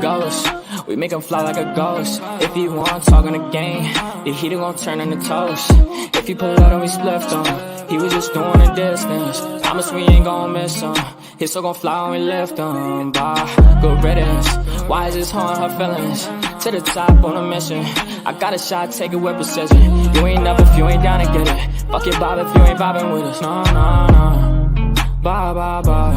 ghost. We make him fly like a ghost. If he want talking the game, the heater gon' turn into toast. If he pull out and we spliffed him, he was just doing a distance. Promise we ain't gon' miss him. His soul gon' fly when we lift him. Bye, good riddance. Why is this harm her feelings? To the top on a mission. I got a shot, take it with precision. You ain't up if you ain't down to get it. Fuck your bob if you ain't vibing with us. No, no, no. Bye, bye, bye.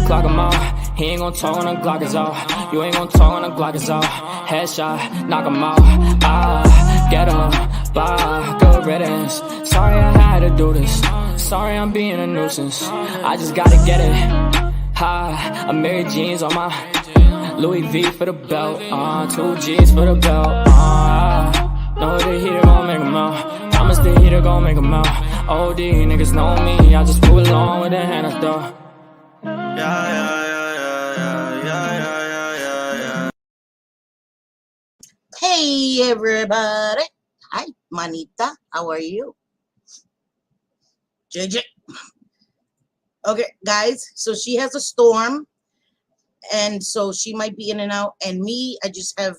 Clock him out. He ain't gon' talk when the Glock is off. You ain't gon' talk when the Glock is off. Headshot, knock him out. Ah, get him. Bye, good riddance. Sorry I had to do this. Sorry I'm being a nuisance. I just gotta get it. Ha, I'm Mary Jeans on my Louis V for the belt. 2 G's for the belt. Know the heater gon' make 'em out. Promise the heater gon' make 'em out. OD niggas know me. I just move along with the hand I throw. Hey everybody. Hi, Manita. How are you? JJ. Okay, guys. So she has a storm. And so she might be in and out. And me, I just have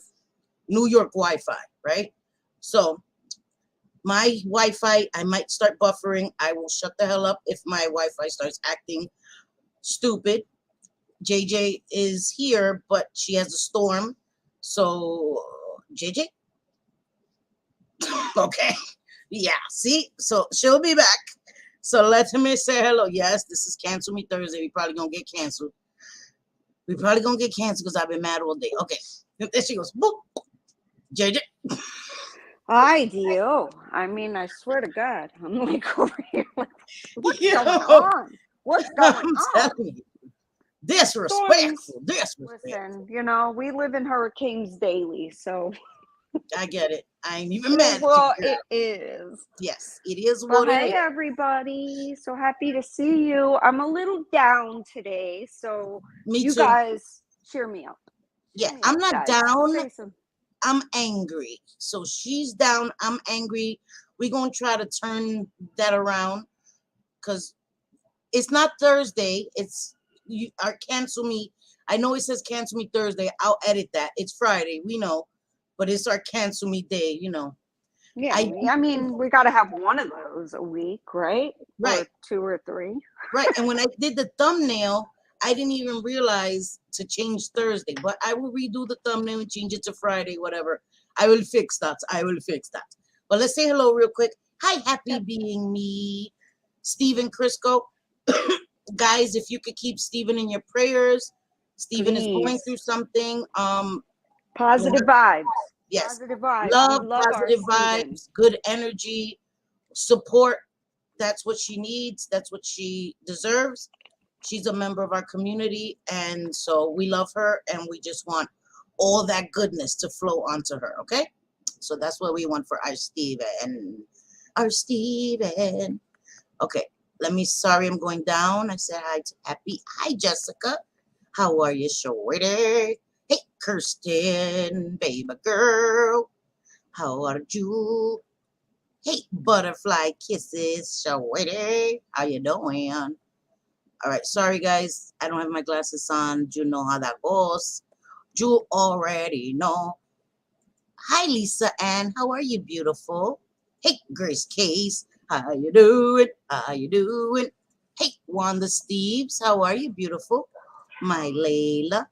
New York Wi-Fi, right? So my Wi-Fi, I might start buffering. I will shut the hell up if my Wi-Fi starts acting stupid. JJ is here, but she has a storm. So, JJ? Okay. Yeah, see? So she'll be back. So let me say hello. Yes, this is Cancel Me Thursday. We probably gonna get canceled. We probably gonna get canceled because I've been mad all day. Okay. There she goes. Boop. JJ. Hi, Dio. I mean, I swear to God, I'm like over here. Like, what's going on? What's going on? Disrespectful. Listen, you know, we live in hurricanes daily, so I get it. I ain't even mad. Well, it is. Yes, it is But what it hey, is. everybody. So happy to see you. I'm a little down today, so you guys cheer me up. Yeah, I'm not down. I'm angry. So she's down. I'm angry. We're going to try to turn that around because it's not Thursday. It's our Cancel Me. I know it says Cancel Me Thursday. I'll edit that. It's Friday. We know. But it's our Cancel Me day, you know. Yeah, I mean, we got to have one of those a week, right? Right. Or 2 or 3. Right. And when I did the thumbnail, I didn't even realize to change Thursday. But I will redo the thumbnail and change it to Friday, whatever. I will fix that. But let's say hello real quick. Hi, happy being me, Stephen Crisco. Guys, if you could keep Stephen in your prayers. Stephen is going through something. Positive vibes. Yes. Positive vibes. Love positive vibes, good energy, support. That's what she needs. That's what she deserves. She's a member of our community, and so we love her, and we just want all that goodness to flow onto her, okay? So that's what we want for our Steven. Our Steven. Okay, sorry I'm going down. I said hi to Happy. Hi, Jessica. How are you, shorty? Hey, Kirsten, baby girl. How are you? Hey, butterfly kisses, shorty. How you doing? All right, sorry, guys. I don't have my glasses on. You know how that goes. You already know. Hi, Lisa Ann. How are you, beautiful? Hey, Grace Case. How you doing? How you doing? Hey, Wanda Steves. How are you, beautiful? My Layla.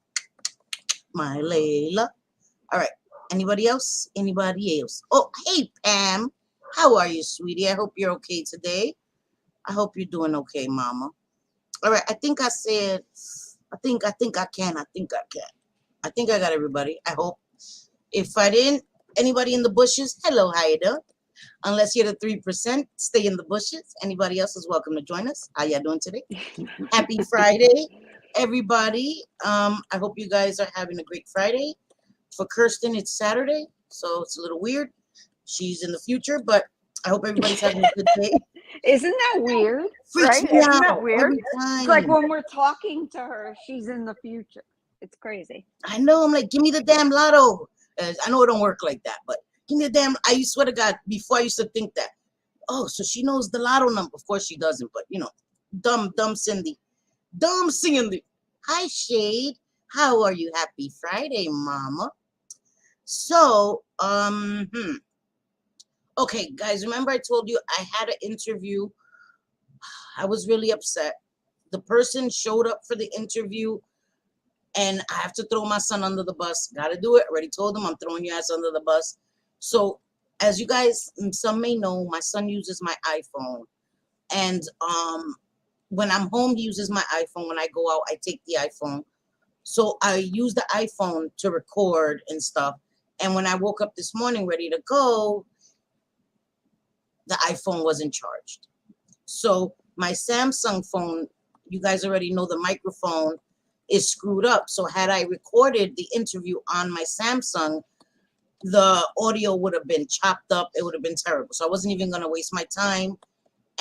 All right. Anybody else? Oh, hey, Pam. How are you, sweetie? I hope you're okay today. I hope you're doing okay, mama. All right. I think I said, I think I can. I think I got everybody. I hope. If I didn't, anybody in the bushes, hello, how you doing? Unless you're the 3%, stay in the bushes. Anybody else is welcome to join us. How y'all doing today? Happy Friday, everybody. I hope you guys are having a great Friday. For Kirsten, it's Saturday, so it's a little weird. She's in the future, but I hope everybody's having a good day. Isn't that weird? Freaks right? me Isn't out that weird? every time. It's like when we're talking to her, she's in the future. It's crazy. I know. I'm like, give me the damn lotto. I know it don't work like that, but give me the damn. I swear to God, before I used to think that. Oh, so she knows the lotto number. Of course she doesn't, but you know, dumb Cyndi. Hi, Shade. How are you? Happy Friday, Mama. So, okay, guys, remember I told you I had an interview. I was really upset. The person showed up for the interview, and I have to throw my son under the bus. Gotta do it. Already told him I'm throwing your ass under the bus. So, as you guys, some may know, my son uses my iPhone. And when I'm home, he uses my iPhone. When I go out, I take the iPhone. So I use the iPhone to record and stuff. And when I woke up this morning ready to go, the iPhone wasn't charged. So my Samsung phone, you guys already know the microphone is screwed up. So had I recorded the interview on my Samsung, the audio would have been chopped up. It would have been terrible. So I wasn't even going to waste my time.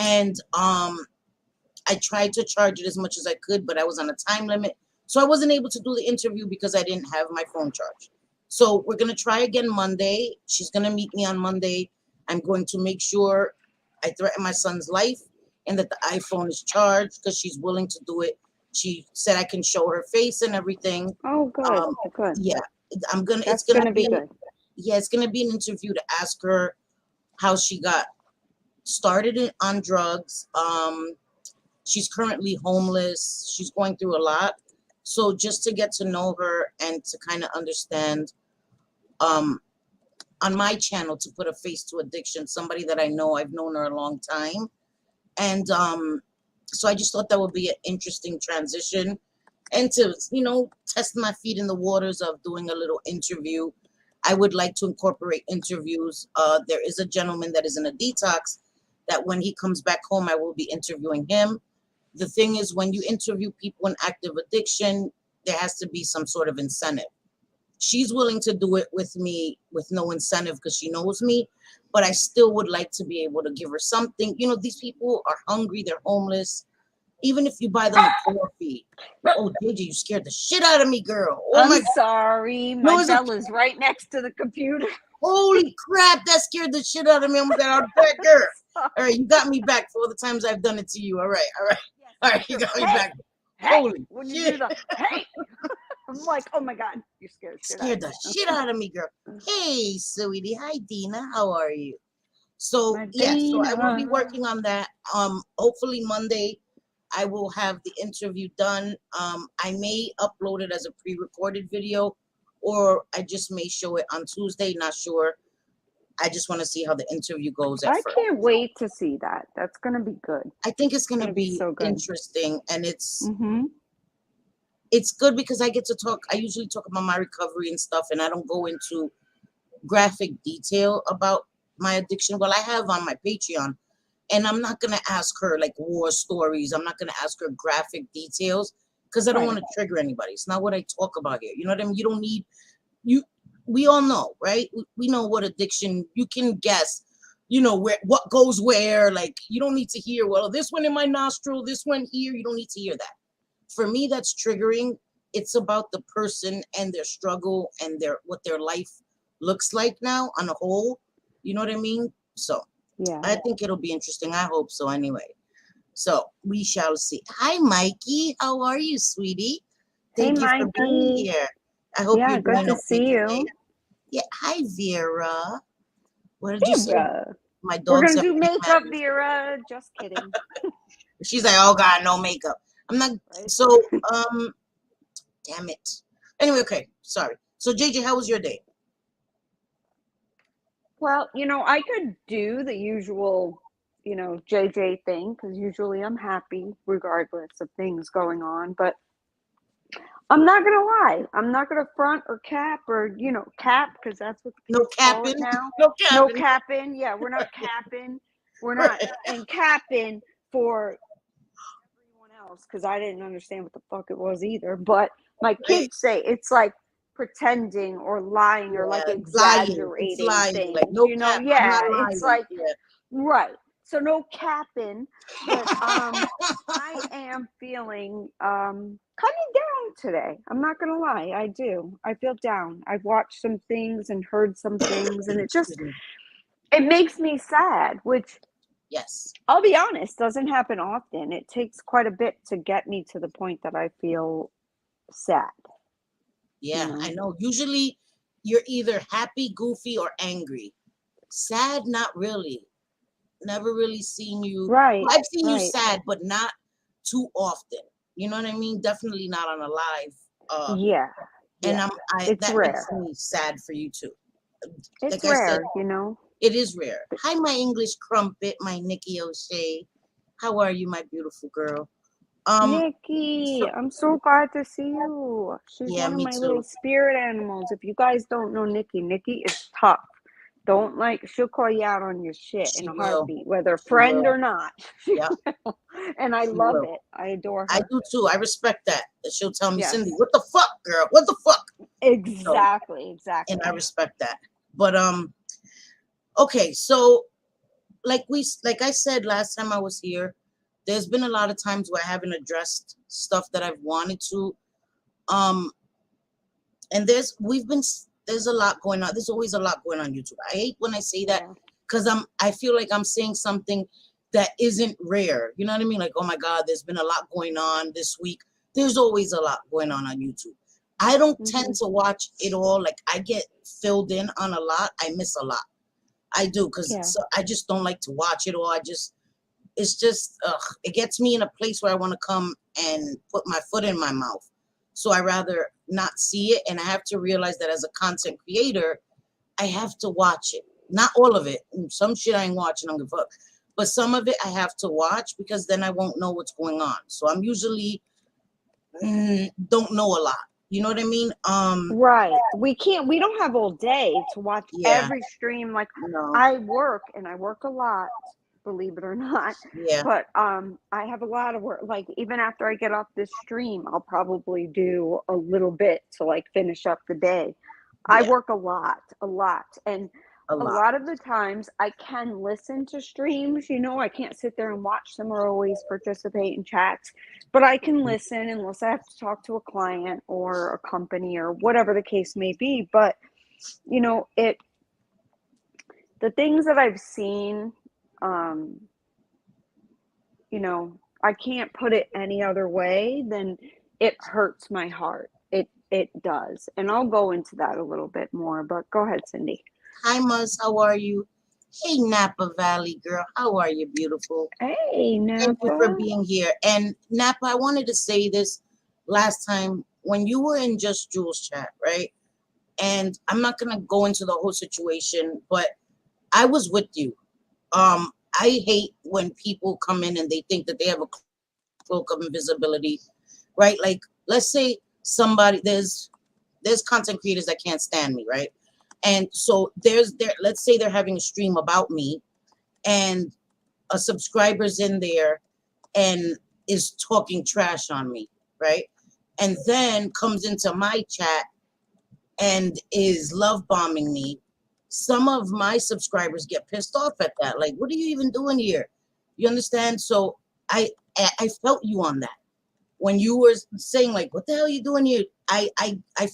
And I tried to charge it as much as I could, but I was on a time limit. So I wasn't able to do the interview because I didn't have my phone charged. So we're going to try again Monday. She's going to meet me on Monday. I'm going to make sure I threaten my son's life and that the iPhone is charged because she's willing to do it. She said I can show her face and everything. Oh, good. Good. Yeah, That's gonna be good. Yeah, it's gonna be an interview to ask her how she got started on drugs. She's currently homeless. She's going through a lot. So just to get to know her and to kind of understand, on my channel, to put a face to addiction, somebody that I know, I've known her a long time. And so I just thought that would be an interesting transition and to, test my feet in the waters of doing a little interview. I would like to incorporate interviews. There is a gentleman that is in a detox that when he comes back home, I will be interviewing him. The thing is, when you interview people in active addiction, there has to be some sort of incentive. She's willing to do it with me with no incentive because she knows me, but I still would like to be able to give her something. These people are hungry, they're homeless. Even if you buy them a coffee. Oh, JJ, you scared the shit out of me, girl. Oh, I'm sorry. My bell is right next to the computer. Holy crap, that scared the shit out of me. I'm out of breath, girl. All right, you got me back for all the times I've done it to you. All right. Yes, All right, you got me back. Hey, Holy when shit. You do the hey. I'm like, oh my God, you scared the shit out of me, girl. Hey, sweetie. Hi, Dina. How are you? So, so I will be working on that. Hopefully Monday I will have the interview done. I may upload it as a pre-recorded video, or I just may show it on Tuesday. Not sure. I just want to see how the interview goes at first. I can't wait to see that. That's going to be good. I think it's going to be so good. Interesting, and it's good because I get to talk. I usually talk about my recovery and stuff, and I don't go into graphic detail about my addiction. Well, I have on my Patreon. And I'm not going to ask her like war stories. I'm not going to ask her graphic details because I don't want to trigger anybody. It's not what I talk about here. You know what I mean? You don't need, we all know, right? We know what addiction, you can guess, what goes where. Like, you don't need to hear, well, this one in my nostril, this one here. You don't need to hear that. For me, that's triggering. It's about the person and their struggle and what their life looks like now on a whole. You know what I mean? So. Yeah, I think it'll be interesting. I hope so anyway. So we shall see. Hi, Mikey. How are you, sweetie? Thank you for being here. I hope you're good to see you. Yeah. Hi, Vera. What did you say? My dog. We're gonna do makeup, Vera. Just kidding. She's like, oh God, no makeup. I'm not. Right? So, damn it. Anyway, okay. Sorry. So, JJ, how was your day? Well, I could do the usual, JJ thing because usually I'm happy regardless of things going on. But I'm not going to lie. I'm not going to front or cap or, cap because that's what the people call it now. No capping. Yeah, we're not capping. We're not and capping for everyone else because I didn't understand what the fuck it was either. But my kids say it's like pretending or lying or like exaggerating things, like it's like right. So no capping, but I am feeling kind of down today. I'm not gonna lie, I do. I feel down. I've watched some things and heard some things, and it makes me sad, which I'll be honest, doesn't happen often. It takes quite a bit to get me to the point that I feel sad. you Yeah, know. I know. Usually you're either happy, goofy, or angry. Sad, not really. Never really seen you. Right, I've seen you right. sad, but not too often. You know what I mean? Definitely not on a live. Yeah, And yeah. I It's that makes rare. me sad for you too. It's Like I said, rare, you know. it is rare. Hi, my English crumpet, my Nikki O'Shea. How are you, my beautiful girl? Nikki, So I'm so glad to see you. She's yeah, one of me my little too. spirit animals. If you guys don't know Nikki, Nikki is tough. Don't like, she'll call you out on your shit in She a will. heartbeat, whether She friend will. or not. She Yeah, will. And I she love will. it. I adore I her. do too. I respect that. She'll tell me, Cyndi, Yes. what the fuck, girl? What the fuck? So, Exactly, and I exactly. respect that. But okay, so like I said last time I was here, there's been a lot of times where I haven't addressed stuff that I've wanted to. Um, and there's a lot going on. There's always a lot going on YouTube. I hate when I say that Yeah. because I feel like I'm saying something that isn't rare. You know what I mean? Like, oh my God, there's been a lot going on this week. There's always a lot going on YouTube. I don't Mm-hmm. tend to watch it all. Like I get filled in on a lot. I miss a lot. I do because Yeah. I just don't like to watch it all. It's just it gets me in a place where I want to come and put my foot in my mouth. So I rather not see it, and I have to realize that as a content creator, I have to watch it. Not all of it. Some shit I ain't watching. I don't give a fuck. But some of it I have to watch because then I won't know what's going on. So I'm usually don't know a lot. You know what I mean? Right. We don't have all day to watch Yeah. every stream. Like No. I work and I work a lot, believe it or not. Yeah. But I have a lot of work. Like even after I get off this stream, I'll probably do a little bit to like finish up the day. I Yeah. work a lot, a lot. And A a lot. lot of the times I can listen to streams, you know, I can't sit there and watch them or always participate in chats, but I can listen unless I have to talk to a client or a company or whatever the case may be. But, you know, the things that I've seen, um, you know, I can't put it any other way than it hurts my heart. It does. And I'll go into that a little bit more, but go ahead, Cyndi. Hi, Muzz. How are you? Hey, Napa Valley girl. How are you, beautiful? Hey, Thank you for Napa. being here. And Napa, I wanted to say this last time when you were in Just Jules chat, right? And I'm not gonna go into the whole situation, but I was with you. I hate when people come in and they think that they have a cloak of invisibility, right? Like, let's say somebody there's content creators that can't stand me, right? And so let's say they're having a stream about me, and a subscriber's in there and is talking trash on me, right? And then comes into my chat and is love bombing me. Some of my subscribers get pissed off at that. Like, what are you even doing here? You understand? So I felt you on that. When you were saying like, what the hell are you doing here? I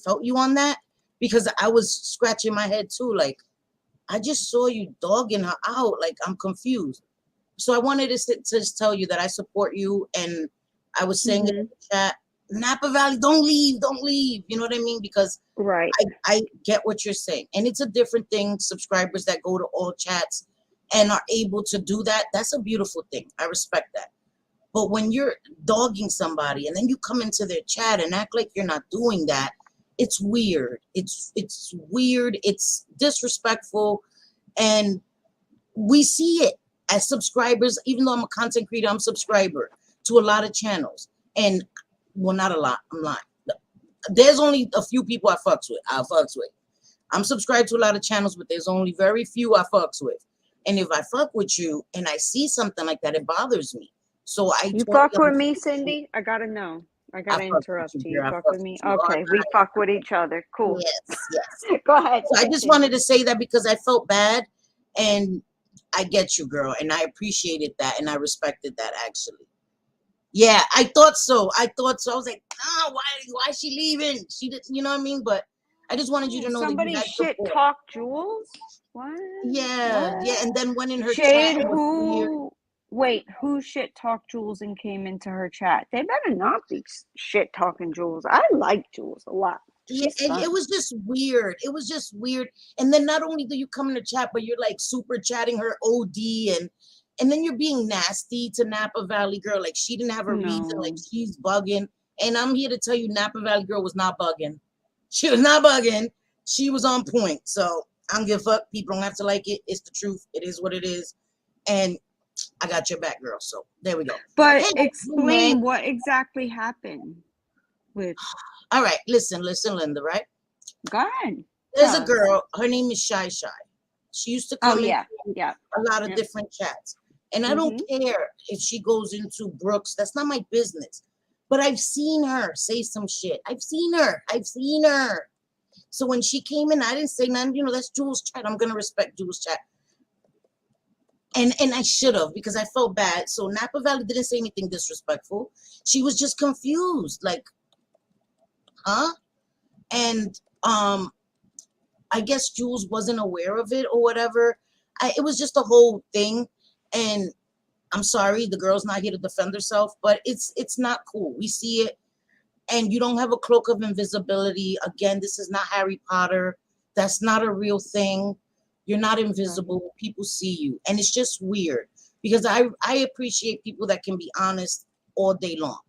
felt you on that because I was scratching my head too. Like, I just saw you dogging her out. Like, I'm confused. So I wanted to just tell you that I support you, and I was saying it in Mm-hmm. the chat, Napa Valley, don't leave, don't leave. You know what I mean? Because Right. I get what you're saying. And it's a different thing, subscribers that go to all chats and are able to do that. That's a beautiful thing. I respect that. But when you're dogging somebody and then you come into their chat and act like you're not doing that, it's weird. It's weird. It's disrespectful. And we see it as subscribers. Even though I'm a content creator, I'm a subscriber to a lot of channels. And well, not a lot. I'm lying. There's only a few people I fucks with. I'm subscribed to a lot of channels, but there's only very few I fucks with. And if I fuck with you and I see something like that, it bothers me. So I You totally fuck with me, understand you. Cindy? I gotta know. I I gotta fuck with you, interrupt you. You girl. I fuck fuck with with me? you all Okay, we night. fuck with each other. Cool. Yes, yes. Go ahead, So I just wanted continue. to say that because I felt bad, and I get you, girl, and I appreciated that, and I respected that actually. Yeah, I thought so. I was like, why is she leaving? She didn't, you know what I mean? But I just wanted you Oh, to know that you somebody had shit support. talk Jules? What? Yeah, yeah. What? And then went in her chat Shade and was weird. who? Wait, who shit talked Jules and came into her chat? They better not be shit talking Jules. I like Jules a lot. Yeah, She's and fun. it was just weird. It was just weird. And then not only do you come in the chat, but you're like super chatting her OD, and then you're being nasty to Napa Valley girl. Like she didn't have a reason, like No. she's bugging. And I'm here to tell you Napa Valley girl was not bugging. She was not bugging. She was on point. So I don't give a fuck. People don't have to like it. It's the truth. It is what it is. And I got your back, girl. So there we go. But Hey, explain what exactly happened with. all right, listen, Linda, right? Go ahead. There's a Tell us. girl, her name is Shy Shy. She used to Oh come yeah, into yeah. a lot of Yep. different chats. And I don't care if she goes into Brooks. That's not my business. But I've seen her say some shit. I've seen her. So when she came in, I didn't say nothing. You know, that's Jules' chat. I'm going to respect Jules' chat. And I should have, because I felt bad. So Napa Valley didn't say anything disrespectful. She was just confused. Like, huh? And I guess Jules wasn't aware of it or whatever. It was just a whole thing. And I'm sorry, the girl's not here to defend herself, but it's not cool. We see it. And you don't have a cloak of invisibility. Again, this is not Harry Potter. That's not a real thing. You're not invisible. People see you. And it's just weird because I appreciate people that can be honest all day long.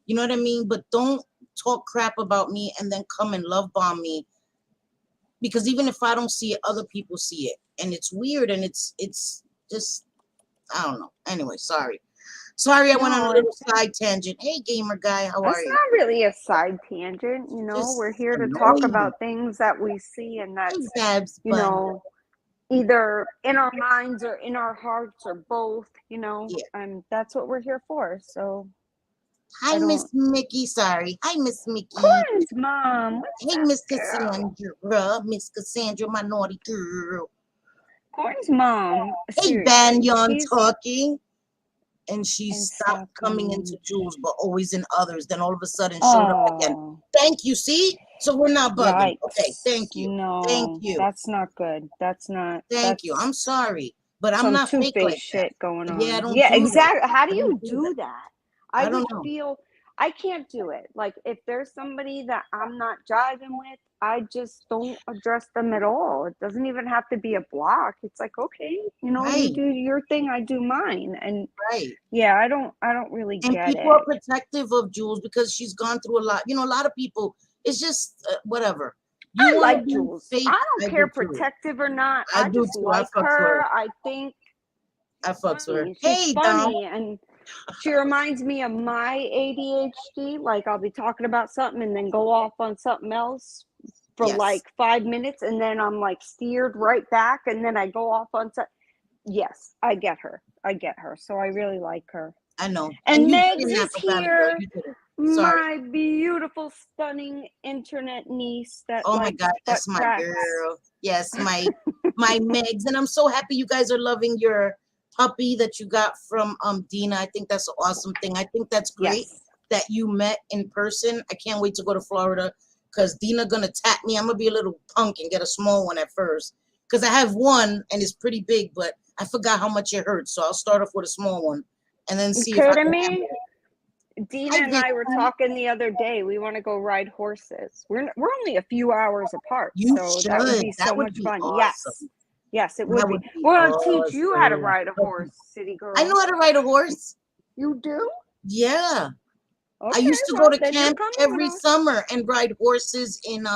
You know what I mean? But don't talk crap about me and then come and love bomb me, because even if I don't see it, other people see it. And it's weird, and it's just, I don't know. Anyway, sorry. I went on a little side tangent. Hey, gamer guy, how are That's you? not really a side tangent, you know. Just We're here to talk annoying. about things that we see, and Hey, that's, Babs, you know, either in our minds or in our hearts or both, you know. Yeah. And that's what we're here for. So Hi, Miss Mickey. Sorry. Hi, Miss Mickey. Corn's mom. Hey, Miss Cassandra. Miss Cassandra, my naughty girl. Corn's mom. Hey, Seriously, Banyan talking. And she and stopped coming into Jules, but always in others. Then all of a sudden showed up again. Oh, Thank you. See? So we're not bugging. yikes. Okay. Thank you. No, Thank you. that's not good. That's not. Thank you. I'm sorry, but I'm Some not fake two-faced like shit that. going on. Yeah, I don't Yeah, do exactly. that. How do I you don't do that? I I don't would know. feel I can't do it. Like if there's somebody that I'm not jiving with, I just don't address them at all. It doesn't even have to be a block. It's like, okay, you know, you Right. do your thing, I do mine. And Right. yeah, I don't really And get people are it. protective of Jules because she's gone through a lot. You know, a lot of people, it's just whatever. You I want like to be Jules. fake. I don't care do too. protective or not. I I do just too. I like fucks with her. her. I think I fucks with her. she's Hey, Dom. funny, and she reminds me of my ADHD. Like I'll be talking about something and then go off on something else for Yes. like 5 minutes, and then I'm like steered right back, and then I go off on something. Yes, I get her. So I really like her. I know. And you Megs did is Napa Valley, girl. here. You did it. Sorry. My beautiful, stunning internet niece that Oh my likes God, butt that's my cracks. girl. Yes, my Megs, and I'm so happy you guys are loving your puppy that you got from Dina. I think that's an awesome thing. I think that's great Yes. that you met in person. I can't wait to go to Florida because Dina gonna tap me. I'm gonna be a little punk and get a small one at first because I have one and it's pretty big, but I forgot how much it hurts. So I'll start off with a small one and then see if I can handle it. Dina and I were talking the other day. We want to go ride horses. We're only a few hours apart, so that would be so much fun. Awesome. Yes, it would be. We'll teach you how to ride a horse, city girl. I know how to ride a horse. You do? Yeah. Okay, I used to go to camp every summer and ride horses in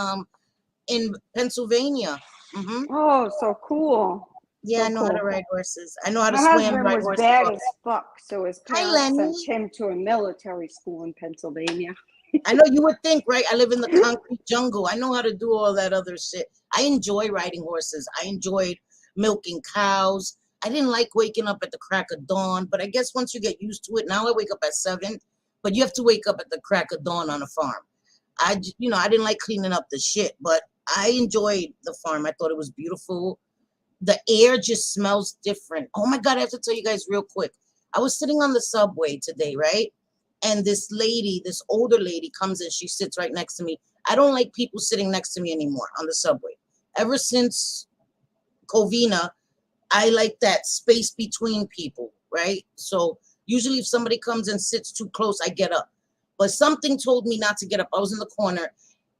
Pennsylvania. Mm-hmm. Oh, so cool. Yeah, so I know cool. how to ride horses. I know how to My swim, husband ride was horses. bad as fuck, so his Hi, parents Lenny. sent him to a military school in Pennsylvania. I know you would think, right? I live in the concrete jungle. I know how to do all that other shit. I enjoy riding horses. I enjoyed milking cows. I didn't like waking up at the crack of dawn, but I guess once you get used to it, now I wake up at 7, but you have to wake up at the crack of dawn on a farm. I didn't like cleaning up the shit, but I enjoyed the farm. I thought it was beautiful. The air just smells different. Oh my God, I have to tell you guys real quick. I was sitting on the subway today, right? And this older lady comes in, she sits right next to me. I don't like people sitting next to me anymore on the subway. Ever since Covina, I like that space between people, right? So usually if somebody comes and sits too close, I get up. But something told me not to get up. I was in the corner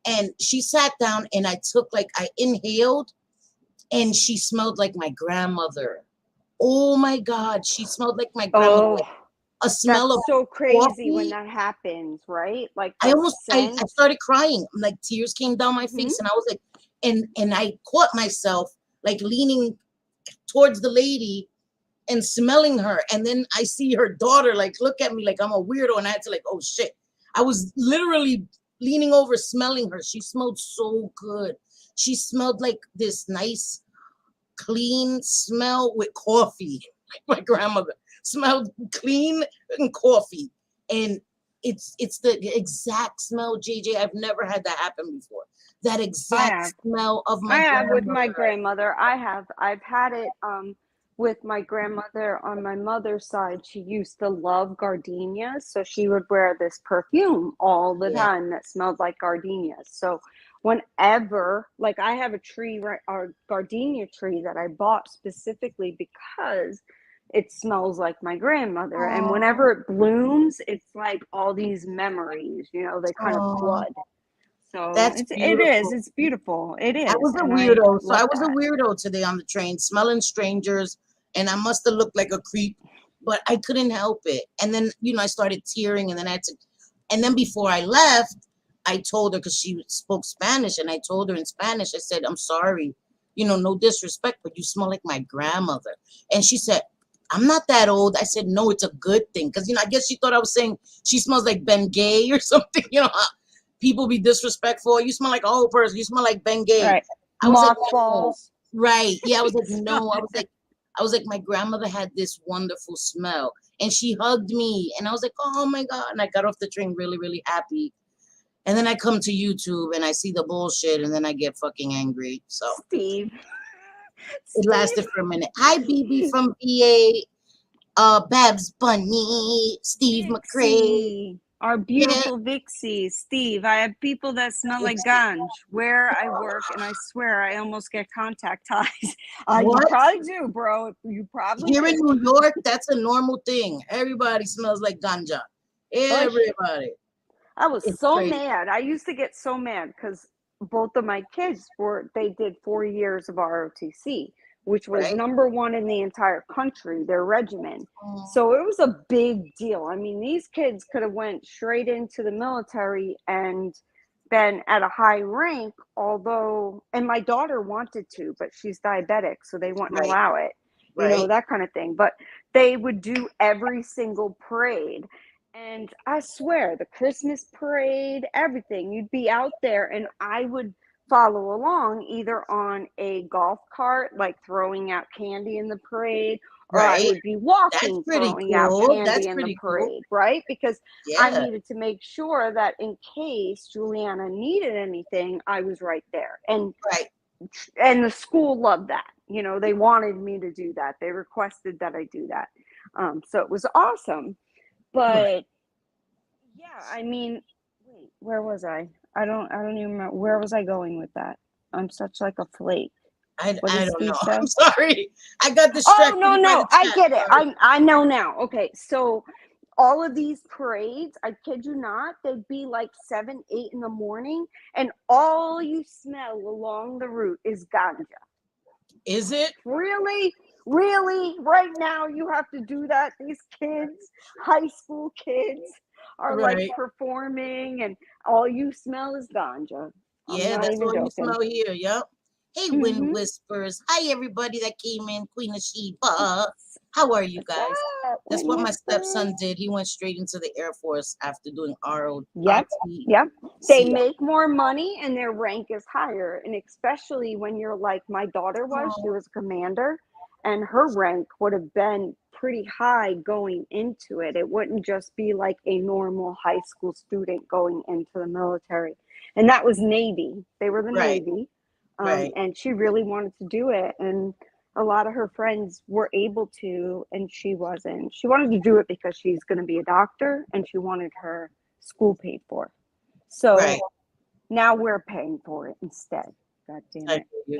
and she sat down and I inhaled and she smelled like my grandmother. Oh my God, she smelled like my grandmother. Oh, Like a smell of that's so crazy when coffee. that happens, right? Like I the almost I scent. started crying. Like tears came down my Mhm. face and I was like, and I caught myself like leaning towards the lady and smelling her. And then I see her daughter like look at me like I'm a weirdo. And I had to like, oh shit. I was literally leaning over smelling her. She smelled so good. She smelled like this nice, clean smell with coffee. Like my grandmother smelled clean and coffee. And it's the exact smell, JJ. I've never had that happen before. That I exact have. smell of I my have with my grandmother. grandmother. I have. I've had it with my grandmother on my mother's side. She used to love gardenias, so she would wear this perfume all the Yeah. time that smelled like gardenias. So whenever, like, I have a tree, right, a gardenia tree that I bought specifically because it smells like my grandmother, and Oh, whenever it blooms, it's like all these memories, they kind of oh, flood. So that's it is. beautiful. It's beautiful. It I is. was a And I weirdo. So I love was a that. weirdo today on the train, smelling strangers, and I must have looked like a creep, but I couldn't help it. And then, I started tearing, and then and then before I left, I told her because she spoke Spanish, and I told her in Spanish, I said, I'm sorry, no disrespect, but you smell like my grandmother. And she said, I'm not that old. I said, no, it's a good thing. Because, I guess she thought I was saying she smells like Ben Gay or something, people be disrespectful. You smell like a whole person. You smell like Ben Gay. Right. I was like, no. Mothballs. Right. Yeah, I was like, Smell no. it. I was like, my grandmother had this wonderful smell. And she hugged me. And I was like, oh my God. And I got off the train really, really happy. And then I come to YouTube and I see the bullshit and then I get fucking angry. So Steve. it Steve. lasted for a minute. Hi, BB from VA. Babs Bunny, Steve McCrae. Vixie. Our Yeah, beautiful Vixie. Steve, I have people that smell like ganj where I work, and I swear I almost get contact ties. You what? probably do, bro. You probably Here in do. New York, that's a normal thing. Everybody smells like ganja. Ush. Everybody. I was It's so crazy, mad. I used to get so mad because both of my kids they did 4 years of ROTC, which was right? #1 in the entire country, their regimen. Oh, So it was a big deal. I mean, these kids could have went straight into the military and been at a high rank, and my daughter wanted to, but she's diabetic, so they wouldn't right, allow it, right, that kind of thing. But they would do every single parade. And I swear, the Christmas parade, everything, you'd be out there, and I would follow along either on a golf cart, like throwing out candy in the parade, or I right. would be That's walking, pretty throwing out cool. That's candy in the pretty cool. parade, right? Because I Yeah, needed to make sure that in case Juliana needed anything, I was right there. right. And the school loved that. They wanted me to do that. They requested that I do that. So it was awesome. Right. But yeah, I mean, wait, where was I? I don't even remember. Where was I going with that? I'm such like a flake. What I did don't know. Steve say? I'm sorry. I got Oh, distracted no, by no, the I chat. get it. Sorry. I know now. Okay, so all of these parades, I kid you not, they'd be like 7, 8 in the morning, and all you smell along the route is ganja. Is it? Really? Really? Right now you have to do that? These kids, high school kids, are like Right. performing, and all you smell is ganja. I'm Yeah, not that's even all you joking. smell here. Yep. Hey, Wind Mm-hmm. Whispers. Hi, everybody that came in. Queen of Sheba. How are you What's guys? up, That's Wind what my Whispers? stepson did. He went straight into the Air Force after doing Yep, ROTC. yep. They make more money and their rank is higher. And especially when you're like my daughter was, she Oh, was a commander, and her rank would have been pretty high going into it. It wouldn't just be like a normal high school student going into the military. And that was Navy. They were the right, Navy. right, And she really wanted to do it. And a lot of her friends were able to, and she wasn't. She wanted to do it because she's going to be a doctor and she wanted her school paid for. right. So now we're paying for it instead. God damn I it. hear you.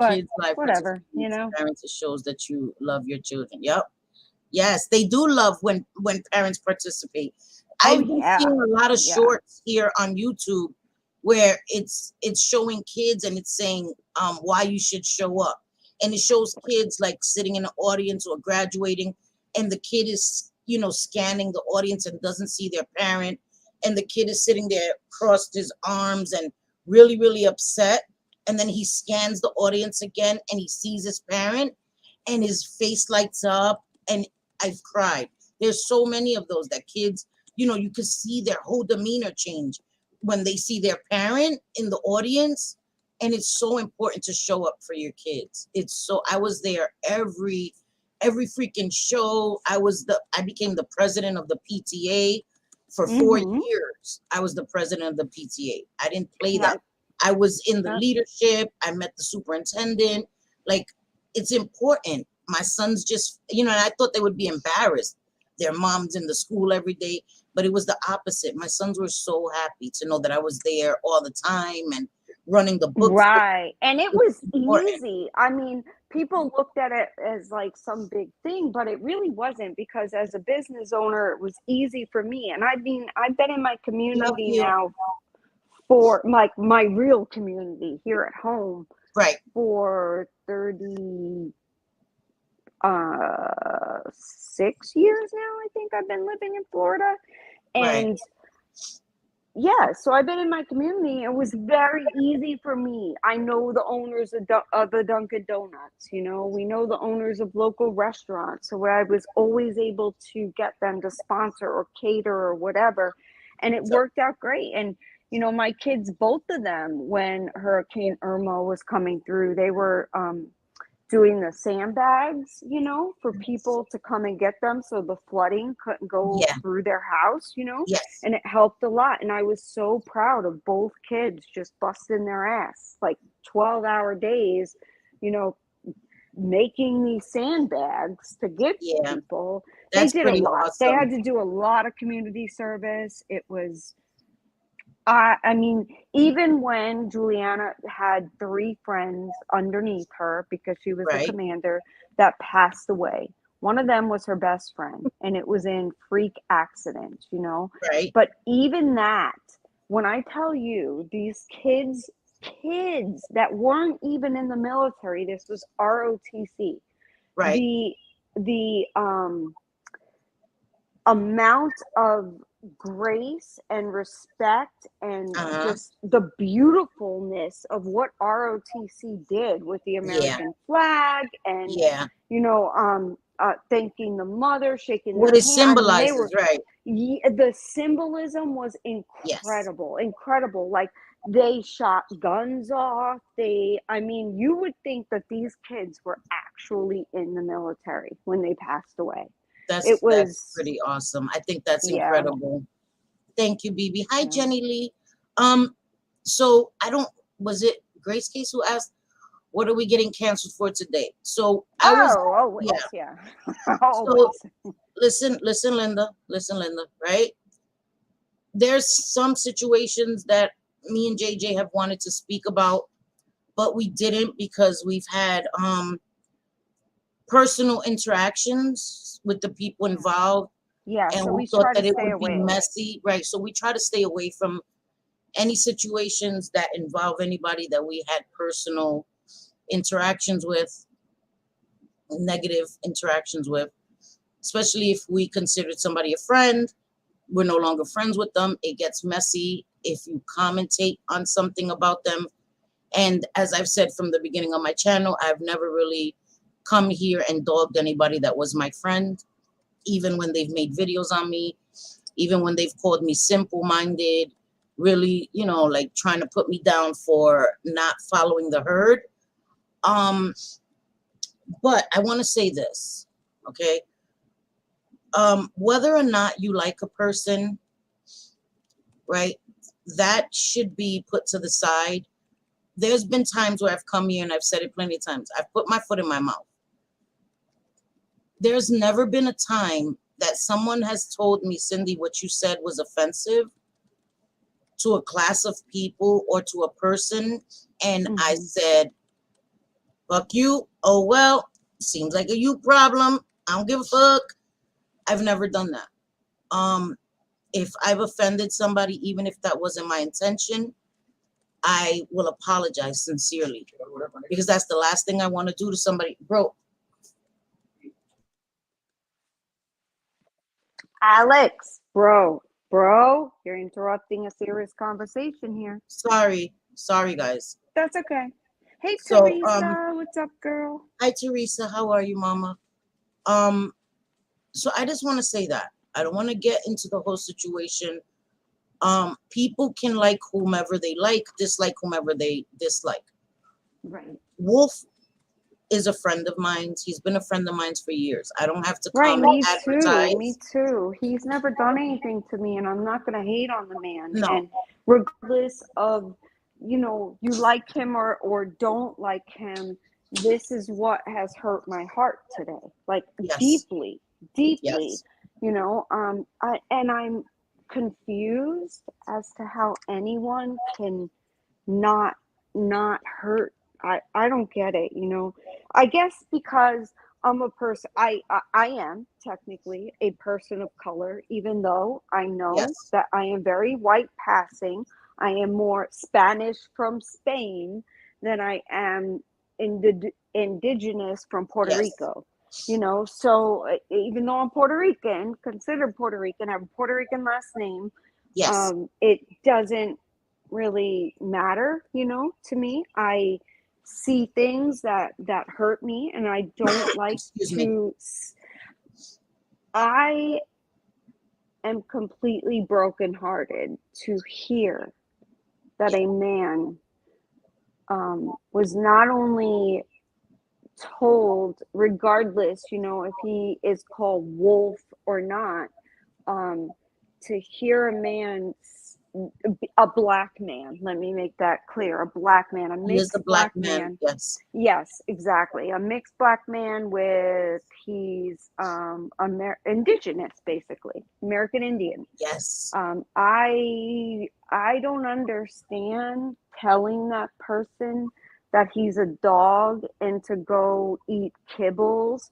But kids' life whatever, participate as parents. It shows that you love your children. Yep. Yes, they do love when parents participate. Oh I've been yeah, seeing a lot of yeah. shorts here on YouTube where it's showing kids and it's saying why you should show up. And it shows kids like sitting in the audience or graduating, and the kid is, scanning the audience and doesn't see their parent. And the kid is sitting there, crossed his arms and really, really upset. And then he scans the audience again and he sees his parent and his face lights up. And I've cried. There's so many of those that kids, you can see their whole demeanor change when they see their parent in the audience. And it's so important to show up for your kids. I was there every freaking show. I became the president of the PTA for 4 years. I was the president of the PTA. I didn't play that. I was in the leadership. I met the superintendent. Like, it's important. My sons just, and I thought they would be embarrassed. Their mom's in the school every day, but it was the opposite. My sons were so happy to know that I was there all the time and running the book. Right. And it was easy. I mean, people looked at it as like some big thing, but it really wasn't, because as a business owner, it was easy for me. And I've been in my community now for my real community here at home, right, for 6 years now. I think I've been living in Florida. And yeah, so I've been in my community. It was very easy for me. I know the owners of the Dunkin' Donuts, we know the owners of local restaurants. So I was always able to get them to sponsor or cater or whatever. And it worked out great. And, my kids, both of them, when Hurricane Irma was coming through, they were doing the sandbags, for people to come and get them, so the flooding couldn't go through their house, and it helped a lot. And I was so proud of both kids just busting their ass, like 12-hour days, making these sandbags to give to people. That's they did a lot. awesome. They had to do a lot of community service. It was, I mean, even when Juliana had 3 friends underneath her, because she was the commander, that passed away. One of them was her best friend, and it was in freak accident, Right. But even that, when I tell you, these kids that weren't even in the military, this was ROTC. Right. The amount of grace and respect and just the beautifulness of what ROTC did with the American flag, and thanking the mother, shaking what their it hand. symbolizes, The symbolism was incredible. Like, they shot guns off. You would think that these kids were actually in the military when they passed away. That's pretty awesome. I think that's incredible. Thank you, BB. Hi, Jenny Lee. So was it Grace Case who asked, what are we getting canceled for today? So listen, Linda, right? There's some situations that me and JJ have wanted to speak about, but we didn't, because we've had personal interactions with the people involved. And so we thought that it would be messy, right? So we try to stay away from any situations that involve anybody that we had personal interactions with, negative interactions with, especially if we considered somebody a friend. We're no longer friends with them. It gets messy if you commentate on something about them. And as I've said from the beginning of my channel, I've never really come here and dogged anybody that was my friend, even when they've made videos on me, even when they've called me simple-minded, really, like trying to put me down for not following the herd. But I want to say this, okay? Whether or not you like a person, right, that should be put to the side. There's been times where I've come here, and I've said it plenty of times, I've put my foot in my mouth. There's never been a time that someone has told me, Cyndi, what you said was offensive to a class of people or to a person. And I said, Fuck you. Oh, well, seems like a you problem. I don't give a fuck. I've never done that. If I've offended somebody, even if that wasn't my intention, I will apologize sincerely, because that's the last thing I want to do to somebody. Bro, Alex, bro, you're interrupting a serious conversation here. sorry, guys. That's okay. Hey, So, Teresa, what's up, girl? hi, Teresa. How are you, mama? Um, so I just want to say that I don't want to get into the whole situation. People can like whomever they like, dislike whomever they dislike. Right. Wolf is a friend of mine. He's been a friend of mine for years. I don't have to Right, come and me advertise. too. Me too. He's never done anything to me, and I'm not going to hate on the man. No. And regardless of, you know, you like him or don't like him, this is what has hurt my heart today. Like Yes. deeply. Yes. You know, I'm confused as to how anyone can not hurt. I don't get it, you know. I guess because I'm a person, I am technically a person of color, even though I know Yes. that I am very white passing. I am more Spanish from Spain than I am indigenous from Puerto Yes. Rico. You know, so even though I'm Puerto Rican, considered Puerto Rican, I have a Puerto Rican last name. Yes. It doesn't really matter, you know, to me. I see things that hurt me, and I don't like Excuse me. to. I am completely brokenhearted to hear that a man was not only told, regardless, you know, if he is called Wolf or not, to hear a man, a black man, let me make that clear, a black man, a He is mixed the black black man. Yes. Yes, exactly. A mixed black man with he's indigenous, basically American Indian. Yes. I don't understand telling that person that he's a dog and to go eat kibbles,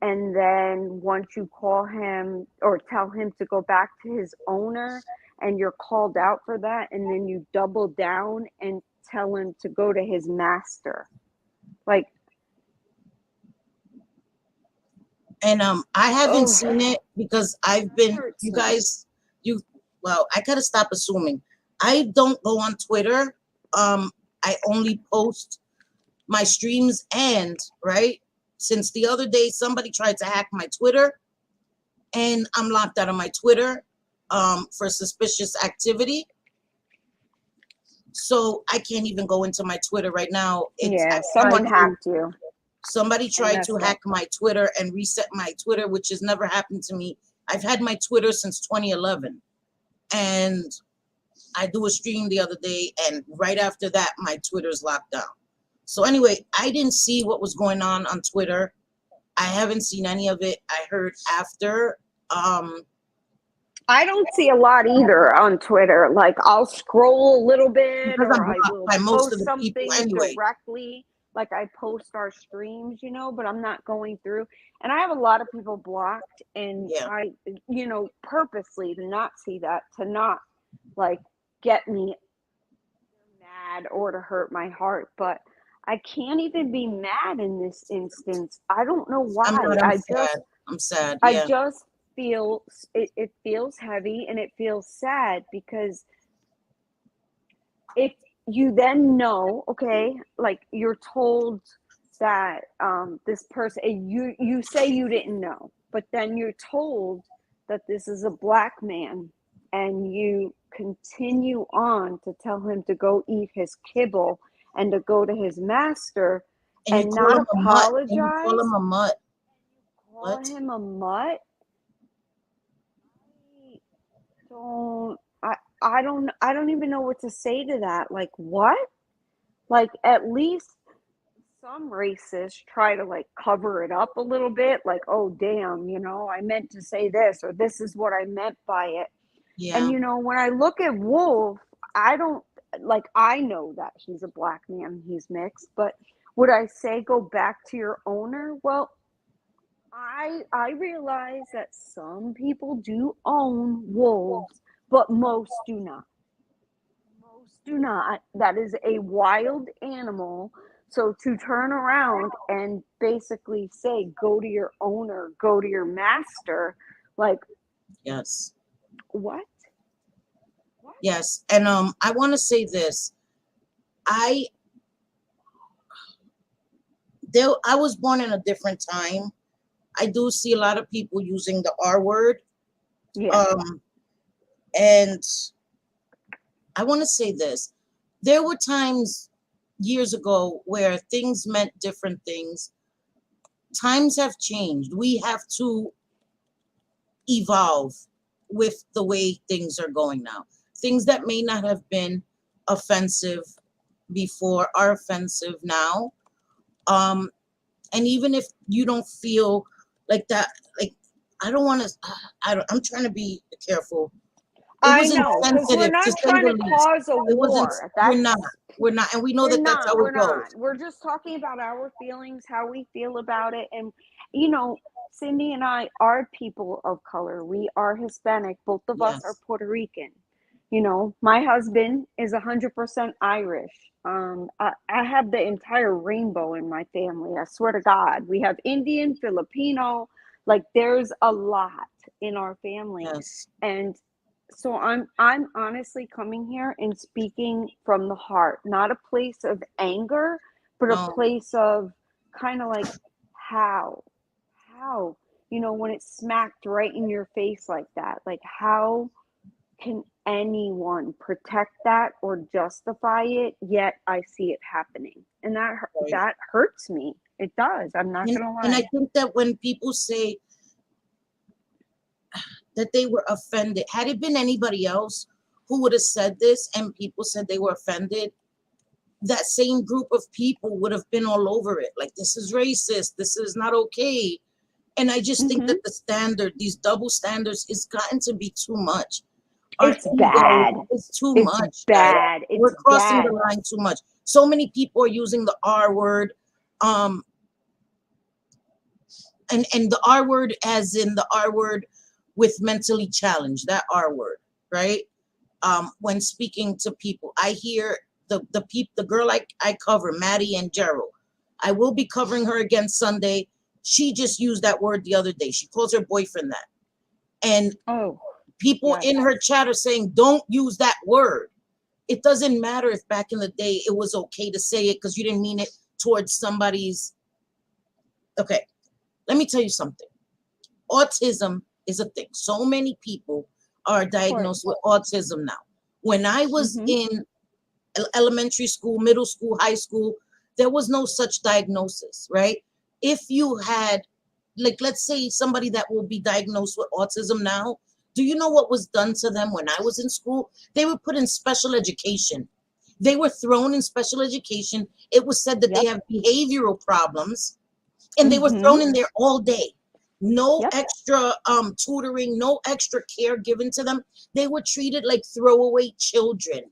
and then once you call him or tell him to go back to his owner and you're called out for that, and then you double down and tell him to go to his master. Like, and I haven't seen it because I've been, you me. guys, well, I gotta stop assuming. I don't go on Twitter. I only post my streams, and right, since the other day somebody tried to hack my Twitter, and I'm locked out of my Twitter for suspicious activity. So I can't even go into my Twitter right now. Someone hacked you. Somebody tried to hack my Twitter and reset my Twitter, which has never happened to me. I've had my Twitter since 2011. And I do a stream the other day, and right after that, my Twitter's locked down. So anyway, I didn't see what was going on Twitter. I haven't seen any of it. I heard after. I don't see a lot either on Twitter. Like, I'll scroll a little bit, or I will post something directly. Like, I post our streams, you know, but I'm not going through. And I have a lot of people blocked, and I, you know, purposely to not see that, to not like get me mad or to hurt my heart. But I can't even be mad in this instance. I don't know why. I'm sad. I just feel it feels heavy, and it feels sad, because if you then know, okay, like you're told that this person, you say you didn't know, but then you're told that this is a black man, and you continue on to tell him to go eat his kibble and to go to his master and not apologize. You call him a mutt. Call him a mutt. I don't even know what to say to that. Like, what? Like, at least some racists try to like cover it up a little bit, like, oh damn, you know, I meant to say this, or this is what I meant by it. And you know, when I look at Wolf, I don't like, I know that he's a black man, he's mixed, but Would I say go back to your owner? Well, I realize that some people do own wolves, but most do not. Most do not. That is a wild animal. So to turn around and basically say, go to your owner, go to your master, like, Yes. what? Yes. And I want to say this. I I was born in a different time. I do see a lot of people using the R word. Yeah. Um, and I want to say this. There were times years ago where things meant different things. Times have changed. We have to evolve with the way things are going now. Things that may not have been offensive before are offensive now. And even if you don't feel like that, like, I don't want to, I'm trying to be careful. It I was know, because we're insensitive to not say trying the to least. cause a It wasn't, war. we're not, and we know We're that that's not. how We're it goes. not. We're just talking about our feelings, how we feel about it. And, Cyndi and I are people of color. We are Hispanic. Both of us are Yes. Puerto Rican. My husband is 100% Irish. I have the entire rainbow in my family. I swear to God. We have Indian, Filipino. Like, there's a lot in our family. Yes. And so I'm honestly coming here and speaking from the heart, not a place of anger, but a No. place of kind of like how when it's smacked right in your face like that, like how can anyone protect that or justify it, yet I see it happening, and Right. that hurts me. It does. I'm not gonna And I lie. think that when people say that they were offended, had it been anybody else who would have said this and people said they were offended, that same group of people would have been all over it. Like, this is racist. This is not okay. And I just think Hmm. that these double standards, is gotten to be too much. Our It's ego bad. is too It's much, guys. bad. We're It's crossing the bad. line too much. So many people are using the R word. Um, and the R word as in the R word with mentally challenged, that R word, right? When speaking to people, I hear the girl I cover, Maddie and Gerald. I will be covering her again Sunday. She just used that word the other day. She calls her boyfriend that. And Oh, people yes. in her chat are saying, don't use that word. It doesn't matter if back in the day it was okay to say it because you didn't mean it towards somebody's. Okay, let me tell you something. Autism is a thing. So many people are Of course. diagnosed with autism now. When I was Mm-hmm. in elementary school, middle school, high school, there was no such diagnosis, right? If you had, like, let's say somebody that will be diagnosed with autism now, do you know what was done to them when I was in school? They were put in special education. They were thrown in special education. It was said that they Yep. have behavioral problems, and they were Mm-hmm. thrown in there all day. No Yep. extra tutoring, no extra care given to them. They were treated like throwaway children.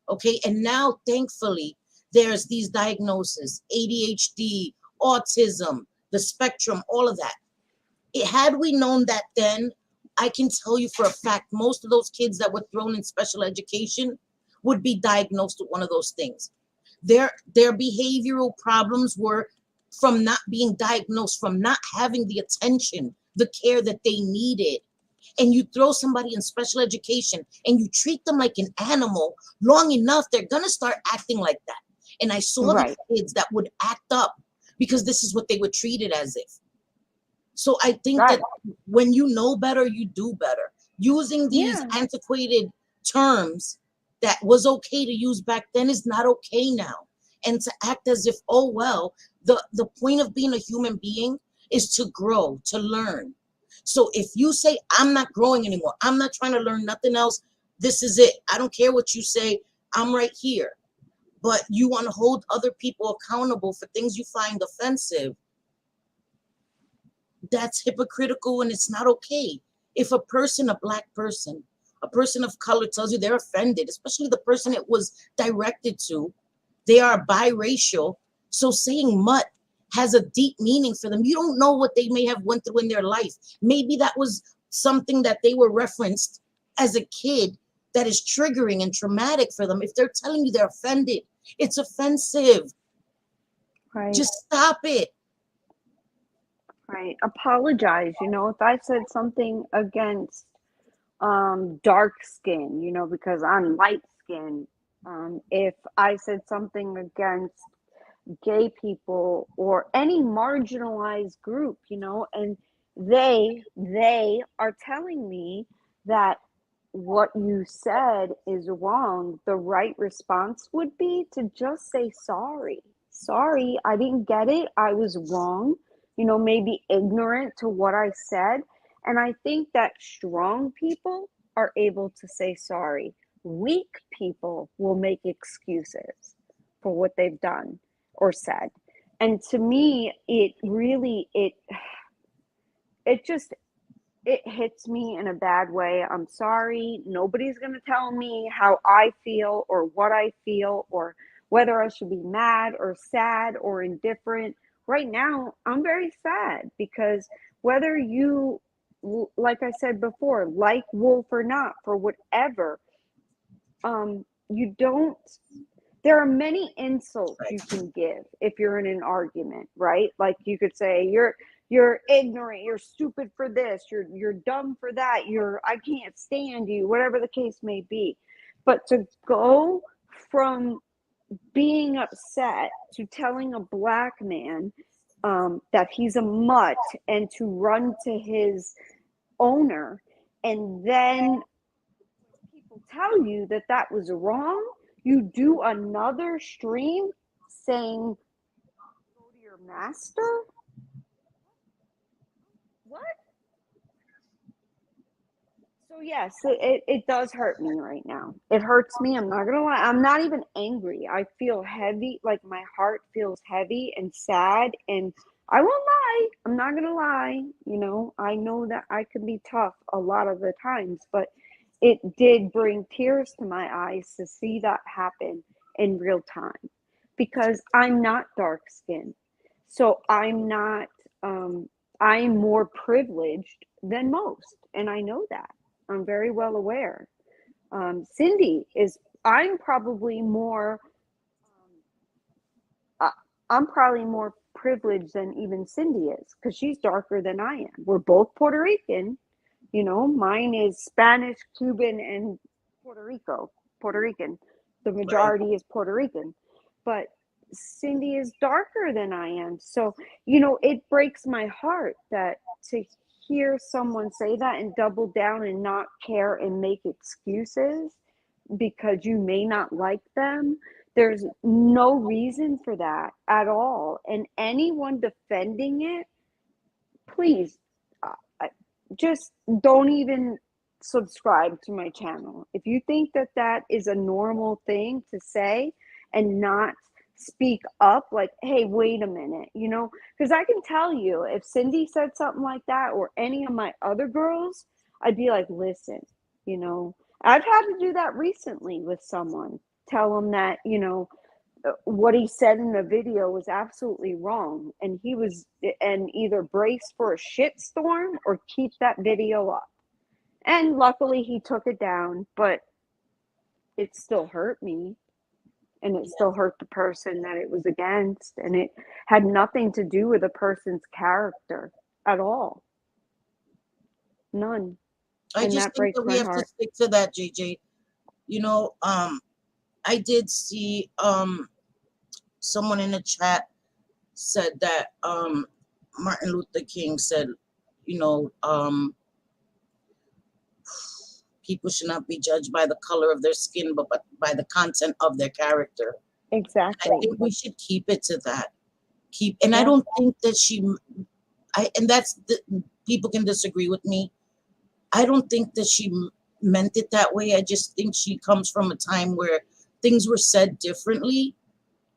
Okay, and now thankfully there's these diagnoses: ADHD, autism, the spectrum, all of that. Had we known that then, I can tell you for a fact most of those kids that were thrown in special education would be diagnosed with one of those things. Their behavioral problems were from not being diagnosed, from not having the attention, the care that they needed. And you throw somebody in special education and you treat them like an animal long enough, they're going to start acting like that. And I saw the Right. kids that would act up because this is what they were treated as if. So I think that Right. when you know better, you do better. Using these Yeah. antiquated terms that was okay to use back then is not okay now. And to act as if, oh, well, the point of being a human being is to grow, to learn. So if you say, I'm not growing anymore, I'm not trying to learn nothing else, this is it. I don't care what you say, I'm right here. But you want to hold other people accountable for things you find offensive, that's hypocritical and it's not okay. If a person, a black person, a person of color tells you they're offended, especially the person it was directed to, they are biracial, So saying mutt has a deep meaning for them. You don't know what they may have went through in their life. Maybe that was something that they were referenced as a kid that is triggering and traumatic for them. If they're telling you they're offended, it's offensive. Right. Just stop it. Right. Apologize. You know, if I said something against dark skin, you know, because I'm light skin, if I said something against gay people or any marginalized group, you know, and they are telling me that what you said is wrong, the right response would be to just say sorry. Sorry, I didn't get it. I was wrong. You know, maybe ignorant to what I said. And I think that strong people are able to say sorry. Weak people will make excuses for what they've done or said. And to me, it really it just it hits me in a bad way. I'm sorry. Nobody's going to tell me how I feel or what I feel or whether I should be mad or sad or indifferent. Right now, I'm very sad because whether you, like I said before, like Wolf or not, for whatever, you don't, there are many insults you can give if you're in an argument, right? Like you could say you're ignorant, you're stupid for this, you're dumb for that, I can't stand you, whatever the case may be. But to go from being upset to telling a black man that he's a mutt and to run to his owner, and then people tell you that that was wrong, you do another stream saying go to your master. What? So yes, it does hurt me right now. It hurts me. I'm not gonna lie. I'm not even angry. I feel heavy, like my heart feels heavy and sad. And I won't lie. I'm not gonna lie. You know, I know that I can be tough a lot of the times, but it did bring tears to my eyes to see that happen in real time because I'm not dark skinned. So I'm not, I'm more privileged than most. And I know that. I'm very well aware. Cyndi is, I'm probably more, I'm probably more privileged than even Cyndi is because she's darker than I am. We're both Puerto Rican. You know, mine is Spanish, Cuban, and Puerto Rican. The majority is Puerto Rican. But Cyndi is darker than I am. So, you know, it breaks my heart that to hear someone say that and double down and not care and make excuses because you may not like them. There's no reason for that at all. And anyone defending it, please just don't even subscribe to my channel. If you think that that is a normal thing to say and not speak up, like, hey, wait a minute, you know, because I can tell you if Cyndi said something like that or any of my other girls, I'd be like, listen, you know, I've had to do that recently with someone, tell them that, you know, what he said in the video was absolutely wrong, and he was, and either brace for a shitstorm or keep that video up. And luckily he took it down, but it still hurt me, and it still hurt the person that it was against, and it had nothing to do with a person's character at all. None. I And just that think breaks that we my have heart. to stick to that, JJ. You know, I did see someone in the chat said that Martin Luther King said, you know, people should not be judged by the color of their skin, but by the content of their character. Exactly. I think we should keep it to that. And I don't think that and that's people can disagree with me. I don't think that she meant it that way. I just think she comes from a time where things were said differently.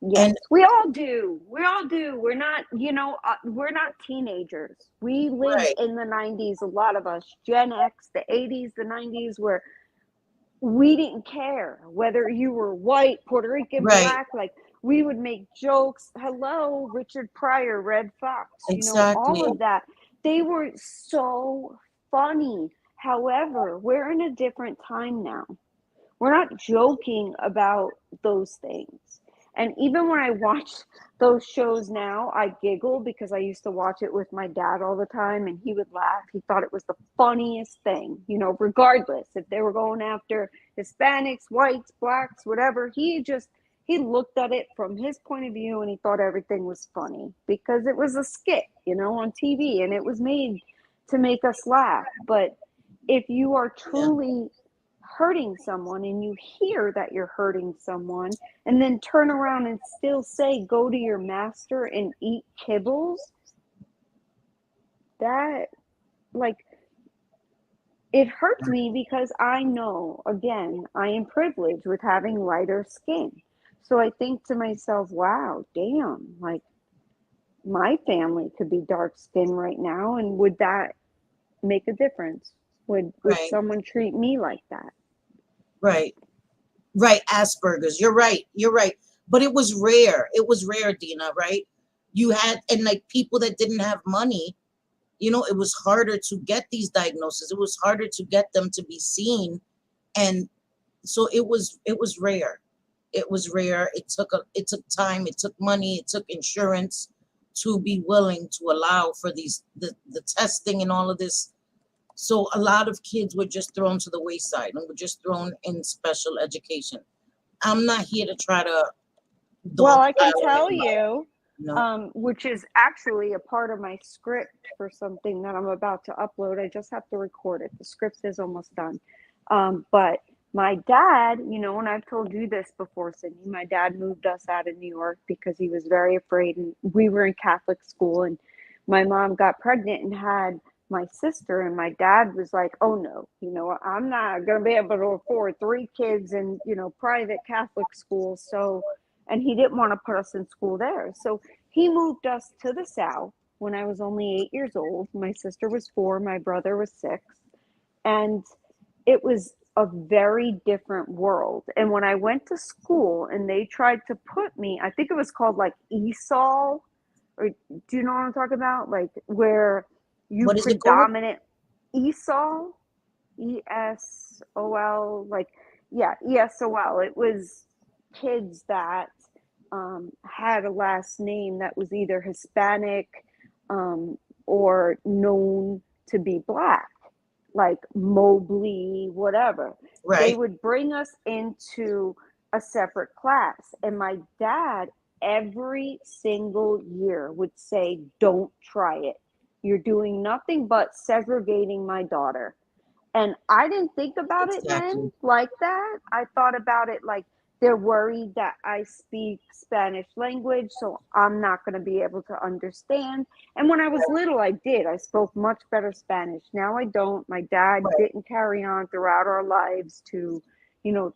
Yes, And we all do. We all do. We're not, you know, we're not teenagers. We lived in the 90s, a lot of us, Gen X, the 80s, the 90s, where we didn't care whether you were white, Puerto Rican, black. Like, we would make jokes. Hello, Richard Pryor, Red Fox, all Exactly. of that. They were so funny. However, we're in a different time now. We're not joking about those things. And even when I watch those shows now, I giggle because I used to watch it with my dad all the time and he would laugh. He thought it was the funniest thing, regardless if they were going after Hispanics, whites, blacks, whatever. He looked at it from his point of view and he thought everything was funny because it was a skit, on TV, and it was made to make us laugh. But if you are Yeah. truly hurting someone and you hear that you're hurting someone and then turn around and still say go to your master and eat kibbles, that, like, it hurts me because I know, again, I am privileged with having lighter skin. So I think to myself, wow, damn, like my family could be dark skinned right now, and would that make a difference? Would Right. someone treat me like that? Right. Right. Asperger's. You're right. You're right. But it was rare. It was rare, Dina, right? You had, and like people that didn't have money, it was harder to get these diagnoses. It was harder to get them to be seen. And so it was rare. It was rare. It took time, it took money, it took insurance to be willing to allow for the testing and all of this. So a lot of kids were just thrown to the wayside and were just thrown in special education. I'm not here to try to Well, I can dogpile on tell anybody. you, No. which is actually a part of my script for something that I'm about to upload. I just have to record it. The script is almost done. But my dad, and I've told you this before, Cyndi, my dad moved us out of New York because he was very afraid. And we were in Catholic school, and my mom got pregnant and had my sister, and my dad was like, oh no, I'm not going to be able to afford 3 kids in, private Catholic school. So, and he didn't want to put us in school there. So he moved us to the South when I was only 8 years old. My sister was 4, my brother was 6. And it was a very different world. And when I went to school and they tried to put me, I think it was called like ESOL, or do you know what I'm talking about? Like where you What is it called? predominant ESOL, ESOL, like, yeah, ESOL. It was kids that had a last name that was either Hispanic or known to be black, like Mobley, whatever. They Right. would bring us into a separate class. And my dad, every single year, would say, don't try it. You're doing nothing but segregating my daughter. And I didn't think about it then Exactly. like that. I thought about it like they're worried that I speak Spanish language, so I'm not going to be able to understand. And when I was little, I did. I spoke much better Spanish. Now I don't. My dad Right. didn't carry on throughout our lives to,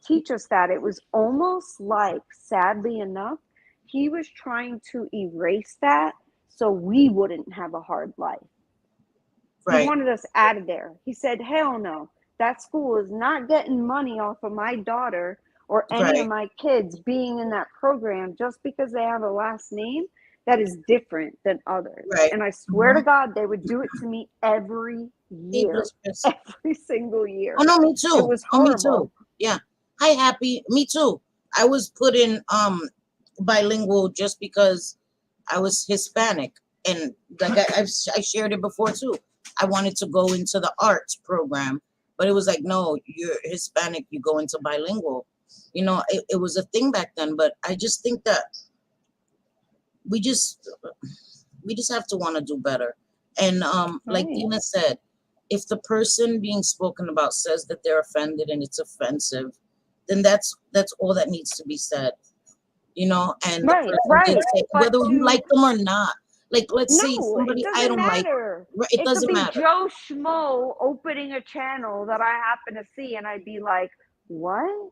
teach us that. It was almost like, sadly enough, he was trying to erase that so we wouldn't have a hard life. He Right. wanted us out of there. He said, hell no, that school is not getting money off of my daughter or any of Right. my kids being in that program just because they have a last name that is different than others. Right. And I swear to God, they would do it to me every Hey, year, Bliss, Bliss. every single year. Oh no, me It too. was Oh, me too. horrible. Yeah. Hi, Happy. Me too. I was put in bilingual just because I was Hispanic, and like I shared it before too. I wanted to go into the arts program, but it was like, no, you're Hispanic, you go into bilingual. It was a thing back then, but I just think that we just we just have to want to do better. And like Right. Dina said, if the person being spoken about says that they're offended and it's offensive, then that's all that needs to be said. And the Right, person did right. say But whether you like to them or not. Like, let's say No, it somebody I doesn't don't like, matter. it It could doesn't be matter. Joe Schmo opening a channel that I happen to see, and I'd be like, what?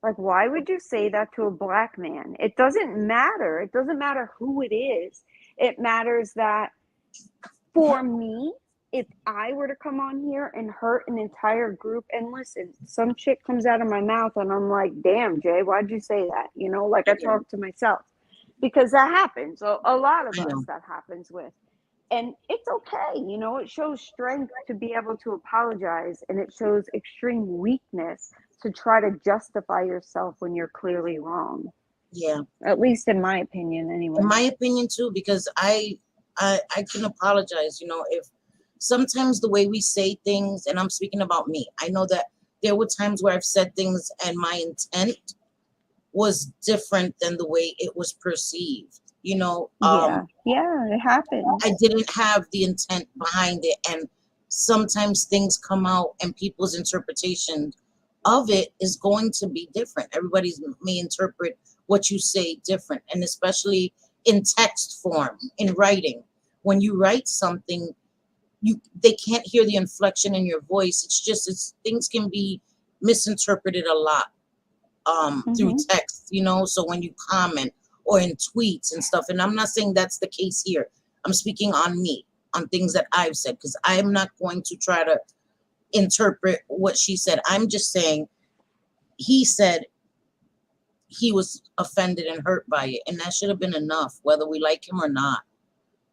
Like, why would you say that to a black man? It doesn't matter. It doesn't matter who it is. It matters that for me, if I were to come on here and hurt an entire group, and listen, some shit comes out of my mouth and I'm like, damn, Jay, why'd you say that? You know, like I talk to myself, because that happens. A lot of I us know. that happens with. And it's okay, you know, it shows strength to be able to apologize, and it shows extreme weakness to try to justify yourself when you're clearly wrong. Yeah. At least in my opinion, anyway. In my opinion too, because I can apologize, you know, if sometimes the way we say things, and I'm speaking about me, I know that there were times where I've said things and my intent was different than the way it was perceived. You know, Yeah, it happens. I didn't have the intent behind it, and sometimes things come out and people's interpretation of it is going to be different. Everybody's may interpret what you say different, and especially in text form, in writing. When you write something, they can't hear the inflection in your voice. It's things can be misinterpreted a lot through text, you know. So when you comment or in tweets and stuff, and I'm not saying that's the case here. I'm speaking on me, on things that I've said, because I'm not going to try to interpret what she said. I'm just saying he said he was offended and hurt by it, and that should have been enough, whether we like him or not.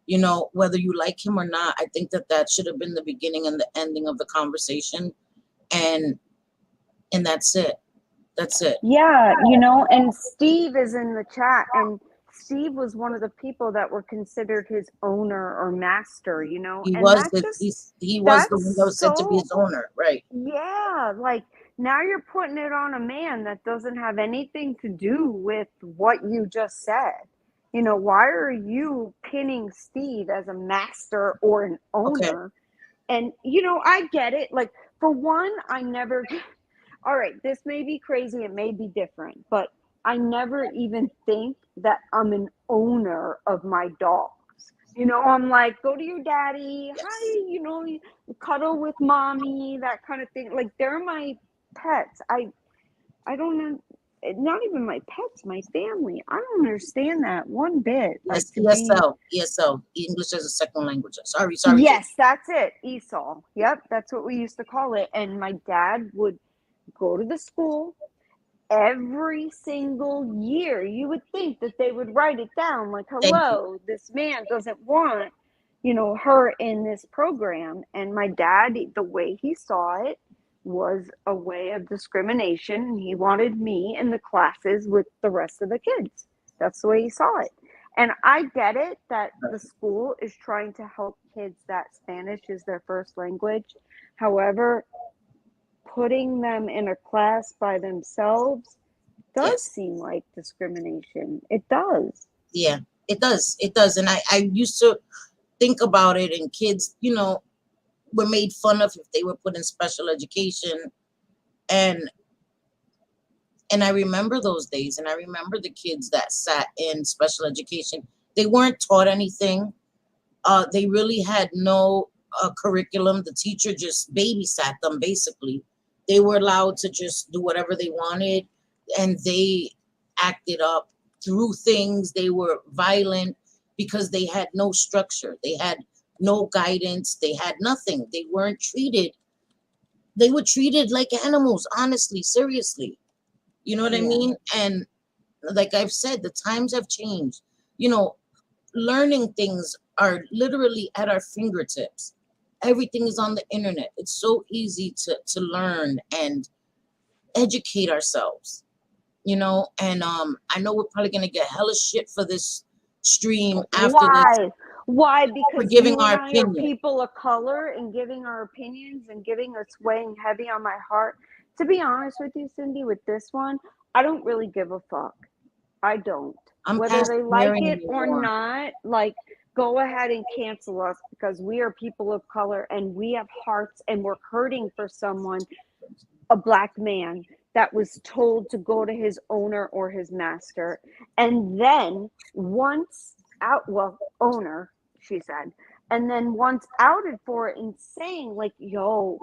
You know, whether you like him or not, I think that should have been the beginning and the ending of the conversation, and that's it. That's it. Yeah, you know, and Steve is in the chat, and Steve was one of the people that were considered his owner or master, you know, He and was that the just, he was the one that that's was said to be so, his owner, right? yeah, like now you're putting it on a man that doesn't have anything to do with what you just said. You know, why are you pinning Steve as a master or an Okay. owner? And, you know, I get it. Like, for one, I never, all right, this may be crazy, it may be different, but I never even think that I'm an owner of my dogs. You know, I'm like, go to your daddy, hi, you know, cuddle with mommy, that kind of thing. Like, they're my pets. I don't know, not even my pets, my family. I don't understand that one bit. Like, Yes, to be, ESL, English as a second language. Sorry, Jay. yes, that's it, ESOL. Yep, that's what we used to call it. And my dad would go to the school every single year. You would think that they would write it down like, Thank you. hello, this man doesn't want, you know, her in this program. And my dad, the way he saw it was a way of discrimination. He wanted me in the classes with the rest of the kids. That's the way he saw it. And I get it that the school is trying to help kids that Spanish is their first language. However, putting them in a class by themselves does Yes. seem like discrimination. It does. Yeah, it does. It does. And I used to think about it, and kids, you know, were made fun of if they were put in special education. And I remember those days, and I remember the kids that sat in special education. They weren't taught anything. They really had no curriculum. The teacher just babysat them, basically. They were allowed to just do whatever they wanted, and they acted up through things. They were violent because they had no structure. They had no guidance. They had nothing. They weren't treated. They were treated like animals, honestly, seriously. You know what I mean? And like I've said, the times have changed. You know, learning things are literally at our fingertips. Everything is on the internet. It's so easy to learn and educate ourselves, you know. And I know we're probably gonna get hella shit for this stream after this Why? for Because giving you and our I are opinion. people of color, and giving our opinions and giving us weighing heavy on my heart. To be honest with you, Cyndi, with this one, I don't really give a fuck. I don't. I'm Whether past they like caring it or anymore. not, like, go ahead and cancel us, because we are people of color and we have hearts, and we're hurting for someone, a black man that was told to go to his owner or his master. And then once out, well, owner, she said, and then once outed for it and saying like, yo,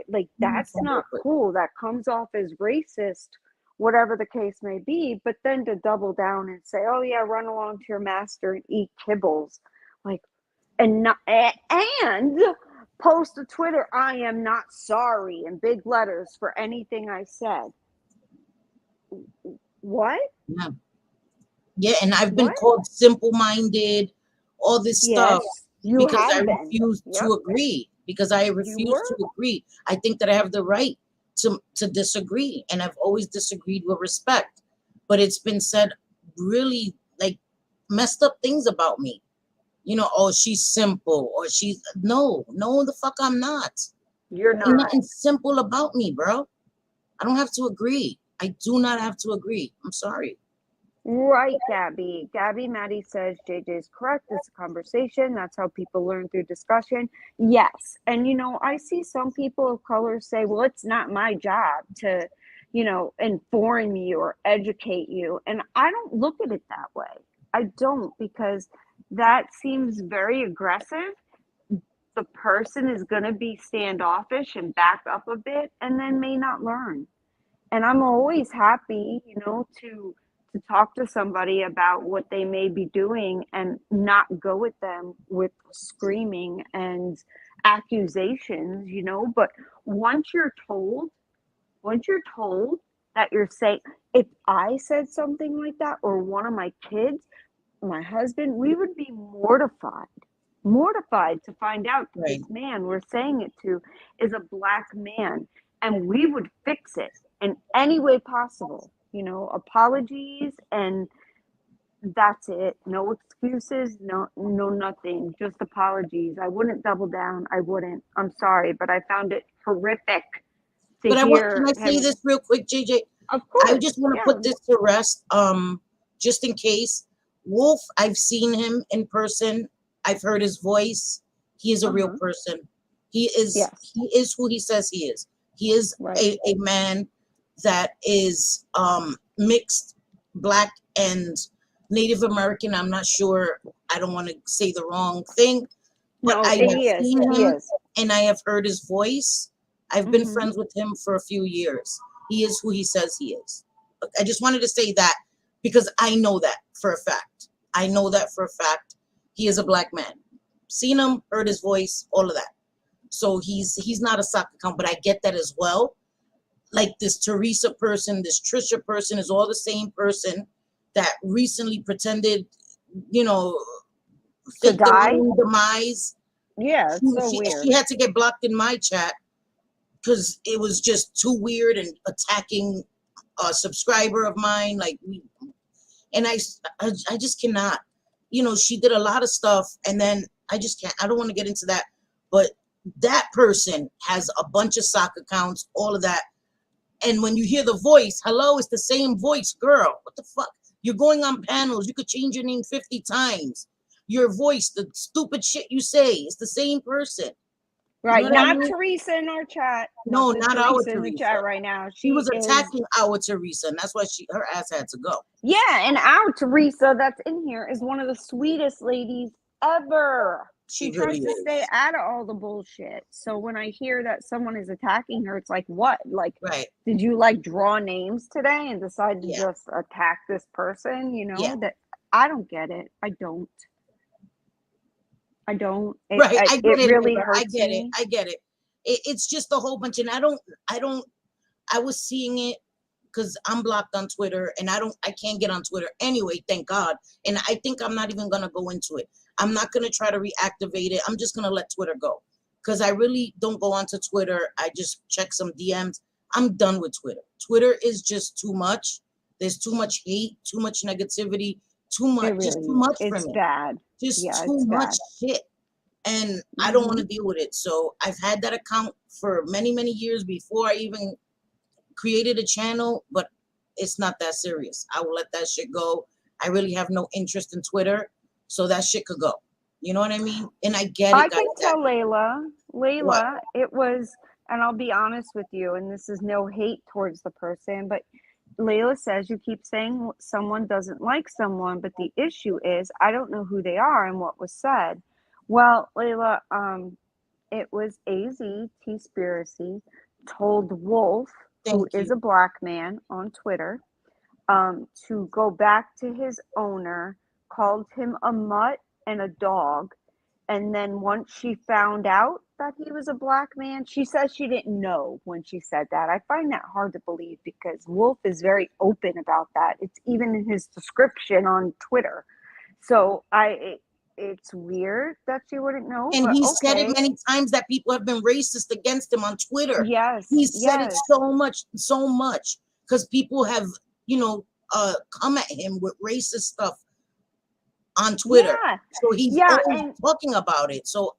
like, that's not cool. That comes off as racist, whatever the case may be. But then to double down and say, oh yeah, run along to your master and eat kibbles, like, and not, and post to Twitter, I am not sorry in big letters for anything I said. What? Yeah. Yeah, and I've been What? called simple-minded, all this stuff, Yes, you because I have been. refuse Yep, to agree. Because I you refuse were. to agree. I think that I have the right to disagree, and I've always disagreed with respect. But it's been said really like messed up things about me. You know, oh, she's simple, or she's no, the fuck I'm not. You're Ain't not. nothing simple about me, bro. I don't have to agree. I do not have to agree. I'm sorry. Right, Gabby. Gabby Maddie says JJ is correct. It's a conversation. That's how people learn through discussion. Yes. And, I see some people of color say, well, it's not my job to, inform you or educate you. And I don't look at it that way. I don't, because that seems very aggressive. The person is going to be standoffish and back up a bit and then may not learn. And I'm always happy, to talk to somebody about what they may be doing and not go at them with screaming and accusations, but once you're told that you're saying, if I said something like that, or one of my kids, my husband, we would be mortified to find out that Right. this man we're saying it to is a black man, and we would fix it in any way possible. Apologies, and that's it. No excuses, no nothing, just apologies. I wouldn't double down. I wouldn't. I'm sorry, but I found it horrific to But can hear I say him. this real quick, JJ? Of I course, just want to yeah. put this to rest, just in case. Wolf, I've seen him in person. I've heard his voice. He is a real person. Yes. He is who he says he is. He is Right. a man that is mixed black and Native American. I'm not sure. I don't want to say the wrong thing, but No, I he have is. seen He him is. and I have heard his voice. I've been friends with him for a few years. He is who he says he is. I just wanted to say that because I know that for a fact. I know that for a fact. He is a black man. Seen him, heard his voice, all of that. So he's not a sock account, but I get that as well. Like this Teresa person, this Trisha person is all the same person that recently pretended, you know, To fake their die? own demise. Yeah, it's so weird. She had to get blocked in my chat because it was just too weird and attacking a subscriber of mine. And I just cannot. She did a lot of stuff, and then I just can't. I don't want to get into that, but that person has a bunch of sock accounts, all of that. And when you hear the voice, hello, it's the same voice, girl. What the fuck? You're going on panels. You could change your name 50 times. Your voice, the stupid shit you say, it's the same person. Right, You know what I not mean? Teresa in our chat. No, The not our in the chat Teresa. right now. She was is attacking our Teresa, and that's why her ass had to go. Yeah, and our Teresa that's in here is one of the sweetest ladies ever. She tries really to stay out of all the bullshit. So when I hear that someone is attacking her, it's like, what? Like, Right. did you draw names today and decide to just attack this person? That I don't get it. I don't. Right. I get it. Really Layla. hurts I get it. It's just a whole bunch, and I was seeing it because I'm blocked on Twitter, and I can't get on Twitter anyway, thank God. And I think I'm not even gonna go into it. I'm not gonna try to reactivate it. I'm just gonna let Twitter go. Because I really don't go onto Twitter. I just check some DMs. I'm done with Twitter. Twitter is just too much. There's too much hate, too much negativity, too much, just too much for me. It's bad. Just too much shit. And I don't want to deal with it. So I've had that account for many, many years before I even created a channel, but it's not that serious. I will let that shit go. I really have no interest in Twitter, so that shit could go. You know what I mean? And I get it. I can tell Layla, it was, and I'll be honest with you, and this is no hate towards the person, but Layla says you keep saying someone doesn't like someone, but the issue is I don't know who they are and what was said. Well, Layla, it was AZ T-Spiracy told Wolf, who is a black man on Twitter, to go back to his owner, called him a mutt and a dog, And then once she found out that he was a black man, she says she didn't know when she said that. I find that hard to believe because Wolf is very open about that. It's even in his description on Twitter. So it's weird that she wouldn't know. And but he okay. said it many times that people have been racist against him on Twitter. Yes. He said it so much, because people have, come at him with racist stuff on Twitter. Yeah. So he's always talking about it. So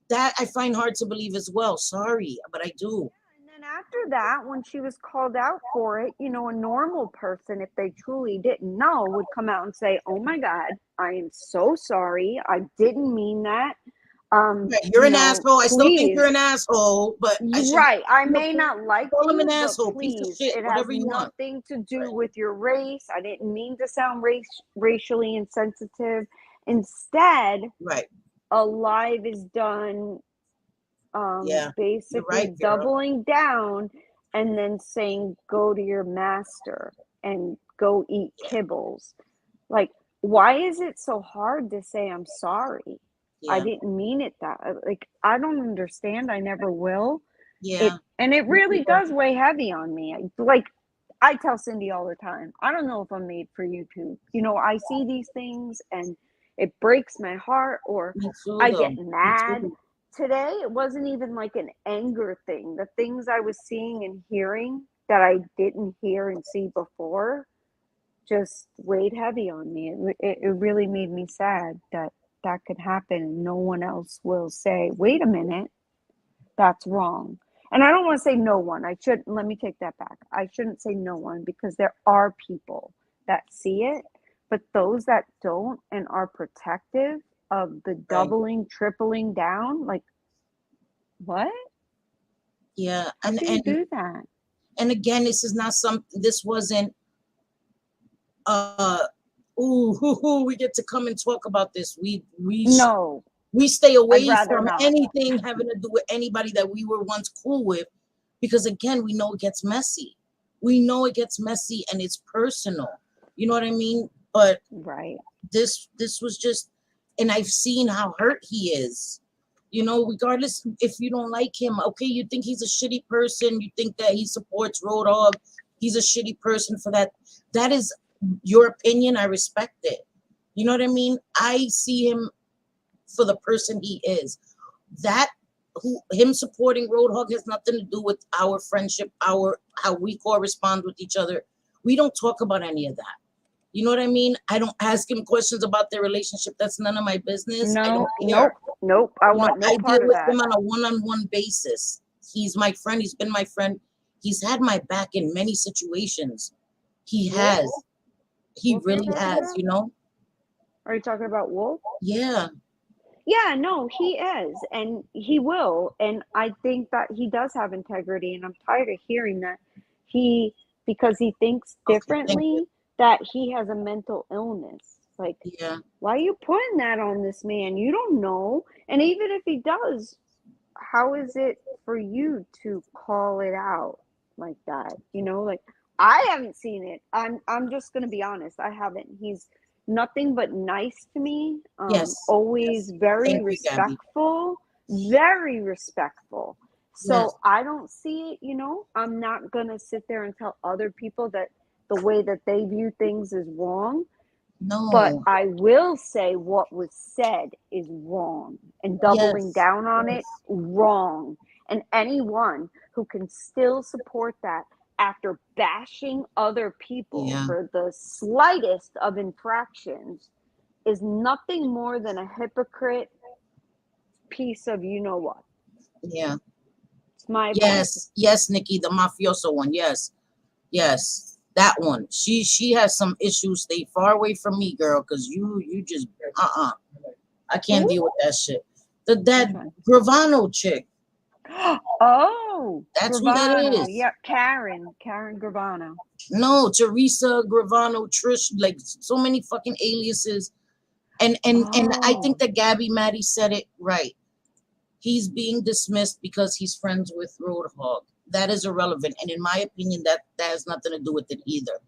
that I find hard to believe as well. Sorry, but I do. And then after that, when she was called out for it, a normal person, if they truly didn't know, would come out and say, "Oh my God, I am so sorry. I didn't mean that. You're an asshole. I still think you're an asshole, but I may not like call him you, an asshole, please, piece of shit, it has whatever you want. nothing to do with your race. I didn't mean to sound racially insensitive. Instead, a live is done basically doubling down and then saying, go to your master and go eat kibbles. Like, why is it so hard to say I'm sorry? I didn't mean it that. Like, I don't understand. I never will. And it really does weigh heavy on me. Like, I tell Cyndi all the time, I don't know if I'm made for YouTube. I see these things and it breaks my heart, or I get mad. Today, it wasn't even like an anger thing. The things I was seeing and hearing that I didn't hear and see before just weighed heavy on me. It really made me sad that could happen and no one else will say, wait a minute, that's wrong. And I don't want to say no one. Let me take that back. I shouldn't say no one, because there are people that see it, but those that don't and are protective of the doubling, tripling down, like, what? Yeah. And do that. And again, this wasn't, we get to come and talk about this. We stay away from anything having to do with anybody that we were once cool with, because again, we know it gets messy. We know it gets messy and it's personal. You know what I mean? But this was just, and I've seen how hurt he is. Regardless if you don't like him, okay, you think he's a shitty person, you think that he supports Roadhog, he's a shitty person for that. That is your opinion. I respect it. You know what I mean? I see him for the person he is. Him supporting Roadhog has nothing to do with our friendship, how we correspond with each other. We don't talk about any of that. You know what I mean? I don't ask him questions about their relationship. That's none of my business. Nope. I deal with him on a one-on-one basis. He's my friend. He's been my friend. He's had my back in many situations. He has. He really has, Are you talking about Wolf? Yeah. Yeah, no, he is, and he will. And I think that he does have integrity, and I'm tired of hearing that because he thinks differently, that he has a mental illness. Like, why are you putting that on this man? You don't know. And even if he does, how is it for you to call it out like that? Like, I haven't seen it. I'm just gonna be honest. I haven't. He's nothing but nice to me. Always very respectful. Very respectful. So I don't see it, I'm not gonna sit there and tell other people that the way that they view things is wrong. No. But I will say what was said is wrong, and doubling down on it, wrong. And anyone who can still support that after bashing other people for the slightest of infractions is nothing more than a hypocrite piece of what. Yeah. It's my Yes, Nikki, the mafioso one. Yes. That one. She has some issues. Stay far away from me, girl, because you just I can't deal with that shit. That Gravano chick. Oh, that's Gravano. who that is. Yeah, Karen Gravano. No, Teresa Gravano, Trish, like so many fucking aliases. And I think that Gabby Maddie said it right. He's being dismissed because he's friends with Roadhog. That is irrelevant. And in my opinion, that has nothing to do with it either.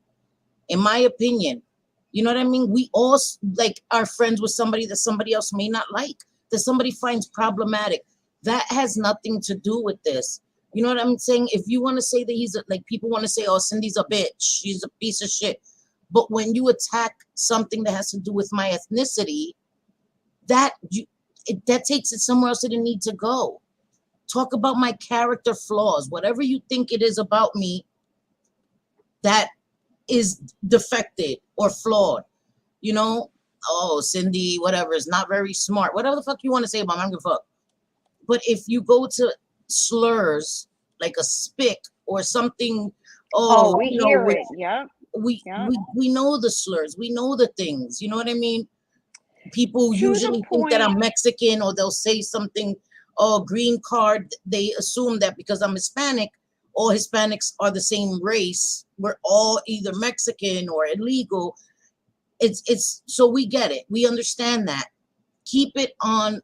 In my opinion, you know what I mean? We all are friends with somebody that somebody else may not like. that somebody finds problematic. That has nothing to do with this. You know what I'm saying? If you want to say that like people want to say, oh, Cindy's a bitch, she's a piece of shit. But when you attack something that has to do with my ethnicity, that takes it somewhere else it didn't need to go. Talk about my character flaws. Whatever you think it is about me that is defected or flawed. You know, oh, Cyndi, whatever, is not very smart. Whatever the fuck you want to say about me, I don't give a fuck. But if you go to slurs like a spick or something, we hear it. Yeah. We know the slurs. We know the things. You know what I mean? People usually think that I'm Mexican, or they'll say something, oh, green card. They assume that because I'm Hispanic, all Hispanics are the same race. We're all either Mexican or illegal. It's so we get it. We understand that. Keep it on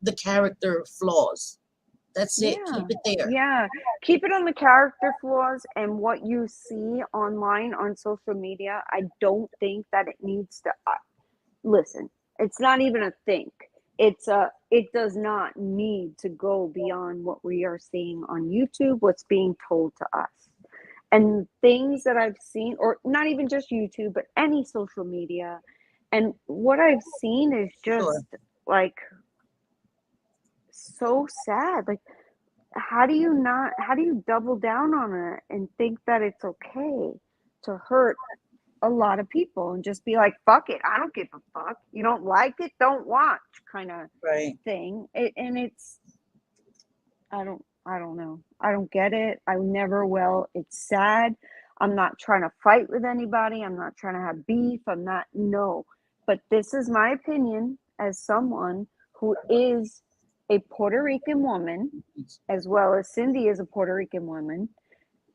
the character flaws. That's it. Keep it there. Yeah. Keep it on the character flaws and what you see online on social media. I don't think that it needs to listen. It's not even a think. It does not need to go beyond what we are seeing on YouTube, what's being told to us. And things that I've seen, or not even just YouTube, but any social media. And what I've seen is just like so sad. Like, how do you double down on it and think that it's okay to hurt a lot of people and just be like, fuck it, I don't give a fuck. You don't like it, don't watch, kind of thing. It's I don't know. I don't get it. I never will. It's sad. I'm not trying to fight with anybody. I'm not trying to have beef. No. But this is my opinion as someone who is a Puerto Rican woman, as well as Cyndi is a Puerto Rican woman,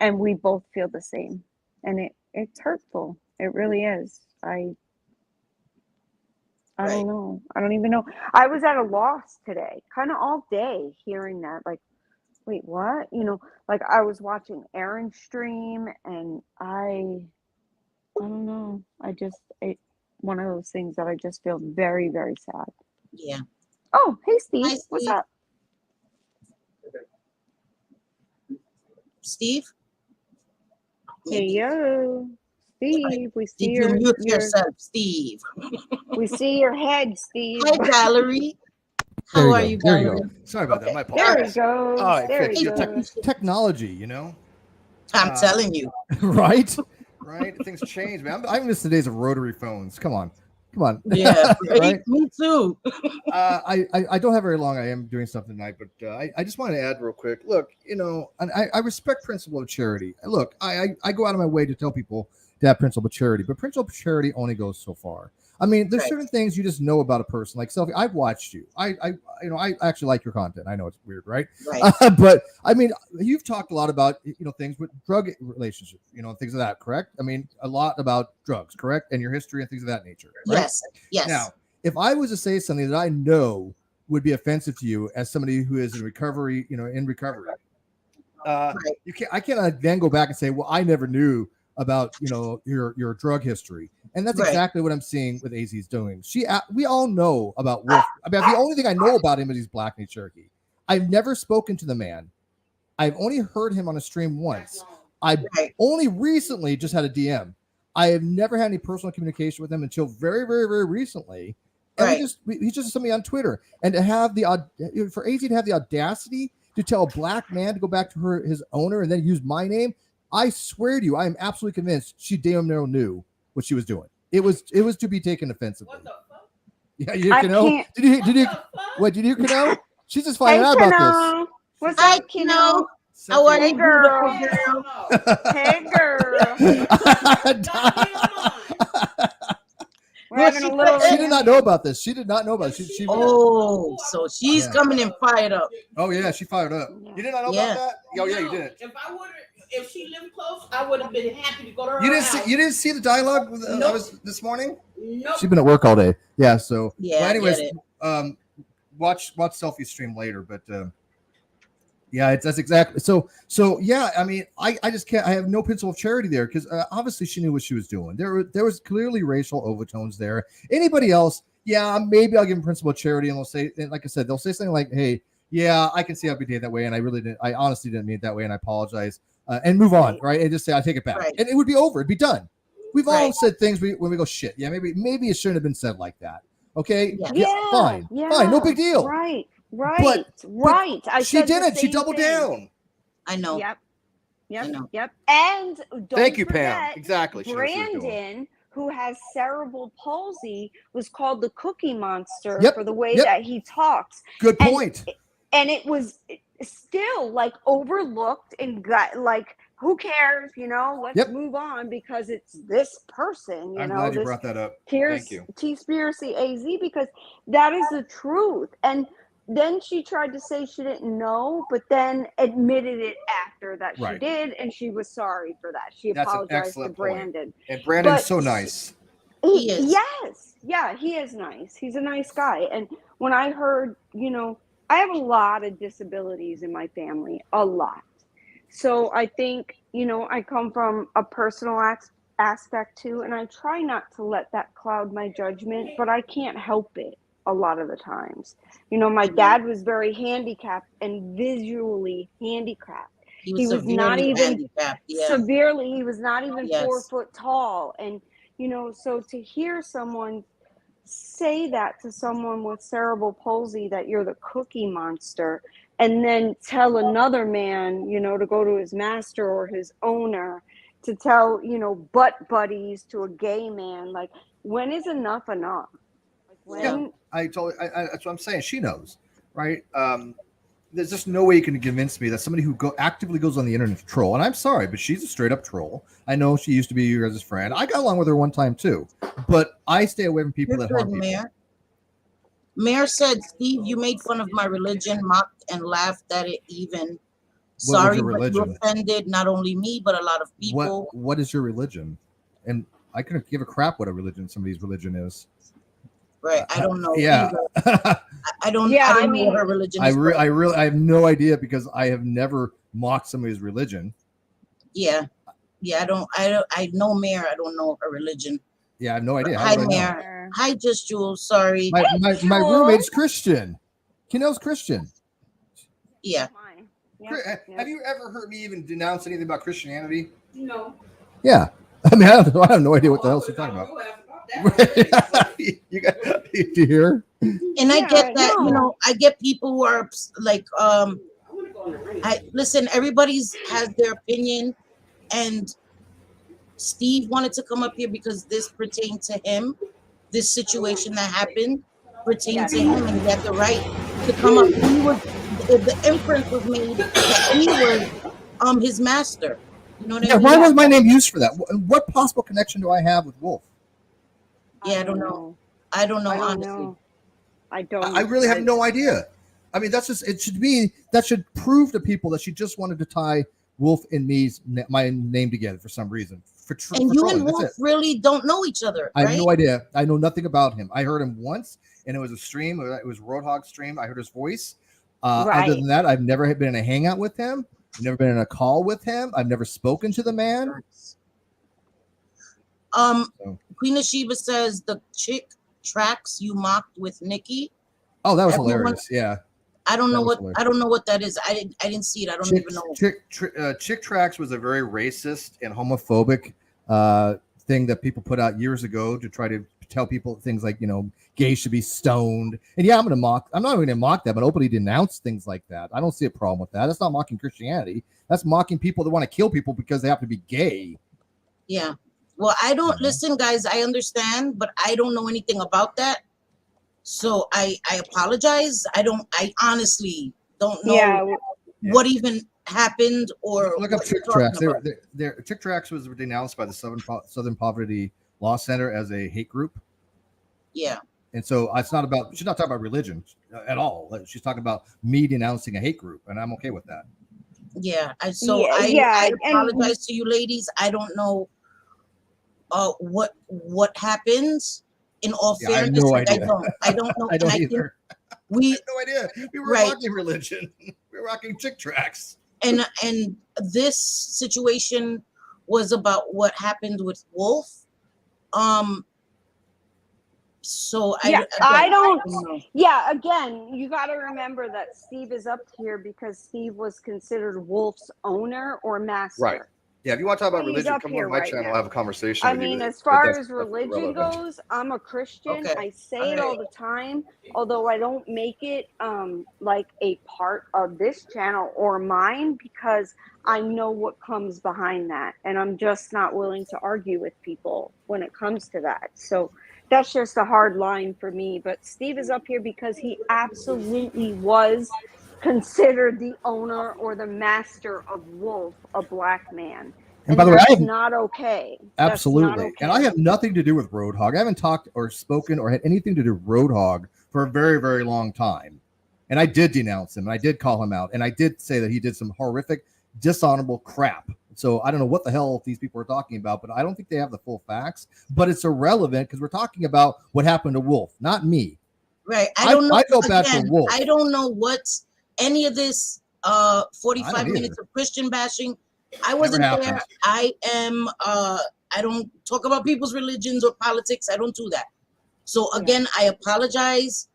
and we both feel the same. And it's hurtful. It really is. I don't know. I don't even know. I was at a loss today, kind of all day, hearing that. Like, wait, what? You know, like I was watching Aaron's stream, and I don't know. One of those things that I just feel very, very sad. Yeah. Oh, hey, Steve. Hi, Steve. What's up? Steve? Hey, yo. Steve, we see Did you mute yourself, Steve? We see your head, Steve. Hi, Valerie. How are you, There Valerie? you go. Sorry about that. My apologies. There he goes. Oh, there he goes. Technology, you know? I'm telling you. Right? Right? Things change, man. I miss the days of rotary phones. Come on. Yeah, right? Me too. I don't have very long. I am doing something tonight, but I just want to add real quick. Look, you know, and I respect principle of charity. Look, I go out of my way to tell people to have principle of charity, but principle of charity only goes so far. I mean, there's certain things you just know about a person. Like Selfie, I've watched you. I actually like your content. I know it's weird, right? But I mean, you've talked a lot about, you know, things with drug relationships, you know, things of that, correct? I mean, a lot about drugs, correct? And your history and things of that nature, right? Yes. Now, if I was to say something that I know would be offensive to you as somebody who is in recovery, I can't then go back and say, well, I never knew about, you know, your drug history. And that's exactly what I'm seeing with AZ's doing. We all know about Wolf. I mean, the only thing I know about him is he's black and Cherokee. I've never spoken to the man. I've only heard him on a stream once. I only recently just had a DM. I have never had any personal communication with him until very, very, very recently. And he just sent me on Twitter. And to have for AZ to have the audacity to tell a black man to go back to his owner and then use my name, I swear to you, I am absolutely convinced she damn near knew what she was doing. It was to be taken offensively. What the fuck? Yeah, you know. Did you what? Did you know? She's just finding out about this. What's up, Kino? How are you, girl? Hey, girl. We're having a little. She did not know about this. She did not know about it. So she's coming in fired up. Oh yeah, she fired up. You did not know about that? Oh yeah, you did. If she lived close, I would have been happy to go to her house. You didn't see the dialogue this morning? Nope. She's been at work all day. Yeah. So. Yeah. Well, anyways, watch Selfie stream later, but. Yeah, that's exactly so. Yeah, I mean, I just can't. I have no principle of charity there because obviously she knew what she was doing. There was clearly racial overtones there. Anybody else yeah, maybe I'll give him principal charity, and they'll say, and like I said, they'll say something like, hey, yeah, I can see I'll be dated that way, and I honestly didn't mean it that way, and I apologize, and move on, right? And just say I take it back, Right. and it would be over. It'd be done. We've all Right. said things when we go, shit, yeah, maybe it shouldn't have been said like that. Okay, Yeah. fine, no big deal. Right. But I she said the didn't. She same doubled thing. down. I know. Yep. I know. And don't Thank you, forget, Pam. Exactly. She knows what she was doing. Brandon, who has cerebral palsy, was called the Cookie Monster Yep, for the way yep. that he talks. Good point. And it was still like overlooked and got like, who cares? You know, let's move on because it's this person. You I'm know, glad you this brought that up. here's Thank you. T-Spiracy AZ, because that is the truth. And then she tried to say she didn't know, but then admitted it after that she did, and she was sorry for that. She apologized to Brandon. And Brandon's so nice. He is. Yes. Yeah, he is nice. He's a nice guy. And when I heard, you know, I have a lot of disabilities in my family, a lot. So I think, you know, I come from a personal aspect too, and I try not to let that cloud my judgment, but I can't help it a lot of the times. You know, my dad was very handicapped and visually handicapped. He was not even severely. He was not even Yes. 4 foot tall. And, you know, so to hear someone say that to someone with cerebral palsy, that you're the Cookie Monster, and then tell another man, you know, to go to his master or his owner, to tell, you know, butt buddies to a gay man, like, when is enough enough? Like, when that's what I'm saying. She knows, right? There's just no way you can convince me that somebody who actively goes on the internet to troll, and I'm sorry, but she's a straight up troll. I know she used to be your guys' friend. I got along with her one time too, but I stay away from people that harm people. Mayor said, Steve, you made fun of my religion, mocked and laughed at it even. Sorry, but you offended not only me, but a lot of people. What is your religion? And I couldn't give a crap what a religion, somebody's religion is. Right. I don't know. Yeah. I don't know what her religion is. I have no idea because I have never mocked somebody's religion. Yeah. I know Mayor. I don't know her religion. Yeah, I have no idea. Hi, Mayor. Hi, Just Jules. Sorry. My roommate's Christian. Kinell's Christian. Yeah. Have you ever heard me even denounce anything about Christianity? No. Yeah. I mean, I have no idea what the hell she's talking about. Do you hear? And I get that, you know, I get people who are like, listen, everybody's has their opinion, and Steve wanted to come up here because this pertained to him. This situation that happened pertained to him, and he had the right to come up. The inference was made that he was his master. You know what I mean? Why was my name used for that? What possible connection do I have with Wolf? Yeah, I don't know. Honestly. I really have no idea. I mean, that's just, it should be, that should prove to people that she just wanted to tie Wolf and my name together for some reason. And you and Wolf really don't know each other, right? I have no idea. I know nothing about him. I heard him once, and it was a stream. It was Roadhog stream. I heard his voice. Other than that, I've never been in a hangout with him. I've never been in a call with him. I've never spoken to the man. Queen of Sheba says the chick tracks you mocked with Nikki. Oh, that was hilarious. Yeah. I don't know what that is. I didn't see it. I don't even know. Chick Tracks was a very racist and homophobic thing that people put out years ago to try to tell people things like, you know, gays should be stoned. And yeah, I'm not going to mock that, but openly denounce things like that. I don't see a problem with that. That's not mocking Christianity. That's mocking people that want to kill people because they have to be gay. Yeah. Well, I don't listen, guys. I understand, but I don't know anything about that. So I apologize. I honestly don't know what even happened or look up Chick Tracks. Chick Tracks was denounced by the Southern Poverty Law Center as a hate group. Yeah. And so she's not talking about religion at all. She's talking about me denouncing a hate group, and I'm okay with that. Yeah. I apologize to you ladies. I don't know what happens. In all fairness, I don't know. I don't either. We had no idea. We were rocking religion. We were rocking Chick Tracks. And this situation was about what happened with Wolf. So Yeah, I don't know. yeah, again, you got to remember that Steve is up here because Steve was considered Wolf's owner or master. Right. Yeah, if you want to talk about He's religion, up come here on my right channel. now. I'll have a conversation I with you. mean, as But far that's as religion irrelevant. goes, I'm a Christian. Okay. I say it all the time, although I don't make it like a part of this channel or mine because I know what comes behind that, and I'm just not willing to argue with people when it comes to that. So that's just a hard line for me. But Steve is up here because he absolutely was considered the owner or the master of Wolf, a black man. And by the way, I that's have not okay. absolutely, That's not okay. and I have nothing to do with Roadhog. I haven't talked or spoken or had anything to do with Roadhog for a very, very long time. And I did denounce him, and I did call him out, and I did say that he did some horrific, dishonorable crap. So I don't know what the hell these people are talking about, but I don't think they have the full facts. But it's irrelevant because we're talking about what happened to Wolf, not me. Right. I don't know. I felt bad for Wolf. I don't know what's any of this 45 minutes of Christian bashing. I wasn't there. I am I don't talk about people's religions or politics. I don't do that. So again, I apologize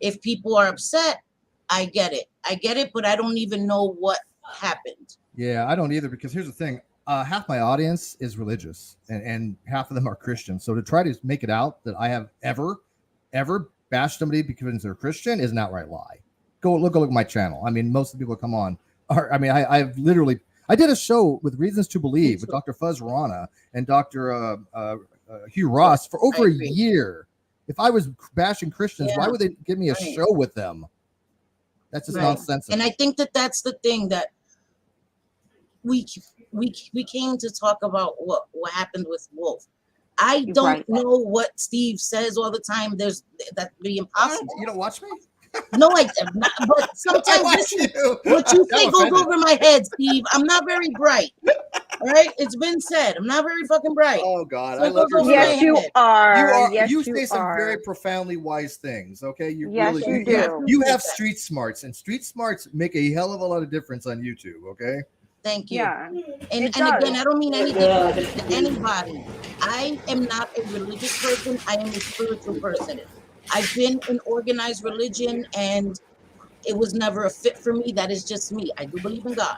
if people are upset. I get it, but I don't even know what happened. Yeah, I don't either, because here's the thing. Half my audience is religious and half of them are Christian. So to try to make it out that I have ever bashed somebody because they're Christian is an outright lie. Go look at my channel. I mean, most of the people that come on are, I mean, I did a show with Reasons to Believe with Dr. Fuzz Rana and Dr. Hugh Ross for over a year. If I was bashing Christians, why would they give me a show with them? That's just nonsense. And I think that that's the thing that we came to talk about what happened with Wolf. I don't know what Steve says all the time. That'd be impossible. You don't watch me? No, I not, but sometimes what you say goes over my head, Steve. I'm not very bright. All right, it's been said. I'm not very fucking bright. Oh God, so I love your. Yes, you are. Yes, you say some very profoundly wise things. Okay, you yes, really you do. You have street smarts, and street smarts make a hell of a lot of difference on YouTube. Okay. Thank you. Yeah. And again, I don't mean anything to anybody. I am not a religious person. I am a spiritual person. I've been in organized religion and it was never a fit for me. That is just me. I do believe in God,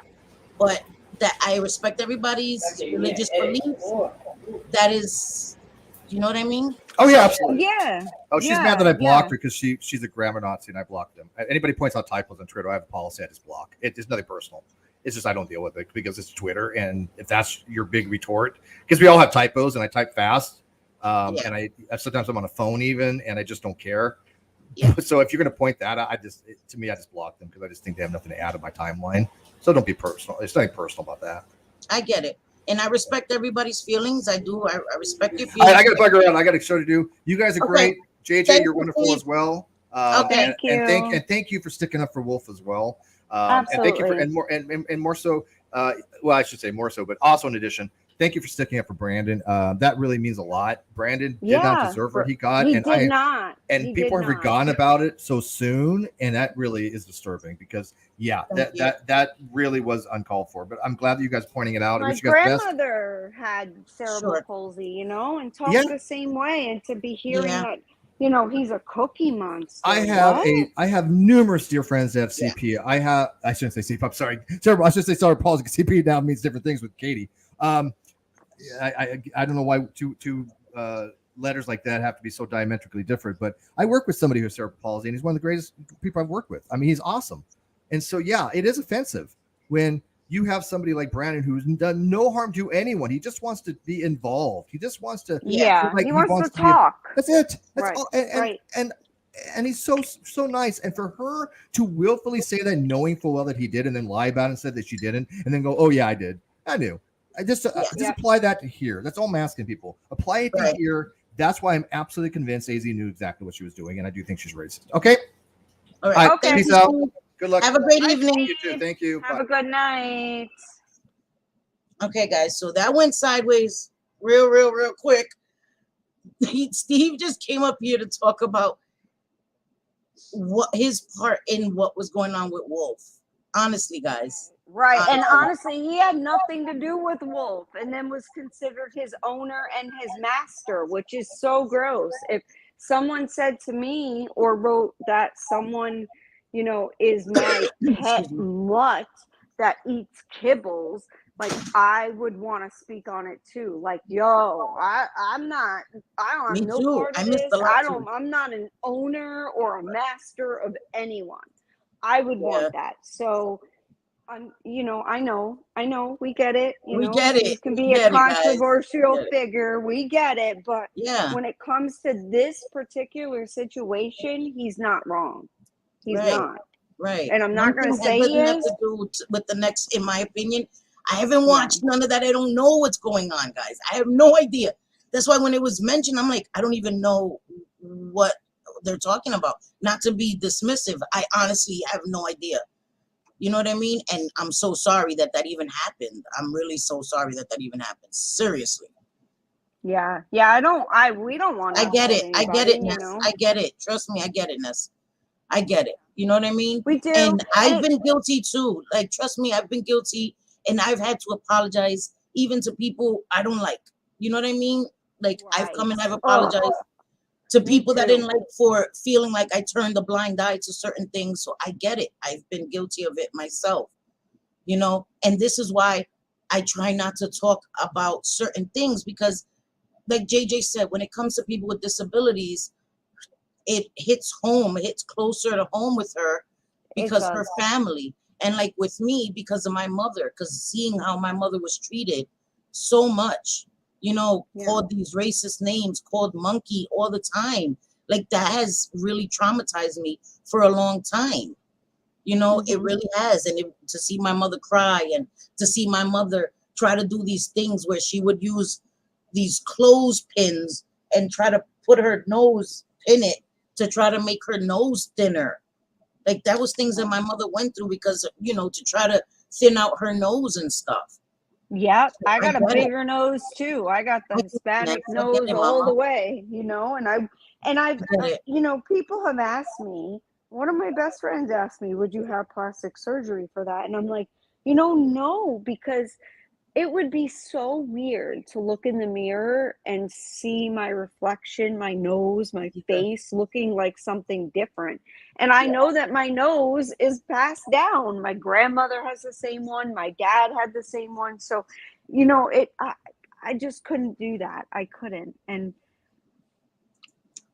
but that I respect everybody's religious beliefs. That is, you know what I mean? Oh yeah, absolutely. Yeah. Oh, she's mad that I blocked her because she's a grammar Nazi and I blocked them. Anybody points out typos on Twitter, I have a policy I just block. It's nothing personal. It's just I don't deal with it because it's Twitter, and if that's your big retort, because we all have typos and I type fast. And I sometimes I'm on a phone even, and I just don't care. Yeah. So if you're going to point that out, I just block them because I just think they have nothing to add to my timeline. So don't be personal. It's nothing personal about that. I get it, and I respect everybody's feelings. I do. I respect your feelings. I got to bug around. I got a show to do. You guys are great. JJ, you're wonderful as well. Thank you. And thank you for sticking up for Wolf as well. Absolutely. And thank you for and more so. Well, I should say more so, but also in addition. Thank you for sticking up for Brandon. That really means a lot. Brandon did not deserve what he got. He did not. And people have forgotten about it so soon. And that really is disturbing because, that really was uncalled for. But I'm glad that you guys are pointing it out. My grandmother had cerebral palsy, and talked the same way. And to be hearing that, he's a cookie monster. I have numerous dear friends that have CP. I shouldn't say CP. I'm sorry. I should say cerebral palsy because CP now means different things with Katie. I don't know why two letters like that have to be so diametrically different, but I work with somebody who has cerebral palsy, and he's one of the greatest people I've worked with. I mean, he's awesome. And so, it is offensive when you have somebody like Brandon who's done no harm to anyone. He just wants to be involved. He just wants to, he wants to talk. That's it. That's right. all. And he's so nice. And for her to willfully say that, knowing full well that he did, and then lie about it and said that she didn't, and then go, "Oh yeah, I did. I knew." I just apply that to here. That's all I'm asking people. Apply it to here. That's why I'm absolutely convinced AZ knew exactly what she was doing, and I do think she's racist. Okay. All right. Okay. Peace out. Good luck. Have a great evening. You too. Thank you. Have a good night. Okay, guys. So that went sideways real quick. Steve just came up here to talk about what his part in what was going on with Wolf. Honestly, guys. Right. And honestly, he had nothing to do with Wolf, and then was considered his owner and his master, which is so gross. If someone said to me or wrote that someone, you know, is my pet Excuse me. mutt that eats kibbles, like I would want to speak on it too. Like, yo, I'm not, I don't Me have no too. part I of missed this. a lot too. I'm not an owner or a master of anyone. I would Yeah, want that. So you know, I know, we get it. You we know, get you it. can We be a get it, guys. We controversial get it. figure. We get it. But Yeah, when it comes to this particular situation, he's not wrong. He's right, not. right. And I'm not One going thing to that say he doesn't have is. to do with the next, in my opinion. I haven't Yeah. watched none of that. I don't know what's going on, guys. I have no idea. That's why when it was mentioned, I'm like, I don't even know what they're talking about. Not to be dismissive, I honestly have no idea. You know what I mean? And I'm so sorry that that even happened. I'm really so sorry that that even happened. Seriously. Yeah. We don't want to I get upset it. I get anybody, it, you Ness. know. I get it. Trust me, I get it, Ness. I get it. You know what I mean? We do. And I've And been guilty too. Like, trust me, I've been guilty, and I've had to apologize even to people I don't like. You know what I mean? Like, I've come right. and I've Oh, apologized to me people that I didn't too. like for feeling like I turned a blind eye to certain things. So I get it. I've been guilty of it myself. You know, and this is why I try not to talk about certain things because, like JJ said, when it comes to people with disabilities, it hits home, it hits closer to home with her It because her does. family, and like with me because of my mother, because seeing how my mother was treated so much, you know, Yeah. called these racist names, called monkey all the time, like that has really traumatized me for a long time. You know, it Mm-hmm. really has. And to see my mother cry and to see my mother try to do these things where she would use these clothespins and try to put her nose in it to try to make her nose thinner. Like that was things that my mother went through because, you know, to try to thin out her nose and stuff. Yep, So I I got a get it. bigger nose too. I got the I get it, Ness. Hispanic I get nose it, all the mama. way, you know, and I get it. you know, people have asked me, one of my best friends asked me, would you have plastic surgery for that? And I'm like, you know, no, because it would be so weird to look in the mirror and see my reflection, my nose, my Yeah. face looking like something different. And I Yeah. know that my nose is passed down. My grandmother has the same one, my dad had the same one. So, you know, I just couldn't do that. I couldn't. And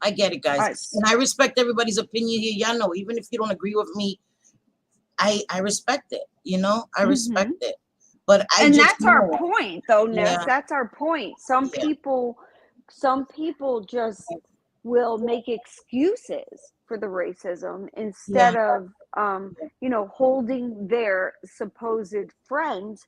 I get it, guys. I, And I respect everybody's opinion here. Y'all know, even if you don't agree with me, I respect it. You know, I respect mhm. it. But I And just that's our know, point though, Ness. yeah, That's our point. yeah, Some people just will make excuses for the racism yeah, instead of you know, holding their supposed friends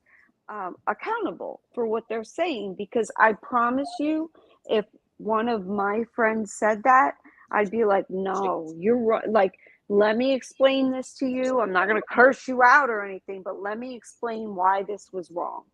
accountable for what they're saying. Because I promise you, if one of my friends said that, I'd be like, no, you're right. Like, let me explain this to you. I'm not going to curse you out or anything, but let me explain why this was wrong.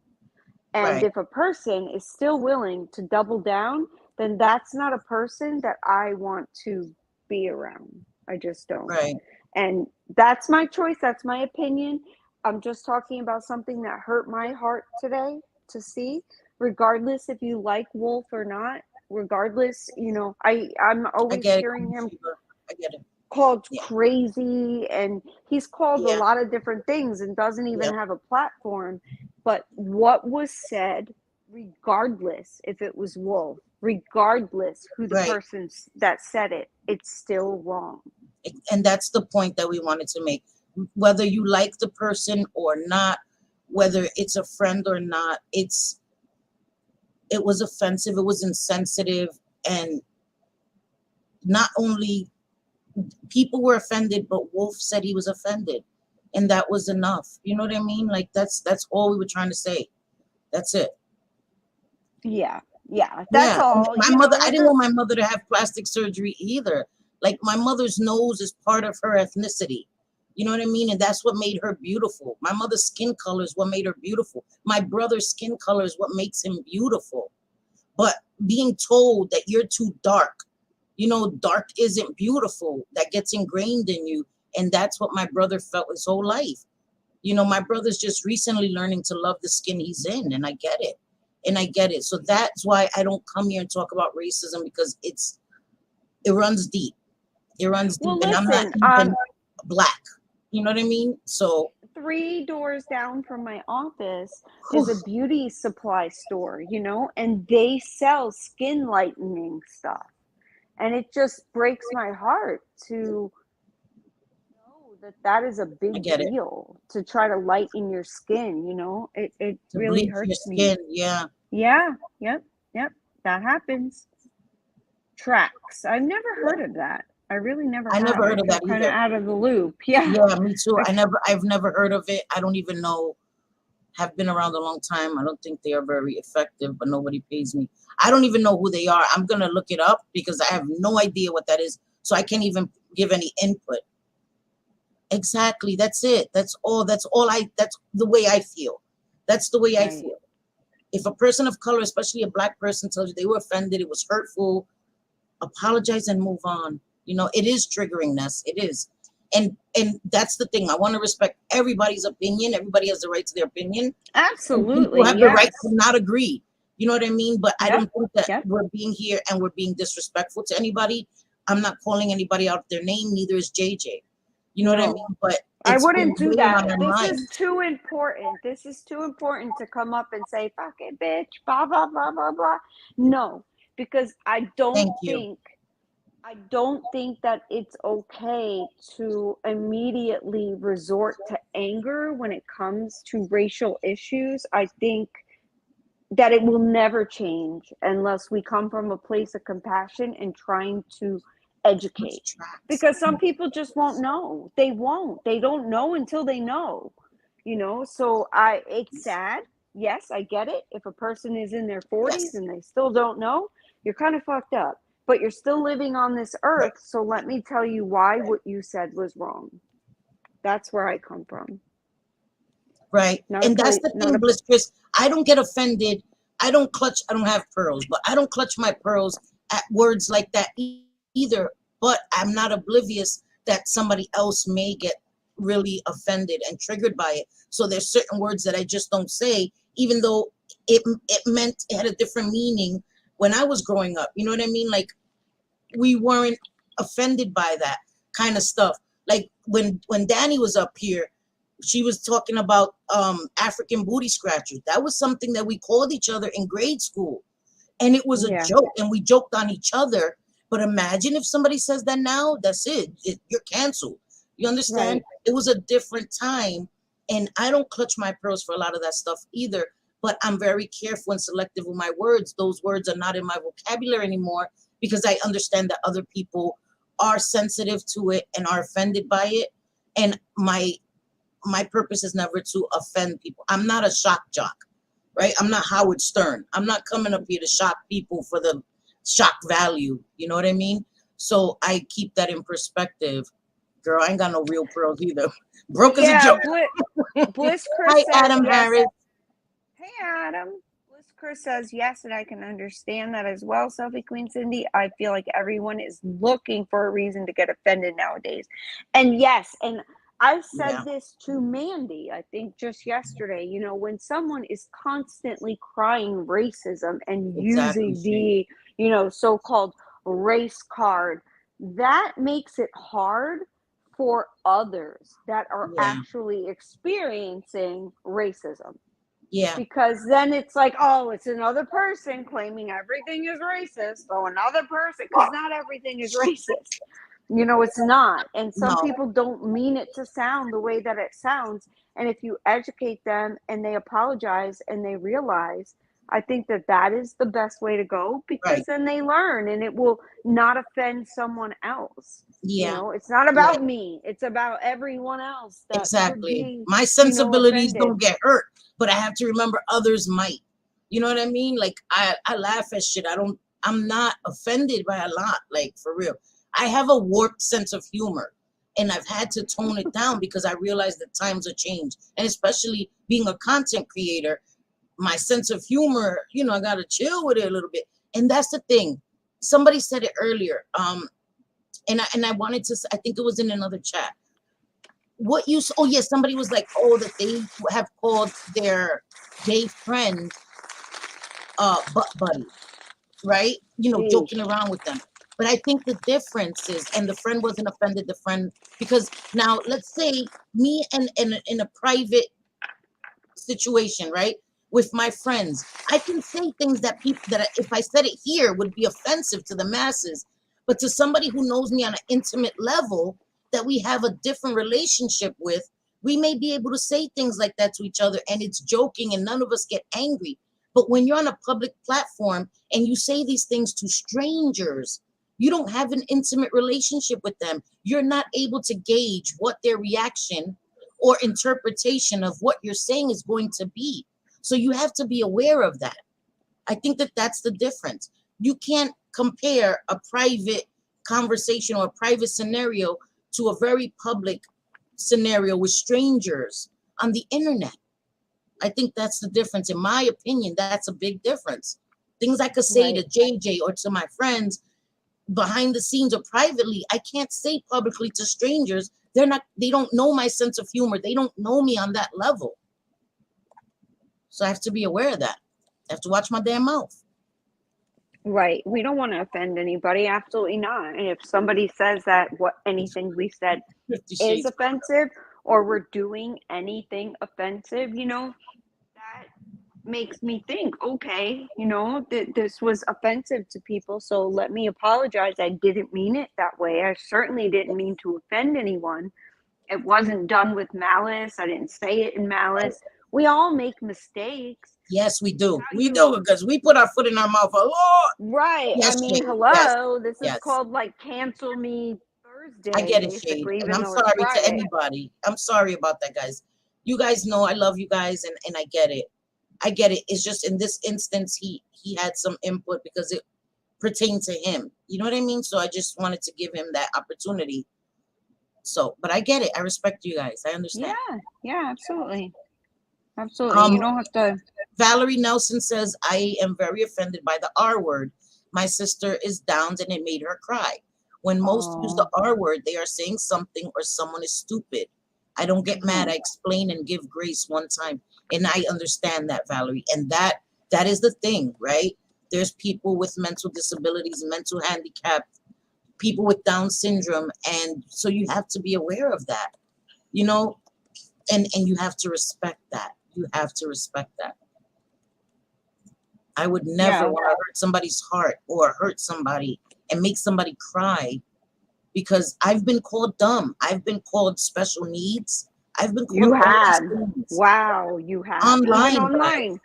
And right, if a person is still willing to double down, then that's not a person that I want to be around. I just don't. right. And that's my choice. That's my opinion. I'm just talking about something that hurt my heart today to see, regardless if you like Wolf or not. Regardless, you know, I'm I always get it, hearing Queen him Sheba. I get it. called Yeah, crazy, and he's called a yeah, lot of different things and doesn't even yeah, have a platform. But what was said, regardless if it was Wolf, regardless who the right. person that said it, it's still wrong. And that's the point that we wanted to make. Whether you like the person or not, whether it's a friend or not, it was offensive, it was insensitive, and not only people were offended, but Wolf said he was offended, and that was enough. You know what I mean? Like that's all we were trying to say. That's it. Yeah, yeah, that's Yeah, and all. my You mother, know, I it didn't want does. my mother to have plastic surgery either. Like my mother's nose is part of her ethnicity. You know what I mean? And that's what made her beautiful. My mother's skin color is what made her beautiful. My brother's skin color is what makes him beautiful. But being told that you're too dark, you know, dark isn't beautiful, that gets ingrained in you. And that's what my brother felt his whole life. You know, my brother's just recently learning to love the skin he's in, and I get it. And I get it. So that's why I don't come here and talk about racism, because It runs deep. It runs deep, Well, and I'm not listen, even black. You know what I mean? So 3 doors down from my office is whew, a beauty supply store, and they sell skin lightening stuff. And it just breaks my heart to know that that is a I big get it. deal to try to lighten your skin, it To really bleach your hurts me. skin, yeah. Yeah, yep, that happens. Tracks. I've never heard of that. I really never I have. never heard I of feel that kind of either. out of the loop. Yeah. Yeah, me too. I've never heard of it. I don't even know. Have been around a long time. I don't think they are very effective, but nobody pays me. I don't even know who they are. I'm gonna look it up because I have no idea what that is. So I can't even give any input. Exactly. That's it. That's all. That's the way I feel. That's the way I Right. feel. If a person of color, especially a black person, tells you they were offended, it was hurtful, apologize and move on. It is triggeringness. It is. And that's the thing. I want to respect everybody's opinion. Everybody has the right to their opinion. And people Absolutely. have the right Yes. to not agree. You know what I mean? But I Yep. don't think that Yep. we're being here and we're being disrespectful to anybody. I'm not calling anybody out their name, neither is JJ. You know what I No. mean? But I it's been wouldn't do weighing on that. our This minds. is too important. This is too important to come up and say, fuck it, bitch, blah, blah, blah, blah, blah. No, because I don't Thank you. think that it's okay to immediately resort to anger when it comes to racial issues. I think that it will never change unless we come from a place of compassion and trying to educate, because some people just won't know. They don't know until they know, so it's sad. Yes, I get it. If a person is in their 40s Yes. and they still don't know, you're kind of fucked up, but you're still living on this Right. earth. So let me tell you why what you said was wrong. That's where I come from. Right. And that's the thing, Bliss Chris. I don't get offended. I don't have pearls, but I don't clutch my pearls at words like that either. But I'm not oblivious that somebody else may get really offended and triggered by it. So there's certain words that I just don't say, even though it had a different meaning when I was growing up. You know what I mean? Like, we weren't offended by that kind of stuff. Like when Danny was up here, she was talking about African booty scratchers. That was something that we called each other in grade school. And it was a joke, and we joked on each other. But imagine if somebody says that now, that's it. You're canceled. You understand? Right. It was a different time. And I don't clutch my pearls for a lot of that stuff either. But I'm very careful and selective with my words. Those words are not in my vocabulary anymore because I understand that other people are sensitive to it and are offended by it. And my purpose is never to offend people. I'm not a shock jock, right? I'm not Howard Stern. I'm not coming up here to shock people for the shock value. You know what I mean? So I keep that in perspective. Girl, I ain't got no real pearls either. Broke as a joke. Bliss Chris Hi, says Adam yes. Harris. Hey, Adam. Bliss Chris says yes, and I can understand that as well. Selfie Queen Cyndi, I feel like everyone is looking for a reason to get offended nowadays. And yes, and I said this to Mandy, I think just yesterday, when someone is constantly crying racism and using the, so-called race card, that makes it hard for others that are actually experiencing racism. Yeah. Because then it's like, oh, it's another person claiming everything is racist. So another person, because not everything is racist. It's not. And some people don't mean it to sound the way that it sounds. And if you educate them and they apologize and they realize, I think that is the best way to go, because then they learn and it will not offend someone else. Yeah. It's not about me. It's about everyone else. That Exactly. Could be, my sensibilities offended. don't get hurt, but I have to remember others might. You know what I mean? Like I laugh at shit. I'm not offended by a lot, like for real. I have a warped sense of humor, and I've had to tone it down because I realize that times are changed. And especially being a content creator, my sense of humor, I got to chill with it a little bit. And that's the thing. Somebody said it earlier. And I wanted to, I think it was in another chat. Somebody was like, that they have called their gay friend butt buddy, right? Joking around with them. But I think the difference is, and the friend wasn't offended, the friend, because now let's say me and in a private situation, right? With my friends, I can say things that people that if I said it here would be offensive to the masses, but to somebody who knows me on an intimate level that we have a different relationship with, we may be able to say things like that to each other and it's joking and none of us get angry. But when you're on a public platform and you say these things to strangers, you don't have an intimate relationship with them. You're not able to gauge what their reaction or interpretation of what you're saying is going to be. So you have to be aware of that. I think that that's the difference. You can't compare a private conversation or a private scenario to a very public scenario with strangers on the internet. I think that's the difference. In my opinion, that's a big difference. Things I could say Right. to JJ or to my friends behind the scenes or privately, I can't say publicly to strangers. They don't know my sense of humor. They don't know me on that level. So I have to be aware of that. I have to watch my damn mouth. Right. We don't want to offend anybody. Absolutely not. And if somebody says that anything we said 50 is Shades. offensive or we're doing anything offensive, that makes me think, okay, this was offensive to people, so let me apologize. I didn't mean it that way. I certainly didn't mean to offend anyone. It wasn't done with malice. I didn't say it in malice. We all make mistakes. Yes, we do. We do, because we put our foot in our mouth a lot. Right. Yes, I mean, Shade. hello. This is Yes. called like cancel me I Thursday, get it, Shade. basically, And even I'm though it's sorry to Friday. anybody. I'm sorry about that, guys. You guys know I love you guys, and I get it. I get it. It's just in this instance, he had some input because it pertained to him. You know what I mean? So I just wanted to give him that opportunity. So, but I get it. I respect you guys. I understand. Yeah, absolutely. Absolutely. You don't have to. Valerie Nelson says, I am very offended by the R word. My sister is down and it made her cry. When most use the R word, they are saying something or someone is stupid. I don't get mad. I explain and give grace one time. And I understand that, Valerie. And that is the thing, right? There's people with mental disabilities, mental handicap, people with Down syndrome. And so you have to be aware of that, and you have to respect that. You have to respect that. I would never want to hurt somebody's heart or hurt somebody and make somebody cry, because I've been called dumb. I've been called special needs. I've been called You all have. these things. Wow, you have. Online, Even guys.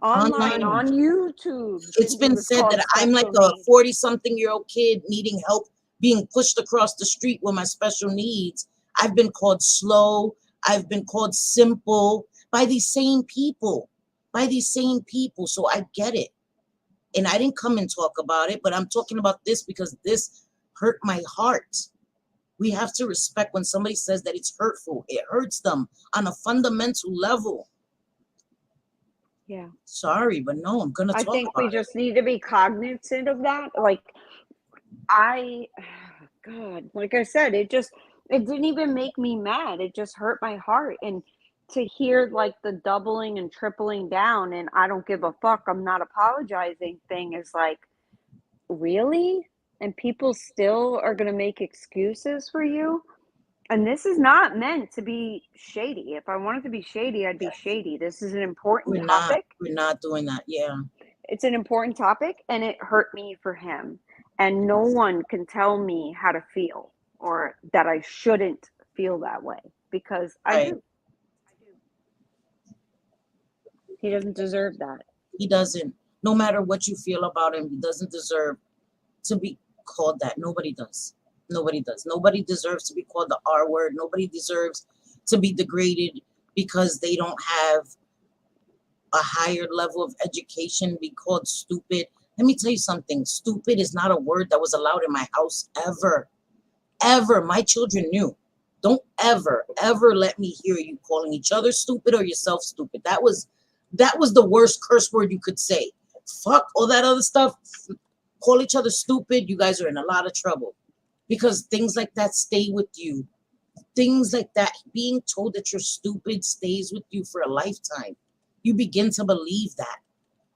online, on YouTube. It's been said that I'm like a 40-something-year-old kid needing help being pushed across the street with my special needs. I've been called slow. I've been called simple by these same people. So I get it. And I didn't come and talk about it, but I'm talking about this because this hurt my heart. We have to respect when somebody says that it's hurtful. It hurts them on a fundamental level. Yeah. Sorry, but no, I'm going to talk about it. I think we just need to be cognizant of that. Like, God, like I said, it didn't even make me mad. It just hurt my heart. And to hear like the doubling and tripling down and I don't give a fuck, I'm not apologizing thing is like, really? And people still are going to make excuses for you? And this is not meant to be shady. If I wanted to be shady, I'd be shady. This is an important topic. We're not doing that. Yeah. It's an important topic, and it hurt me for him. And no one can tell me how to feel or that I shouldn't feel that way, because I do. He doesn't deserve that. He doesn't. No matter what you feel about him, he doesn't deserve to be called that. Nobody does. Nobody does. Nobody deserves to be called the R word. Nobody deserves to be degraded because they don't have a higher level of education, be called stupid. Let me tell you something. Stupid is not a word that was allowed in my house ever. Ever. My children knew. Don't ever let me hear you calling each other stupid or yourself stupid. That was the worst curse word you could say. Fuck all that other stuff. Call each other stupid. You guys are in a lot of trouble, because things like that stay with you. Things like that, being told that you're stupid, stays with you for a lifetime. You begin to believe that.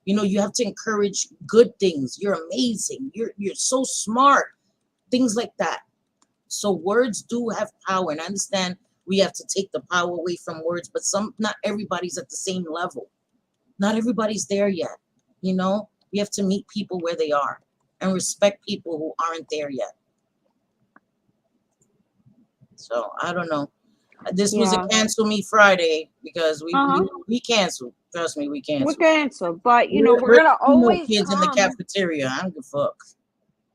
You have to encourage good things. You're amazing. You're so smart. things like that. So words do have power, and I understand we have to take the power away from words, but not everybody's at the same level. Not everybody's there yet. You know, we have to meet people where they are and respect people who aren't there yet. So I don't know. This was a cancel me Friday because we canceled. Trust me, we canceled. We cancel, but you know we're gonna always kids in the cafeteria. I don't give a fuck.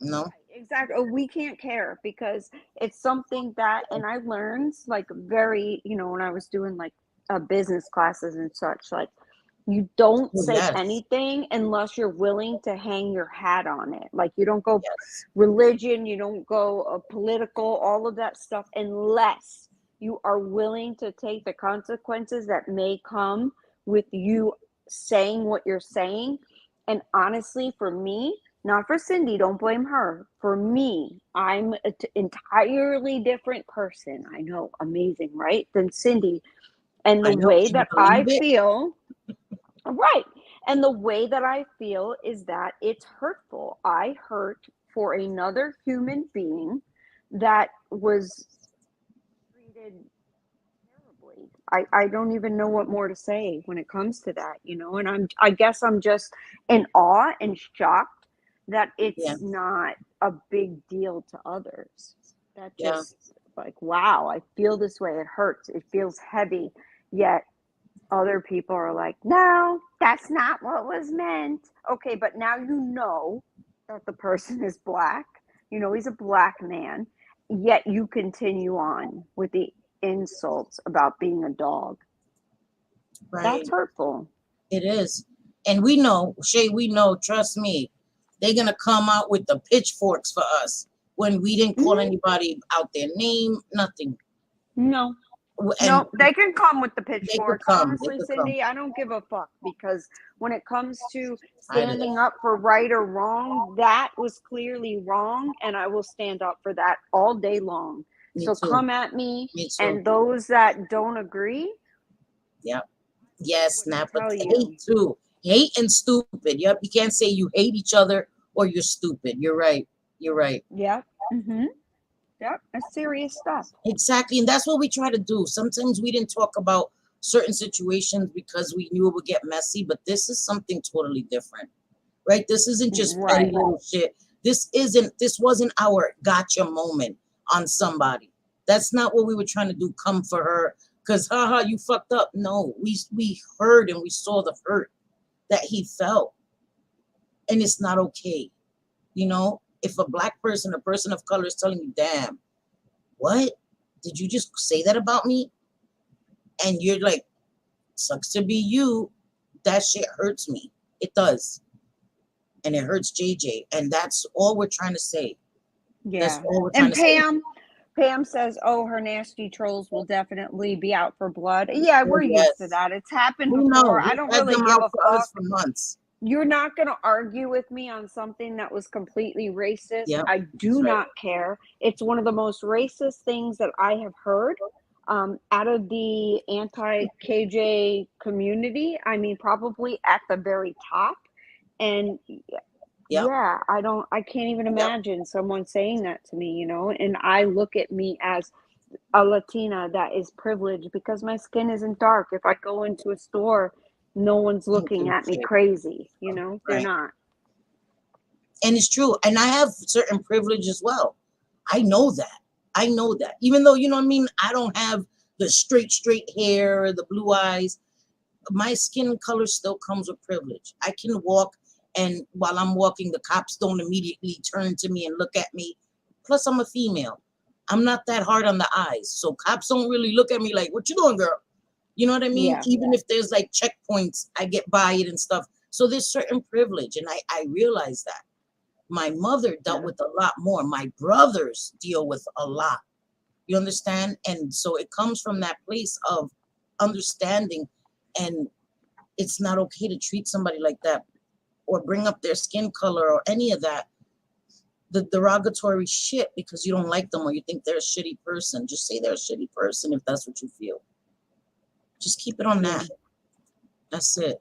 No. Exactly. We can't care because it's something that, and I learned like very, you know, when I was doing like business classes and such, like you don't say anything unless you're willing to hang your hat on it. Like you don't go religion, you don't go political, all of that stuff, unless you are willing to take the consequences that may come with you saying what you're saying. And honestly, for me, not for Cyndi, don't blame her. For me, I'm an entirely different person. I know, amazing, right? Than Cyndi. And the way that I feel, right. And the way that I feel is that it's hurtful. I hurt for another human being that was treated terribly. I don't even know what more to say when it comes to that, you know, and I guess I'm just in awe and shocked that it's not a big deal to others. That just like, wow, I feel this way. It hurts. It feels heavy. Yet other people are like, no, that's not what was meant. Okay, but now you know that the person is black. You know he's a black man. Yet you continue on with the insults about being a dog. Right. That's hurtful. It is. And we know, Shay, we know, trust me, they're going to come out with the pitchforks for us when we didn't call anybody out their name, nothing. No. No, they can come with the pitchforks. Honestly, Cyndi, I don't give a fuck because when it comes to standing up for right or wrong, that was clearly wrong, and I will stand up for that all day long. So come at me and those that don't agree. Yep. Yes, snap. But hate too. Hate and stupid. Yep. You can't say you hate each other or you're stupid. You're right. You're right. Yep. Mm-hmm. Yep. That's serious stuff. Exactly. And that's what we try to do. Sometimes we didn't talk about certain situations because we knew it would get messy, but this is something totally different, right? This isn't just petty little shit. This wasn't our gotcha moment on somebody. That's not what we were trying to do. Come for her because, haha, you fucked up. No, we heard and we saw the hurt that he felt. And it's not okay. You know, if a black person, a person of color is telling you, damn, what? Did you just say that about me? And you're like, sucks to be you. That shit hurts me. It does. And it hurts JJ. And that's all we're trying to say. Yeah. That's all we're trying to say. Pam says, oh, her nasty trolls will definitely be out for blood. Yeah, we're used to that. It's happened before. I don't really give a fuck. For months. You're not going to argue with me on something that was completely racist. Yep, I do not care. It's one of the most racist things that I have heard out of the anti-KJ community. I mean, probably at the very top. And yeah, I can't even imagine someone saying that to me, you know, and I look at me as a Latina that is privileged because my skin isn't dark. If I go into a store, no one's looking at me crazy, you know, they're not. And it's true. And I have certain privilege as well. I know that. Even though, you know what I mean, I don't have the straight hair, the blue eyes, my skin color still comes with privilege. I can walk, and while I'm walking, the cops don't immediately turn to me and look at me. Plus, I'm a female. I'm not that hard on the eyes. So cops don't really look at me like, what you doing, girl? You know what I mean? Yeah. Even if there's like checkpoints, I get by it and stuff. So there's certain privilege. And I realize that. My mother dealt with a lot more. My brothers deal with a lot. You understand? And so it comes from that place of understanding. And it's not okay to treat somebody like that or bring up their skin color or any of that. The derogatory shit because you don't like them or you think they're a shitty person. Just say they're a shitty person if that's what you feel. Just keep it on that. That's it.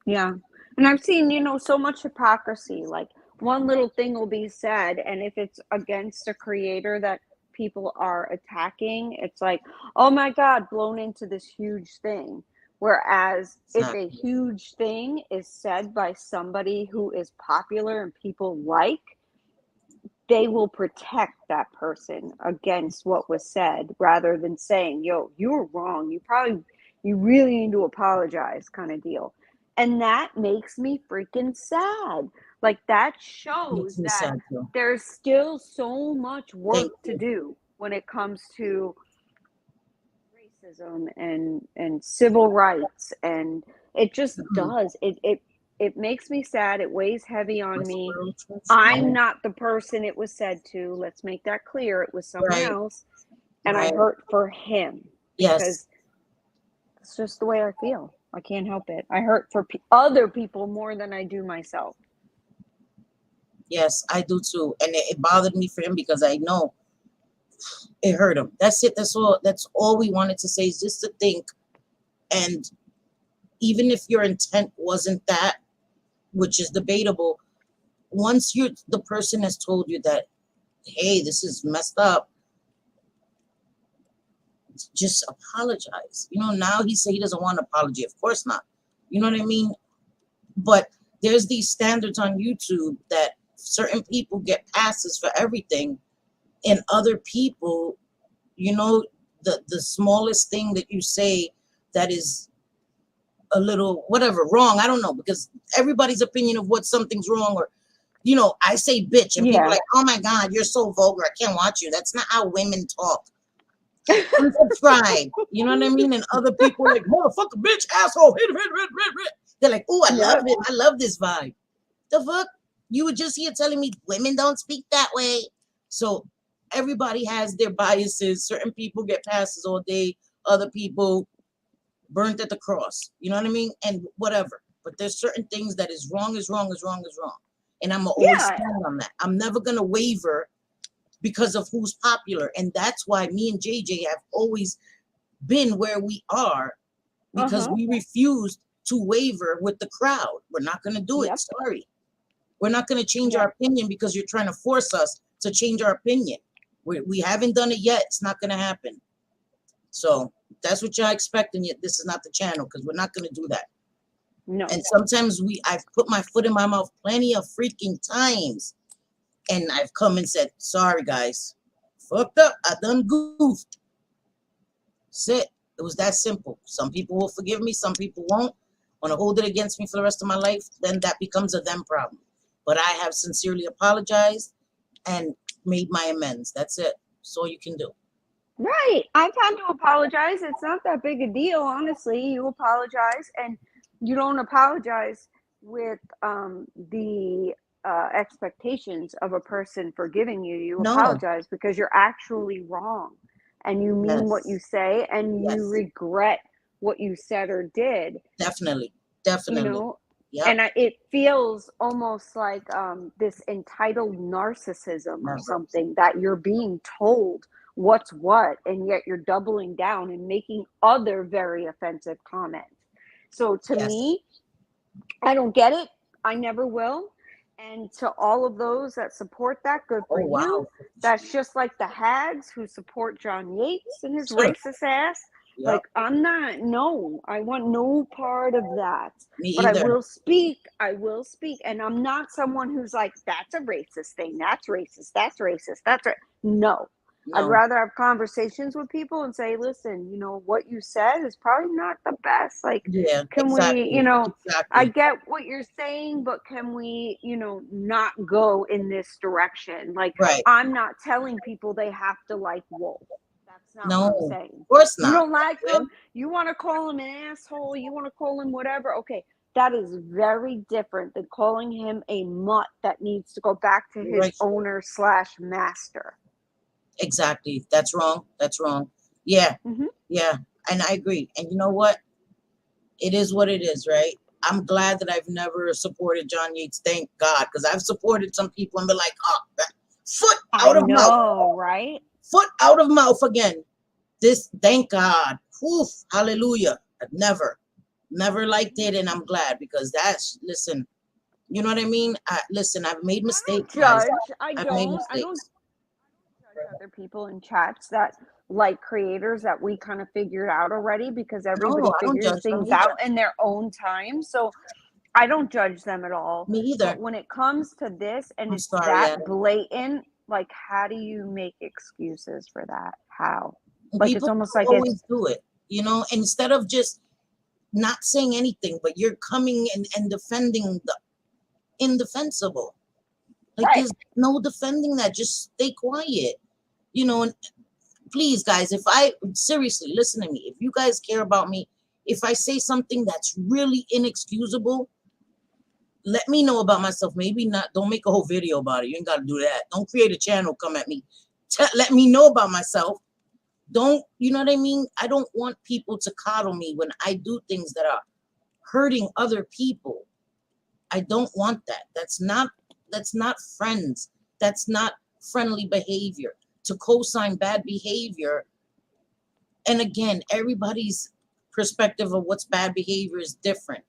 Yeah. And I've seen, you know, so much hypocrisy. Like one little thing will be said, and if it's against a creator that people are attacking, it's like, oh my God, blown into this huge thing. Whereas if a huge thing is said by somebody who is popular and people like, they will protect that person against what was said rather than saying, yo, you were wrong. You really need to apologize, kind of deal. And that makes me freaking sad. Like, that shows that there's still so much work to do when it comes to racism and civil rights. And it just does. It makes me sad. It weighs heavy on me. I'm not the person it was said to. Let's make that clear. It was someone else. And I hurt for him. Because it's just the way I feel. I can't help it. I hurt for other people more than I do myself. Yes, I do too. And it bothered me for him because I know it hurt him. That's it. That's all we wanted to say, is just to think. And even if your intent wasn't that, which is debatable, once the person has told you that, hey, this is messed up, just apologize. You know, now he said he doesn't want an apology. Of course not. You know what I mean? But there's these standards on YouTube that certain people get passes for everything, and other people, you know, the smallest thing that you say that is a little whatever wrong, I don't know, because everybody's opinion of what something's wrong, or, you know, I say bitch and people are like, oh my God, you're so vulgar, I can't watch you. That's not how women talk. Unsubscribe. You know what I mean? And other people are like, motherfucker, bitch, asshole, hit. They're like, oh, I love it. I love this vibe. The fuck? You were just here telling me women don't speak that way. So everybody has their biases. Certain people get passes all day. Other people burnt at the cross. You know what I mean? And whatever. But there's certain things that is wrong is wrong is wrong is wrong. And I'm going to always stand on that. I'm never going to waver because of who's popular. And that's why me and JJ have always been where we are, because we refused to waver with the crowd. We're not going to do it. Sorry. We're not going to change our opinion because you're trying to force us to change our opinion. We haven't done it yet. It's not going to happen. So that's what y'all expecting. Yet this is not the channel, because we're not going to do that. No. And sometimes I've put my foot in my mouth plenty of freaking times. And I've come and said, sorry, guys. Fucked up. I done goofed. That's it. It was that simple. Some people will forgive me. Some people won't. Want to hold it against me for the rest of my life, then that becomes a them problem. But I have sincerely apologized and made my amends. That's it. That's all you can do. Right. I've had to apologize. It's not that big a deal, honestly. You apologize, and you don't apologize with the expectations of a person forgiving you. You apologize because you're actually wrong, and you mean what you say, and you regret what you said or did. Definitely. You know, and it feels almost like this entitled narcissism or something, that you're being told what's what, and yet you're doubling down and making other very offensive comments. So to me, I don't get it. I never will. And to all of those that support that, good for you. That's just like the hags who support John Yates and his racist ass. Like, I'm not, no, I want no part of that. But I will speak. And I'm not someone who's like, that's a racist thing. That's racist. That's racist. That's right. No. I'd rather have conversations with people and say, listen, you know, what you said is probably not the best. Like, can we, you know, I get what you're saying, but can we, you know, not go in this direction? Like, I'm not telling people they have to like Wolf. That's not what I'm saying. Of course not. You don't like him. You want to call him an asshole. You want to call him whatever. Okay. That is very different than calling him a mutt that needs to go back to his owner / master. Exactly. That's wrong. That's wrong. Yeah. Yeah. And I agree. And you know what? It is what it is, right? I'm glad that I've never supported John Yates. Thank God. Because I've supported some people and been like, oh, foot out of mouth. Right? Foot out of mouth again. This, thank God. Oof, hallelujah. I've never liked it. And I'm glad, because listen, You know what I mean? Listen, I've made mistakes, guys. Judge. I've made I don't mistakes. judge other people in chats that like creators that we kind of figured out already, because everybody No, I don't figures judge them things either. out in their own time. So I don't judge them at all. Me either. But when it comes to this and I'm it's sorry, that Adam. blatant, like, how do you make excuses for that? How? Like, it's People almost like always it's do it, you know, instead of just not saying anything, but you're coming and defending the indefensible. Like, right. there's no defending that. Just stay quiet, you know. And please, guys, if I seriously listen to me, if you guys care about me, if I say something that's really inexcusable, let me know about myself. Maybe not. Don't make a whole video about it. You ain't got to do that. Don't create a channel. Come at me. Let me know about myself. Don't, you know what I mean? I don't want people to coddle me when I do things that are hurting other people. I don't want that. That's not friends. That's not friendly behavior. To co-sign bad behavior. And again, everybody's perspective of what's bad behavior is different.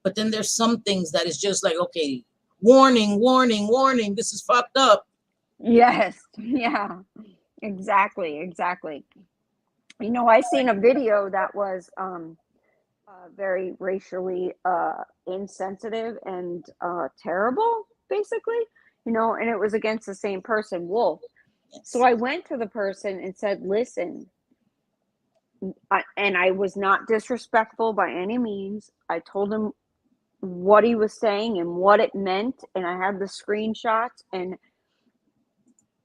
But then there's some things that is just like, okay, warning, warning, warning. This is fucked up. Yes. Yeah. Exactly. You know, I seen a video that was very racially insensitive and terrible, basically, you know, and it was against the same person, Wolf. Yes. So I went to the person and said, listen, and I was not disrespectful by any means. I told him what he was saying and what it meant, and I had the screenshots, and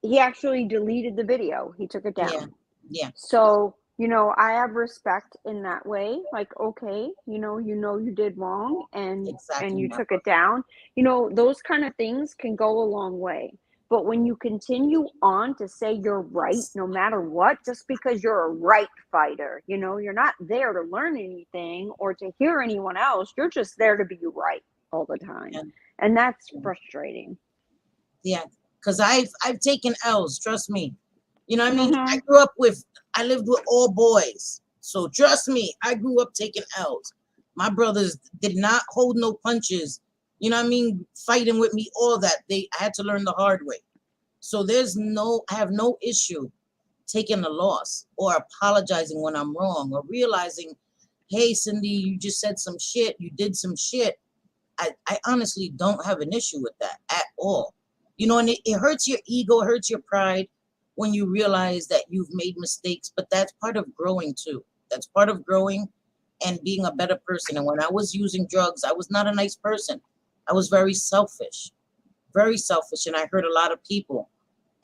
he actually deleted the video. He took it down. Yeah. So, you know, I have respect in that way. Like, okay, you know you did wrong, and Exactly. you took it down. You know, those kind of things can go a long way. But when you continue on to say you're right no matter what, just because you're a right fighter, you know, you're not there to learn anything or to hear anyone else. You're just there to be right all the time. Yeah. And that's frustrating. Yeah. Because I've taken L's, trust me. You know what I mean? Mhm. I lived with all boys. So trust me, I grew up taking L's. My brothers did not hold no punches. You know what I mean? Fighting with me, all that. I had to learn the hard way. So I have no issue taking a loss or apologizing when I'm wrong or realizing, hey, Cyndi, you just said some shit. You did some shit. I honestly don't have an issue with that at all. You know, and it hurts your ego, it hurts your pride when you realize that you've made mistakes, but that's part of growing too. That's part of growing and being a better person. And when I was using drugs, I was not a nice person. I was very selfish, and I hurt a lot of people.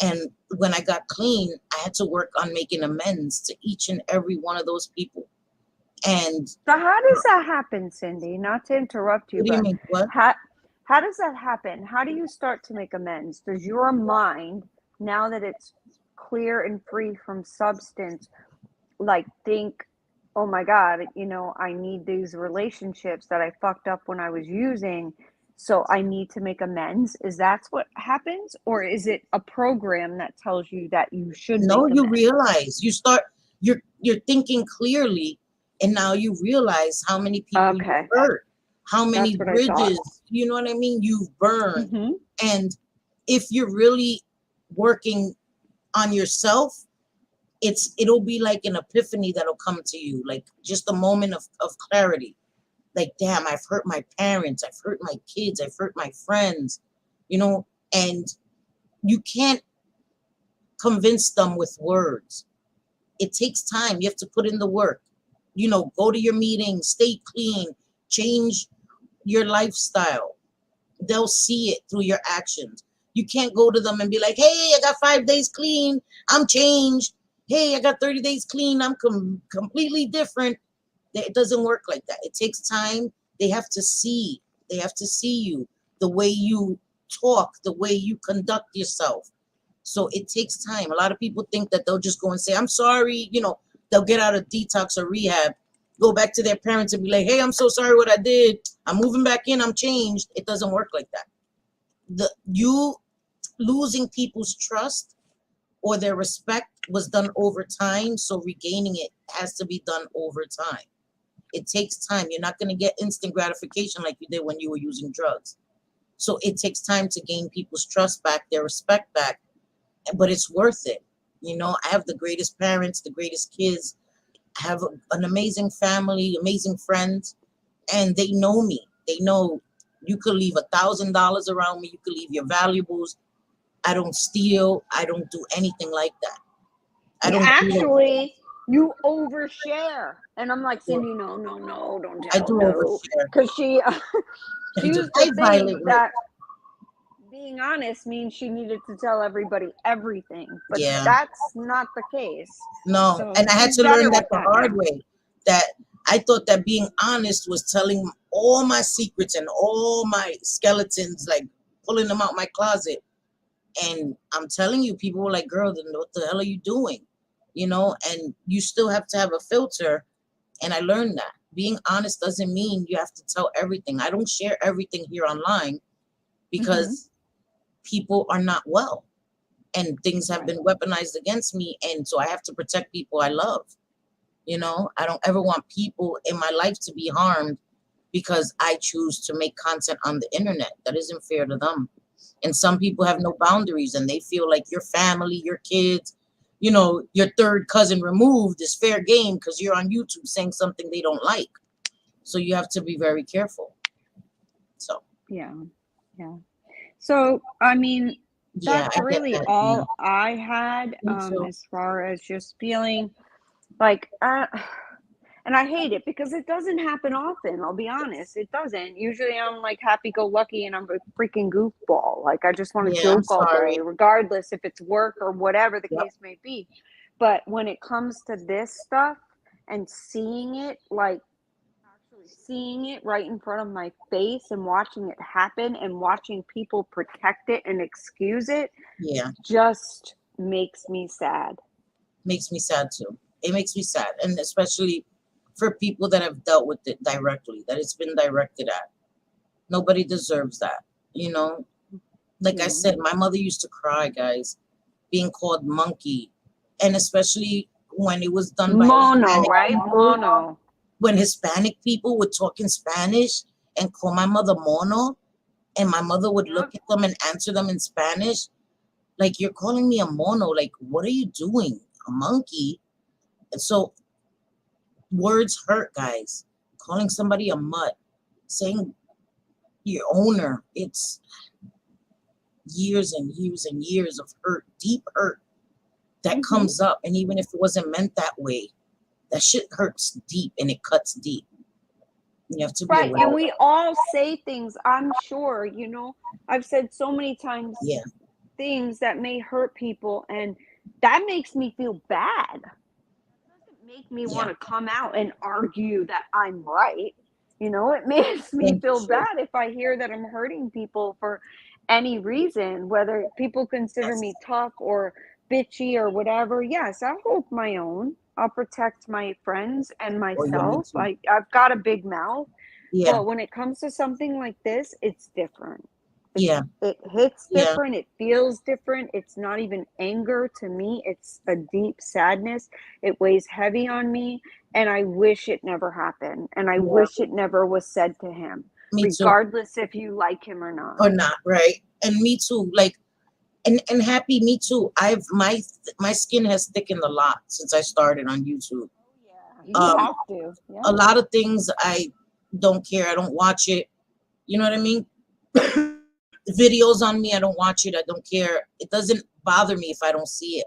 And when I got clean, I had to work on making amends to each and every one of those people. And So how does that happen, Cyndi? Not to interrupt you, what do you but mean? What? how does that happen? How do you start to make amends? Does your mind, now that it's clear and free from substance, like think, oh my God, you know, I need these relationships that I fucked up when I was using, so I need to make amends? Is that what happens? Or is it a program that tells you that you should No, make you amends? realize you're thinking clearly, and now you realize how many people you Okay. hurt, how many That's what I thought. bridges, you know what I mean, you've burned. Mm-hmm. And if you're really working on yourself, it'll be like an epiphany that'll come to you, like just a moment of clarity. Like, damn, I've hurt my parents, I've hurt my kids, I've hurt my friends, you know, and you can't convince them with words. It takes time. You have to put in the work. You know, go to your meetings, stay clean, change your lifestyle. They'll see it through your actions. You can't go to them and be like, hey, I got 5 days clean, I'm changed. Hey, I got 30 days clean, I'm completely different. It doesn't work like that. It takes time. They have to see. They have to see you, the way you talk, the way you conduct yourself. So it takes time. A lot of people think that they'll just go and say, I'm sorry, you know, they'll get out of detox or rehab, go back to their parents and be like, hey, I'm so sorry what I did. I'm moving back in, I'm changed. It doesn't work like that. You losing people's trust or their respect was done over time. So regaining it has to be done over time. It takes time. You're not going to get instant gratification like you did when you were using drugs. So it takes time to gain people's trust back, their respect back, but it's worth it. You know, I have the greatest parents, the greatest kids. I have an amazing family, amazing friends, and they know me. They know you could leave $1,000 around me. You could leave your valuables. I don't steal. I don't do anything like that. I don't. Actually, you overshare, and I'm like, Cyndi, no, don't I tell, do no, overshare. because she I she do. used I to violate think that being honest means she needed to tell everybody everything, but Yeah. that's not the case. No, So and I had she's to better learn that with the that hard now. way. That I thought that being honest was telling all my secrets and all my skeletons, like pulling them out my closet. And I'm telling you, people were like, "Girl, then what the hell are you doing?" You know, and you still have to have a filter. And I learned that being honest doesn't mean you have to tell everything. I don't share everything here online because people are not well and things have been weaponized against me. And so I have to protect people I love. You know, I don't ever want people in my life to be harmed because I choose to make content on the internet. That isn't fair to them. And some people have no boundaries and they feel like your family, your kids, you know, your third cousin removed is fair game because you're on YouTube saying something they don't like. So you have to be very careful. So Yeah. So I mean, yeah, that's I get really that. all I had, Me too. as far as just feeling like, and I hate it because it doesn't happen often. I'll be honest, it doesn't. Usually I'm like happy-go-lucky and I'm a freaking goofball. Like I just want to Yeah, I'm joke all sorry. day, regardless if it's work or whatever the Yep. case may be. But when it comes to this stuff and seeing it, like actually seeing it right in front of my face and watching it happen and watching people protect it and excuse it, Yeah, just makes me sad. makes me sad too. It makes me sad. And especially for people that have dealt with it directly, that it's been directed at. Nobody deserves that. You know, like I Yeah. said, my mother used to cry, guys, being called monkey. And especially when it was done by Mono, Hispanic right? people, Mono. when Hispanic people would talk in Spanish and call my mother mono, and my mother would look at them and answer them in Spanish, like, you're calling me a mono. Like, what are you doing? A monkey? And so words hurt, guys. Calling somebody a mutt, saying your owner, it's years and years and years of hurt, deep hurt that comes up. And even if it wasn't meant that way, that shit hurts deep and it cuts deep. You have to be Right. aware And of we that. all say things, I'm sure, you know, I've said so many times Yeah, things that may hurt people, and that makes me feel bad. Doesn't make me want yeah. to come out and argue that I'm right. You know, it makes me Thank you, feel sir. bad if I hear that I'm hurting people for any reason, whether people consider Yes. me tough or bitchy or whatever. Yes, I'll hold my own. I'll protect my friends and Oh, yeah, me myself. too. I've got a big mouth. Yeah, But when it comes to something like this, it's different. yeah, It hits yeah. different, it feels different. It's not even anger to me, it's a deep sadness. It weighs heavy on me, and I wish it never happened. And I Yeah, wish it never was said to him, me too. regardless if you like him or not. Or not, right? And me too. Like, and happy, me too. I've my skin has thickened a lot since I started on YouTube. Yeah, you Um, have to. Yeah. a lot of things I don't care. I don't watch it. You know what I mean? Videos on me, I don't watch it. I don't care. It doesn't bother me if I don't see it.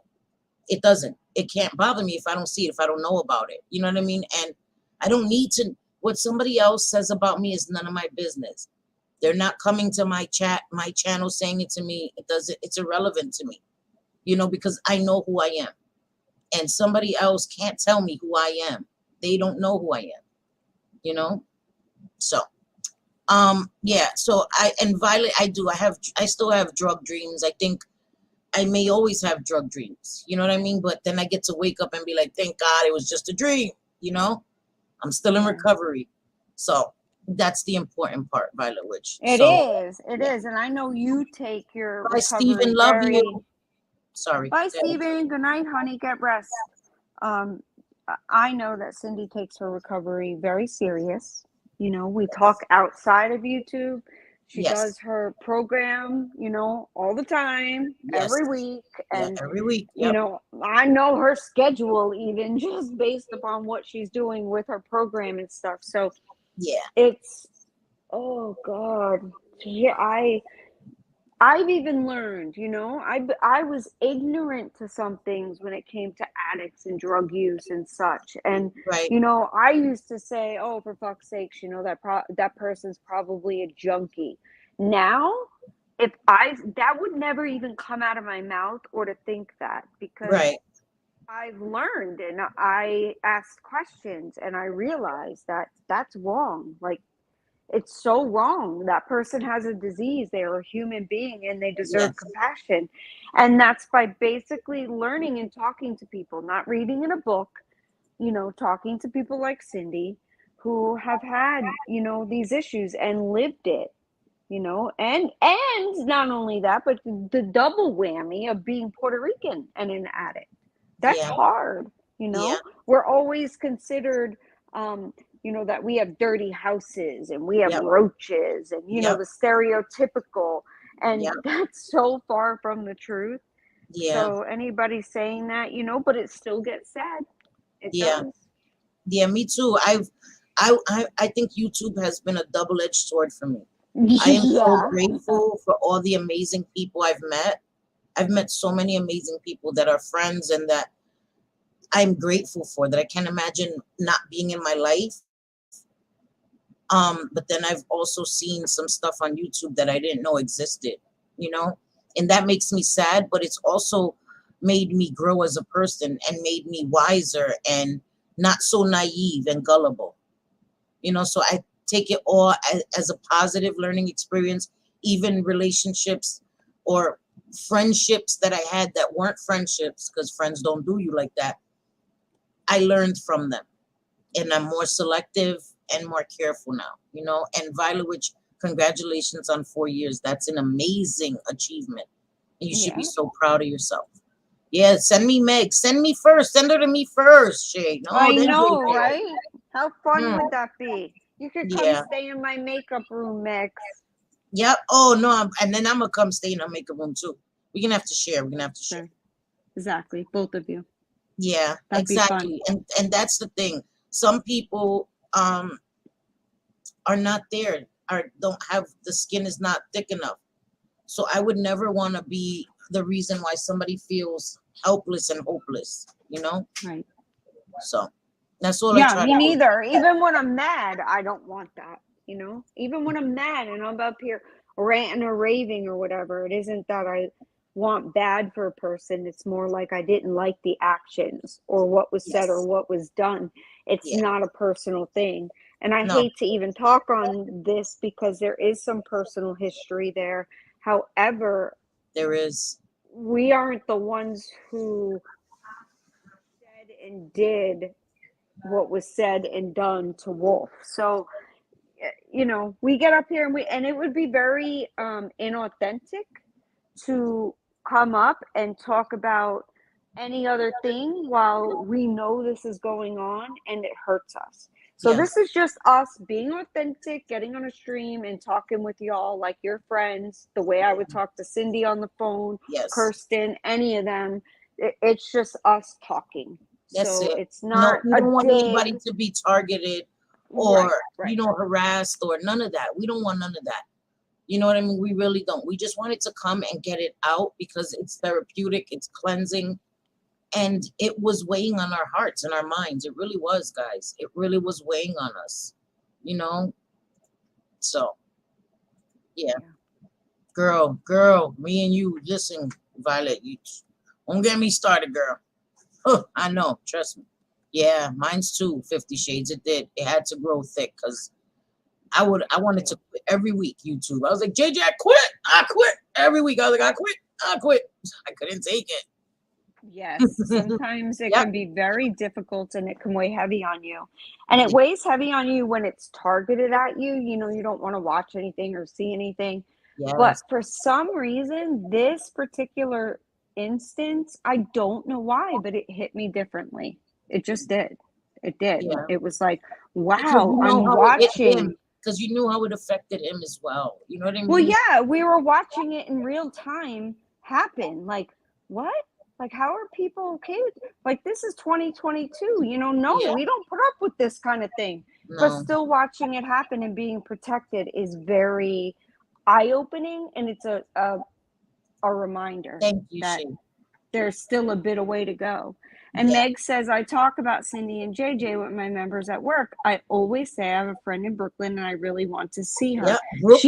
It doesn't. It can't bother me if I don't see it, if I don't know about it. You know what I mean? And I don't need to. What somebody else says about me is none of my business. They're not coming to my channel saying it to me. It doesn't, it's irrelevant to me, you know, because I know who I am. And somebody else can't tell me who I am. They don't know who I am, you know? So yeah, so and Violet, I still have drug dreams. I think I may always have drug dreams, you know what I mean? But then I get to wake up and be like, thank God it was just a dream, you know? I'm still in recovery. So that's the important part, Violet Witch. It So is. It yeah. is. And I know you take your Bye, Stephen. recovery Love very. you. Sorry. Bye, Go ahead. Stephen. Good night, honey. Get rest. I know that Cyndi takes her recovery very serious. You know, we talk outside of YouTube. She Yes. does her program, all the time, Yes. every week. And, every week. Yep. I know her schedule even just based upon what she's doing with her program and stuff. So Yeah. it's, oh God. Yeah, I've even learned, I was ignorant to some things when it came to addicts and drug use and such. And, Right. I used to say, oh, for fuck's sakes, that person's probably a junkie. Now, that would never even come out of my mouth or to think that, because Right. I've learned and I asked questions and I realized that that's wrong. Like, it's so wrong. That person has a disease. They are a human being and they deserve Yes. compassion. And that's by basically learning and talking to people, not reading in a book, talking to people like Cyndi who have had, these issues and lived it, and not only that, but the double whammy of being Puerto Rican and an addict. That's Yeah. hard, Yeah. We're always considered that we have dirty houses and we have Yep. roaches and Yep. the stereotypical, and Yep. that's so far from the truth. Yeah. So anybody saying that, but it still gets said. It Yeah. does. Yeah, me too. I think YouTube has been a double-edged sword for me. I am so grateful for all the amazing people I've met. I've met so many amazing people that are friends and that I'm grateful for, that I can't imagine not being in my life. But then I've also seen some stuff on YouTube that I didn't know existed, and that makes me sad, but it's also made me grow as a person and made me wiser and not so naive and gullible, so I take it all as a positive learning experience. Even relationships or friendships that I had that weren't friendships, because friends don't do you like that, I learned from them and I'm more selective and more careful now, and Violet, which congratulations on 4 years. That's an amazing achievement. And you should be so proud of yourself. Yeah, send me Meg. Send me first. Send her to me first, Shay. No, I then know, JJ. right? How fun would that be? You could come Yeah. stay in my makeup room, Mix. Yep. Oh no, and then I'm gonna come stay in our makeup room too. We're gonna have to share. We're gonna have to share. Exactly, both of you. Yeah, That'd be exactly. And that's the thing. Some people are not there, or don't have, the skin is not thick enough. So I would never want to be the reason why somebody feels helpless and hopeless, Right. So that's all I Yeah, try me to do. neither. Even when I'm mad, I don't want that, Even when I'm mad and I'm up here ranting or raving or whatever, it isn't that I want bad for a person. It's more like I didn't like the actions or what was said or Yes. what was done. It's Yeah. not a personal thing. And I No. hate to even talk on this because there is some personal history there. However, There is. we aren't the ones who said and did what was said and done to Wolf. So, we get up here and it would be very inauthentic to come up and talk about any other thing while we know this is going on and it hurts us. So Yes. this is just us being authentic, getting on a stream and talking with y'all like your friends, the way I would talk to Cyndi on the phone, Yes. Kirsten, any of them. It's just us talking. That's So it. it's not No, we don't want dig. anybody to be targeted or Right. harassed or none of that. We don't want none of that. You know what I mean? We really don't. We just wanted to come and get it out because it's therapeutic, it's cleansing, and it was weighing on our hearts and our minds. It really was, guys. It really was weighing on us, So, yeah. Girl, me and you, listen, Violet, you don't get me started, girl. Oh, I know, trust me. Yeah, mine's too, 50 Shades. It did. It had to grow thick because I wanted to quit every week, YouTube. I was like, JJ, I quit every week. I was like, I quit. I couldn't take it. Yes, sometimes it can be very difficult and it can weigh heavy on you. And it weighs heavy on you when it's targeted at you. You don't want to watch anything or see anything. Yes. But for some reason, this particular instance, I don't know why, but it hit me differently. It just did. It did. Yeah. It was like, Because wow, I'm how it hit watching. him. because you knew how it affected him as well. You know what I mean? Well, yeah, we were watching it in real time happen. Like, what? Like, how are people okay with like this is 2022? You know, no, Yeah. we don't put up with this kind of thing. But No. still watching it happen and being protected is very eye-opening, and it's a reminder Thank you, that Shay. there's still a bit of way to go. And Yeah. Meg says, I talk about Cyndi and JJ with my members at work. I always say I have a friend in Brooklyn and I really want to see her. Yep.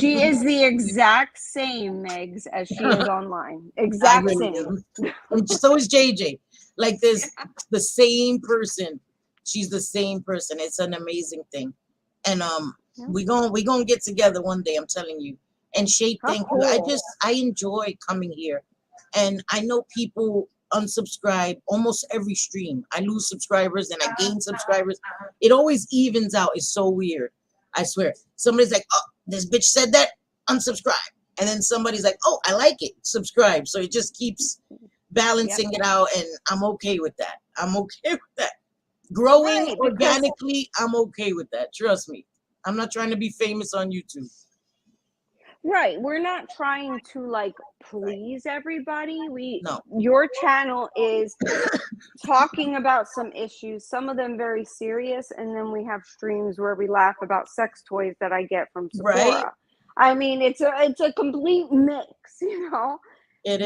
She is the exact same, Megs, as she is online. I Exact really same. am. And so is JJ. Like this, the same person. She's the same person. It's an amazing thing. And we gonna get together one day, I'm telling you. And Shay, thank you. I enjoy coming here. And I know people unsubscribe almost every stream. I lose subscribers and I gain subscribers. It always evens out. It's so weird. I swear. Somebody's like, oh, this bitch said that, unsubscribe. And then somebody's like, oh, I like it, subscribe. So it just keeps balancing it out. And I'm okay with that. I'm okay with that. Growing organically, I'm okay with that. Trust me. I'm not trying to be famous on YouTube. Right. We're not trying to like please everybody. No. Your channel is talking about some issues, some of them very serious, and then we have streams where we laugh about sex toys that I get from Sephora. Right. I mean, it's a complete mix, you know. It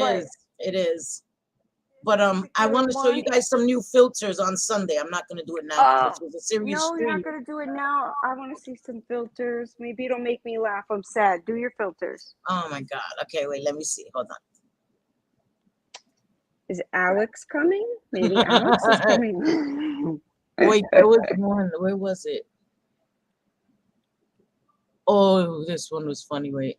is. But I want to show you guys some new filters on Sunday. I'm not gonna do it now. This was a serious no, stream. you're not gonna do it now. I want to see some filters. Maybe it'll make me laugh. I'm sad. Do your filters. Oh my God. Okay, wait. Let me see. Hold on. Is Alex coming? Maybe Alex is coming. Wait, there was one. Where was it? Oh, this one was funny. Wait.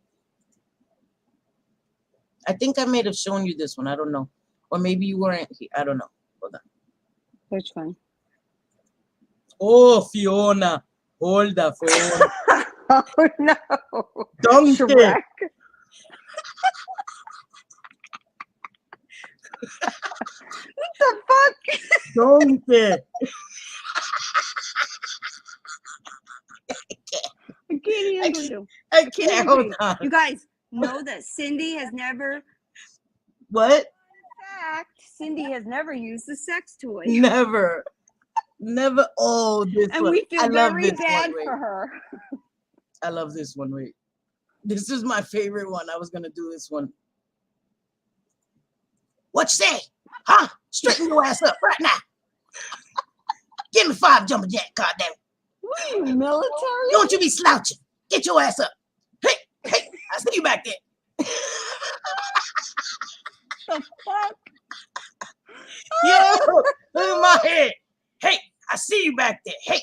I think I may have shown you this one. I don't know. Or maybe you weren't here. I don't know. Hold on. Which one? Oh, Fiona. Hold the phone. Oh, no. Donkey. Shrek. What the fuck? Donkey. I can't handle you. I can't. Hold on. You guys know that Cyndi has never. What? Fact, Cyndi has never used the sex toy. Never. Never. Oh, this And one. we feel I love very this bad one. for her. I love this one. Wait. This is my favorite one. I was going to do this one. What you say? Huh? Straighten your ass up right now. Give me 5 jumping jack, goddamn. What are you, military? Don't you be slouching. Get your ass up. Hey, I see you back there. The fuck? Yo, look at my head. Hey, I see you back there. Hey,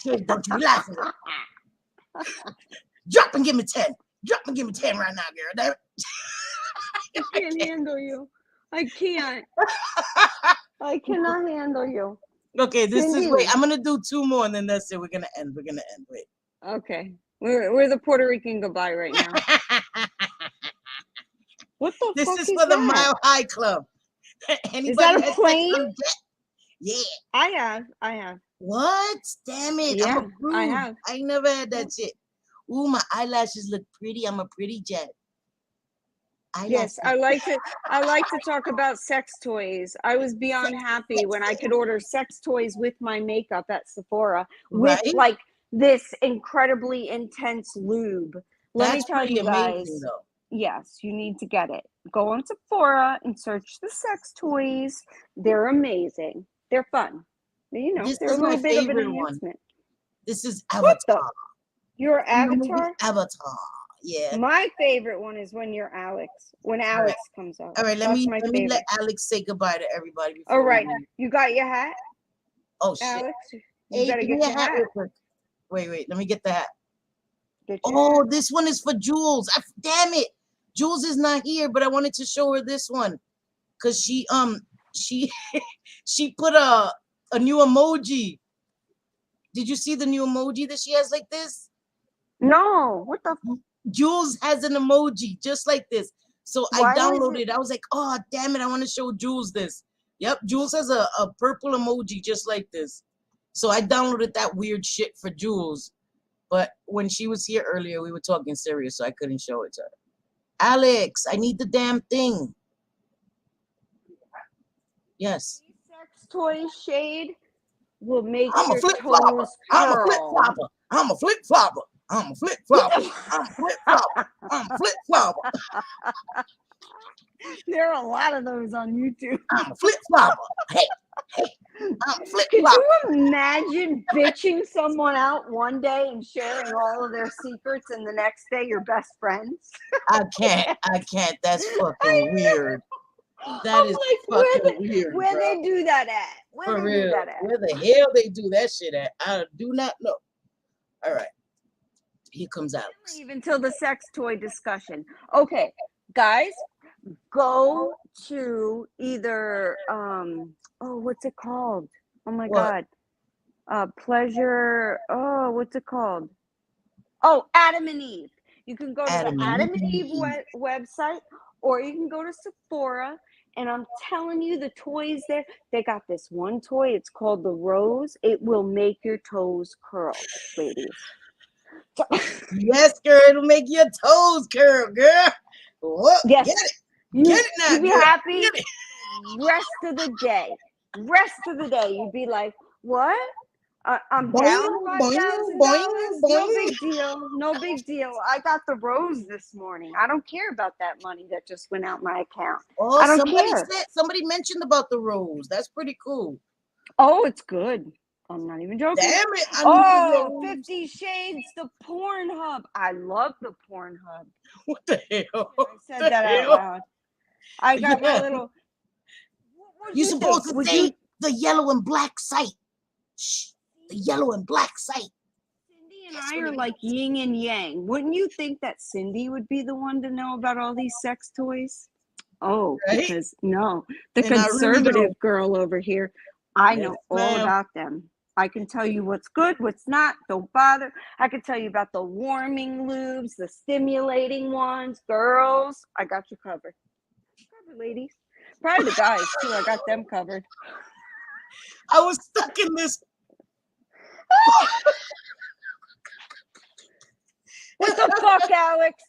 kid, don't you be laughing. Drop and give me 10. Drop and give me 10 right now, girl. Damn it. I can't handle you. I can't. I cannot handle you. Okay, this Cyndi. is wait. I'm gonna do 2 more and then that's it. We're gonna end. Wait. Okay. We're the Puerto Rican goodbye right now. What the This fuck is for the that? Mile High Club. Anybody Is that a has sex plane? on jet? Yeah. I have. What? Damn it. Yeah, I'm approved. I have. I never had that shit. Ooh, my eyelashes look pretty. I'm a pretty jet. Yes, I like to talk about sex toys. I was beyond happy when I could order sex toys with my makeup at Sephora with Right? like this incredibly intense lube. Let me tell you guys. Though. Yes, you need to get it. Go on Sephora and search the sex toys. They're amazing. They're fun. You know, This they're is a my little bit of an favorite one. enhancement. This is What the? Avatar. Your You know the movie avatar? Avatar. Yeah. My favorite one is when you're Alex. When Alex comes up. All right, let That's me my let me favorite. let Alex say goodbye to everybody. All before right, we leave. you got your hat, Oh shit. Alex? You Hey, better give get me a your hat hat. real quick. Wait, let me get the hat. Get your Oh, hat. this one is for Jules. Damn it. Jules is not here, but I wanted to show her this one. Cause she she put a new emoji. Did you see the new emoji that she has like this? No, what the? Jules has an emoji just like this. So Why I is downloaded it- it. I was like, oh, damn it. I want to show Jules this. Yep. Jules has a purple emoji just like this. So I downloaded that weird shit for Jules. But when she was here earlier, we were talking serious, so I couldn't show it to her. Alex, I need the damn thing. Yes. Sex toy shade will make I'm a your flip flopper. toes I'm a flip curl. flopper. I'm a flip flopper. I'm a flip flopper. I'm a flip flopper. I'm a flip flopper. There are a lot of those on YouTube. I'm a flip flopper. Hey, I'm a flip Could flopper. you imagine bitching someone out one day and sharing all of their secrets, and the next day you're best friends? I can't. That's fucking weird. That I'm is like, fucking weird. where bro. they do that at? Where For they do real. that at? Where the hell they do that shit at? I do not know. All right. Here comes Alex. Leave until the sex toy discussion. Okay, guys, go to either what's it called? Oh my What? god. Pleasure. Oh, what's it called? Oh, Adam and Eve. You can go to Adam the and Adam and Eve Eve. website, or you can go to Sephora. And I'm telling you, the toys there, they got this one toy. It's called the Rose. It will make your toes curl, ladies. Yes, girl. It'll make your toes curl, girl. What? Yes. Get it. You, Get it now, you'd be girl. happy Get it. rest of the day. You'd be like, what? I'm Boing, down boing, $5,000. boing, No boing. big deal. No big deal. I got the Rose this morning. I don't care about that money that just went out my account. Oh, I don't care. somebody mentioned about the Rose. That's pretty cool. Oh, it's good. I'm not even joking. Damn it. I need the Rose. 50 Shades, the Pornhub. I love the Pornhub. What the hell? I said that out loud. I got my little. You're supposed to say the yellow and black site. Shh. The yellow and black site. Cindy and I are like yin and yang. Wouldn't you think that Cindy would be the one to know about all these sex toys? Oh, Right? because no, the And I really conservative don't. girl over here, I Yes, know all ma'am. about them. I can tell you what's good, what's not. Don't bother. I can tell you about the warming lubes, the stimulating ones. Girls, I got you covered. Covered, ladies. Probably the guys too. I got them covered. I was stuck in this. What the fuck, Alex?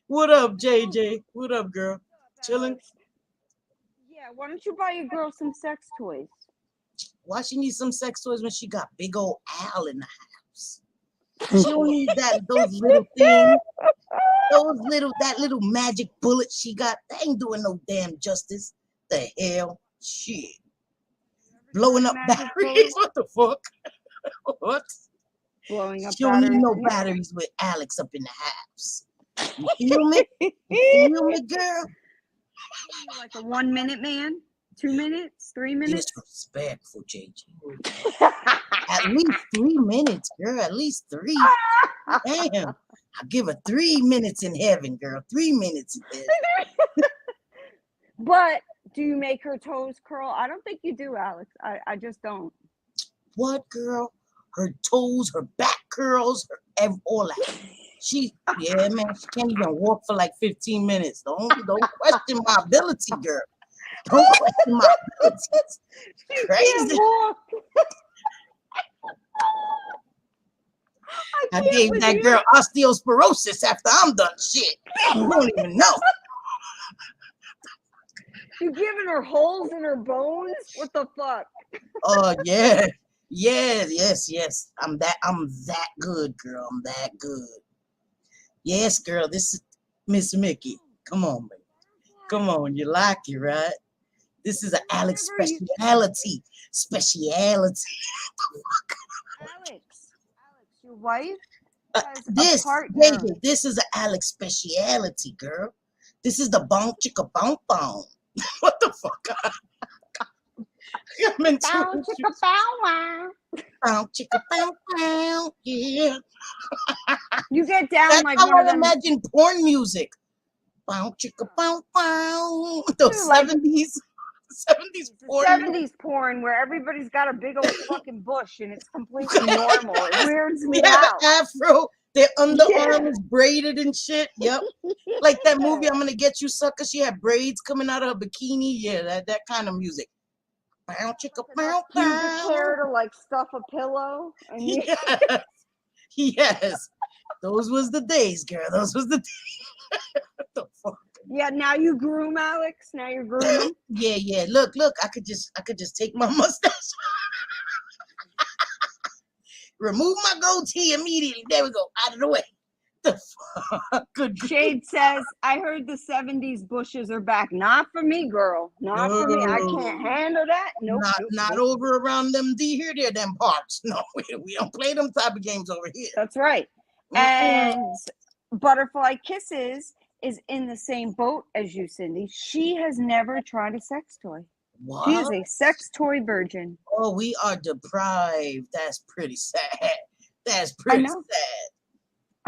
What up, JJ? What up, girl? Chilling? Yeah, why don't you buy your girl some sex toys? Why she need some sex toys when she got big old Al in the house? She don't need those little things. That little magic bullet she got. That ain't doing no damn justice. The hell? Shit. Blowing up batteries? What the fuck? What? Blowing up She don't need batteries. no batteries with Alex up in the house. You feel me? You feel me, girl? Like a 1 minute man? 2 minutes? 3 minutes? Disrespectful, JJ. At least 3 minutes, girl. At least 3. Damn. I'll give her 3 minutes in heaven, girl. 3 minutes in heaven. But do you make her toes curl? I don't think you do, Alex. I just don't. What, girl? Her toes, her back curls, all that. Yeah, man, she can't even walk for like 15 minutes. Don't question my ability, girl. Don't question my abilities. Crazy. I gave that girl osteoporosis after I'm done. Shit. You don't even know. You giving her holes in her bones? What the fuck? Oh, yeah. Yes. I'm that good, girl. I'm that good. Yes, girl. This is Miss Mickey. Come on, baby. Come on. You like it, right? This is an Alex speciality. Alex, your wife? This is an Alex speciality, girl. This is the bong chicka bong bong. What the fuck? Bow chicka bow wow. Bow chicka bow wow. Yeah. You get down That's like how one of I them. imagine porn music. Bow chicka bow wow. Those Like 70s porn. 70s porn where everybody's got a big old fucking bush and it's completely normal. It weirds me They have out. an afro. Their underarm is braided and shit. Yep. Like that movie, I'm Gonna Get You Sucker. She had braids coming out of her bikini. Yeah, that kind of music. Bow, chicka, Enough bow, pubic bow. hair to like stuff a pillow. And you, Yes. Yes. Those was the days, girl. Those was the days. What the fuck? yeah, now you groom, Alex. Now you're grooming. Yeah. Look. I could just take my mustache, remove my goatee immediately. There we go. Out of the way. The fuck? Good grief. Shade says, I heard the 70s bushes are back. Not for me, girl. Not for me. I can't handle that. Nope. Not over around them them parts. No, we don't play them type of games over here. That's right. And Butterfly Kisses is in the same boat as you, Cyndi. She has never tried a sex toy. What? She is a sex toy virgin. Oh, we are deprived. That's pretty sad. That's pretty sad.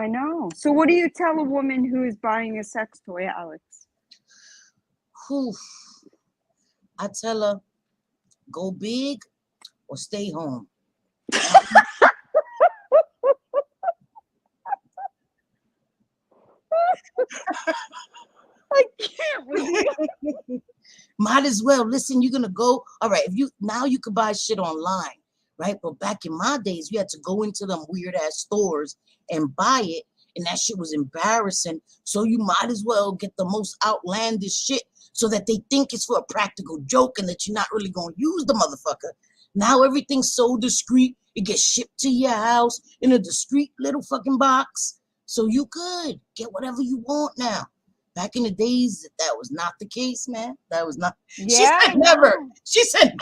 I know. So what do you tell a woman who is buying a sex toy, Alex? Whew. I tell her, go big or stay home. I can't with you. Might as well. Listen, you're gonna go. All right, now you can buy shit online, right? But back in my days, you had to go into them weird ass stores and buy it, and that shit was embarrassing. So you might as well get the most outlandish shit so that they think it's for a practical joke and that you're not really gonna use the motherfucker. Now everything's so discreet. It gets shipped to your house in a discreet little fucking box. So you could get whatever you want now. Back in the days, that was not the case, man. That was not. Yeah, she said never. She said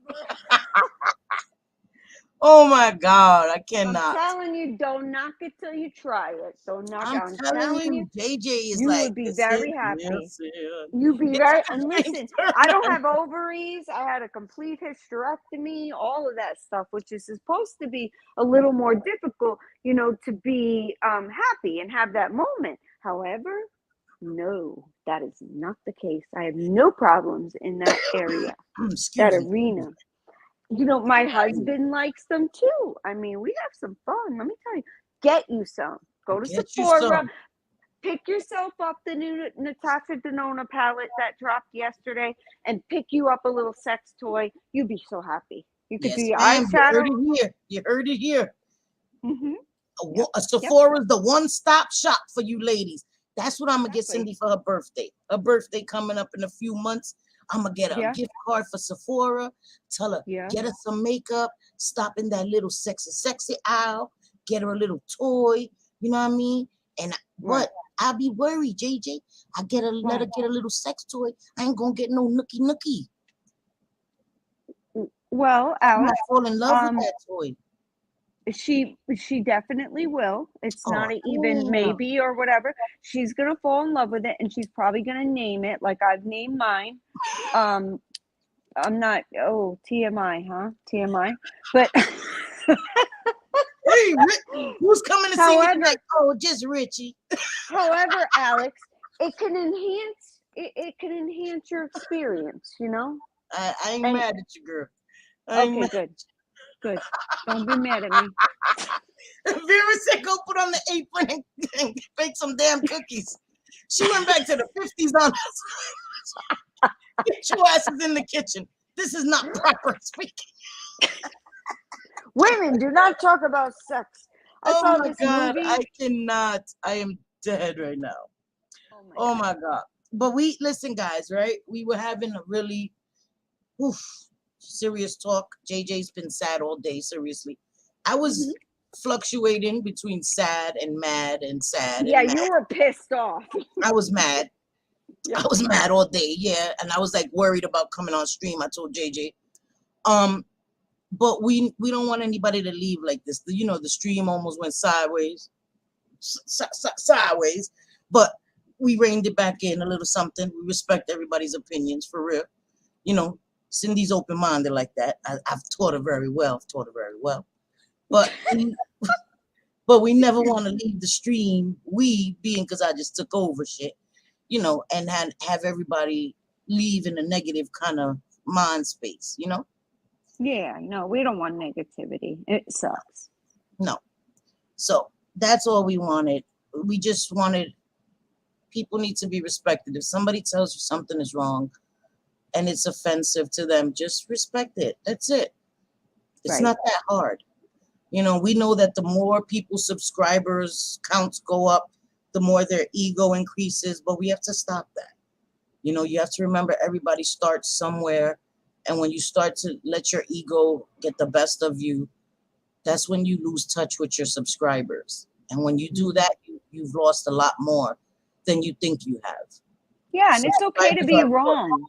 never. Oh my God, I cannot. I'm telling you, don't knock it till you try it. Don't knock it. I'm telling you, JJ is you like, would be very happy. Listen. You'd be very, and listen, I don't have ovaries. I had a complete hysterectomy, all of that stuff, which is supposed to be a little more difficult, to be happy and have that moment. However, no, that is not the case. I have no problems in that area, that arena. My husband likes them too. I mean, we have some fun. Let me tell you, get you some. Go to Sephora. Pick yourself up the new Natasha Denona palette that dropped yesterday and pick you up a little sex toy. You'd be so happy. You could do your eyeshadow. You heard it here. Mm-hmm. A Sephora is the one-stop shop for you ladies. That's what I'm going to get Cyndi for her birthday. Her birthday coming up in a few months. I'm going to get a gift card for Sephora. Tell her, get her some makeup. Stop in that little sexy aisle. Get her a little toy. You know what I mean? And what? I'll be worried, JJ. Let her get a little sex toy. I ain't going to get no nookie. Well, Alex, I fall in love with that toy. She definitely will. It's not even maybe or whatever. She's gonna fall in love with it, and she's probably gonna name it like I've named mine. I'm not. Oh, TMI, huh? TMI. But hey, who's coming to see me? Like, just Richie. However, Alex, it can enhance. It can enhance your experience. I ain't mad at you, girl. Okay, good. Don't be mad at me. Vera said, go put on the apron and bake some damn cookies. She went back to the 50s on us. Get your asses in the kitchen. This is not proper speaking. Women do not talk about sex. Oh my God, movie. I cannot. I am dead right now. Oh my God. But listen, guys, right? We were having a really serious talk. JJ's been sad all day, seriously. I was fluctuating between sad and mad and sad. Yeah, you were pissed off. I was mad. I was mad all day, and I was like worried about coming on stream. I told JJ. But we don't want anybody to leave like this. The stream almost went sideways. Sideways. But we reined it back in a little something. We respect everybody's opinions, for real. Cyndi's open-minded like that. I've taught her very well. But we never want to leave the stream. We being because I just took over shit, and have everybody leave in a negative kind of mind space, Yeah, no, we don't want negativity. It sucks. No. So that's all we wanted. We just wanted people need to be respected. If somebody tells you something is wrong, and it's offensive to them, just respect it. That's it. It's Right. not that hard. You know, we know that the more people subscribers counts go up, the more their ego increases, but we have to stop that. You know, you have to remember everybody starts somewhere. And when you start to let your ego get the best of you, that's when you lose touch with your subscribers. And when you do that, you've lost a lot more than you think you have. Yeah, and it's okay to be Subscribers are important. wrong.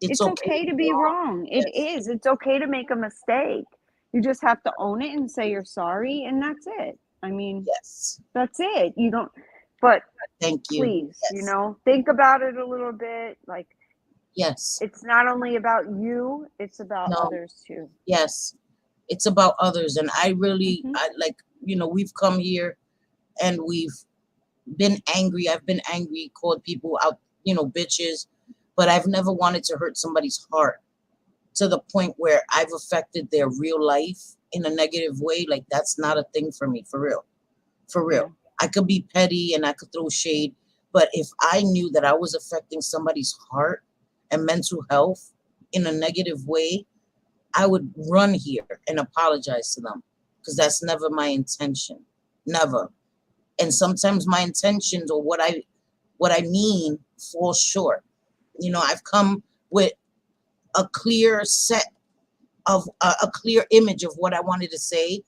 It's okay to be wrong. It is. It's okay to make a mistake. You just have to own it and say you're sorry, and that's it. I mean, Yes. that's it. You don't, but Thank you. please, Yes. you know, think about it a little bit. Like, Yes. it's not only about you, it's about No. others too. Yes. It's about others. And I really, Mhm. I like, you know, we've come here and we've been angry. I've been angry, called people out, you know, bitches, but I've never wanted to hurt somebody's heart to the point where I've affected their real life in a negative way. Like, that's not a thing for me, for real. For real. Yeah. I could be petty and I could throw shade, but if I knew that I was affecting somebody's heart and mental health in a negative way, I would run here and apologize to them, because that's never my intention. Never. And sometimes my intentions or what I mean falls short. You know, I've come with a clear set of a clear image of what I wanted to say,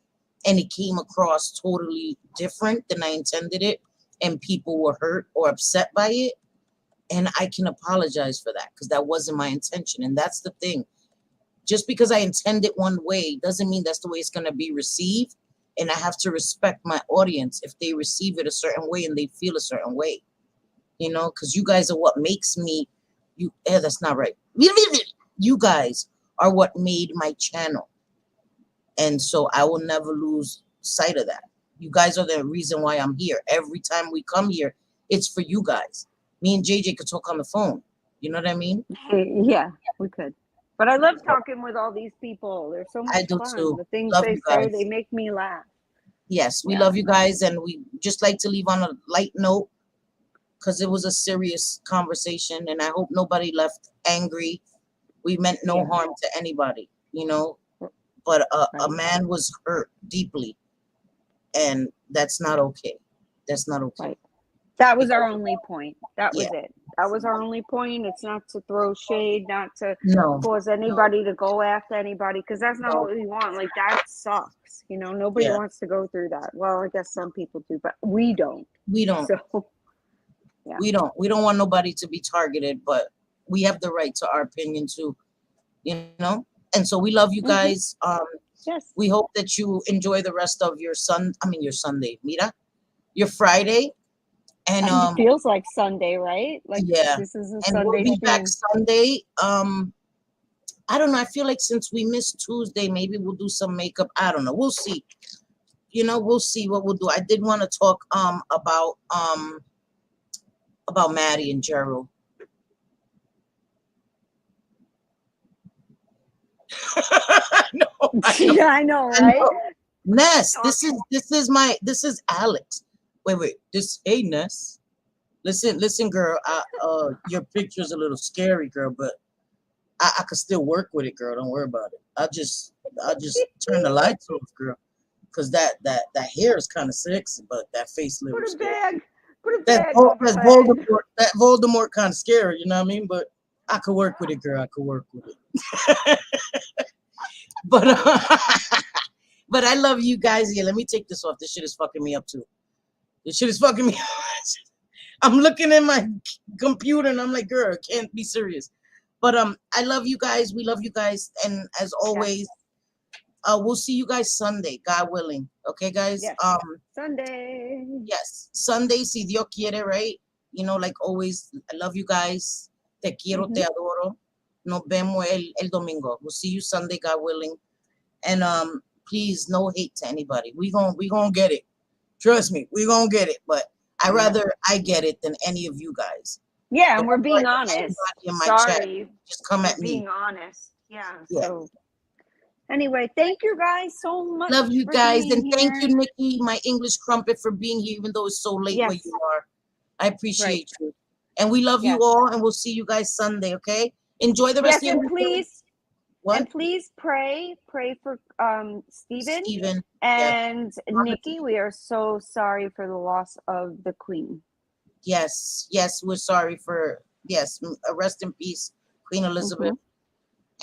and it came across totally different than I intended it, and people were hurt or upset by it. And I can apologize for that, because that wasn't my intention. And that's the thing. Just because I intend it one way doesn't mean that's the way it's going to be received. And I have to respect my audience if they receive it a certain way and they feel a certain way, you know, because you guys are what makes me, that's not right. You guys are what made my channel. And so I will never lose sight of that. You guys are the reason why I'm here. Every time we come here, it's for you guys. Me and JJ could talk on the phone. You know what I mean? Yeah, we could. But I love talking with all these people. They're so much I do fun. too. The things Love they you say, guys. they make me laugh. Yes, we Yeah. love you guys, and we just like to leave on a light note, because it was a serious conversation, and I hope nobody left angry. We meant no Yeah. harm to anybody, you know, but a Right. man was hurt deeply, and that's not okay. That's not okay. Right. That was our only point. That was Yeah. it. That was our only point. It's not to throw shade, not to No, cause anybody to go after anybody, because that's not No. what we want. Like, that sucks. You know, nobody Yeah. wants to go through that. Well, I guess some people do, but we don't. we don't. So, yeah. We don't. We don't want nobody to be targeted, but we have the right to our opinion too, you know. And so we love you Mhm. guys. Yes. We hope that you enjoy the rest of your your Sunday, mira, your Friday. And It feels like Sunday, right? Like, yeah, this is a and we'll Sunday be back stream. Sunday. I don't know. I feel like since we missed Tuesday, maybe we'll do some makeup. I don't know. We'll see. You know, we'll see what we'll do. I did want to talk about Maddie and Gerald. No, Yeah, I know, right? Ness, this is Alex. Wait. Hey Ness. Listen, girl. Your picture's a little scary, girl, but I could still work with it, girl. Don't worry about it. I'll just turn the lights off, girl. Cause that hair is kind of sexy, but that face little Put a scary. bag. Put a That bag over that's my Voldemort. That Voldemort kind of scary, you know what I mean? But I could work with it, girl. I could work with it. But but I love you guys. Yeah, let me take this off. This shit is fucking me up too. This shit is fucking me up. I'm looking at my computer and I'm like, girl, can't be serious. But I love you guys. We love you guys. And as always, we'll see you guys Sunday, God willing. Okay, guys? Yes. Sunday. Yes. Sunday, si Dios quiere, right? You know, like always, I love you guys. Te quiero, te adoro. Nos vemos el domingo. We'll see you Sunday, God willing. And please, no hate to anybody. We gonna get it. Trust me, we gonna get it. But I rather I get it than any of you guys. Yeah, and we're being honest. In my Sorry. chat, just come at me. Being honest. Yeah. Yeah. So anyway, thank you guys so much. Love you for guys, being and thank here. you, Nikki, my English crumpet, for being here, even though it's so late where Yes. you are. I appreciate you. And we love you Yes. all, and we'll see you guys Sunday, okay? Enjoy the rest Yes, of your and weekend. please, What? and please pray for Stephen Stephen. and Mama Nikki. T. We are so sorry for the loss of the Queen. Yes, yes, we're sorry for rest in peace, Queen Elizabeth.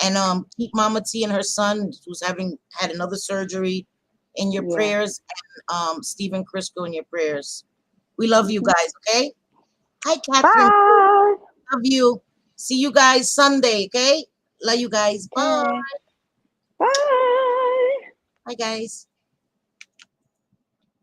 And keep Mama T and her son, who's had another surgery, in your prayers, and Stephen Crisco in your prayers. We love you guys, okay? Hi, Catherine. Bye. Love you. See you guys Sunday, okay? Love you guys. Bye. Okay. Bye. Bye, guys.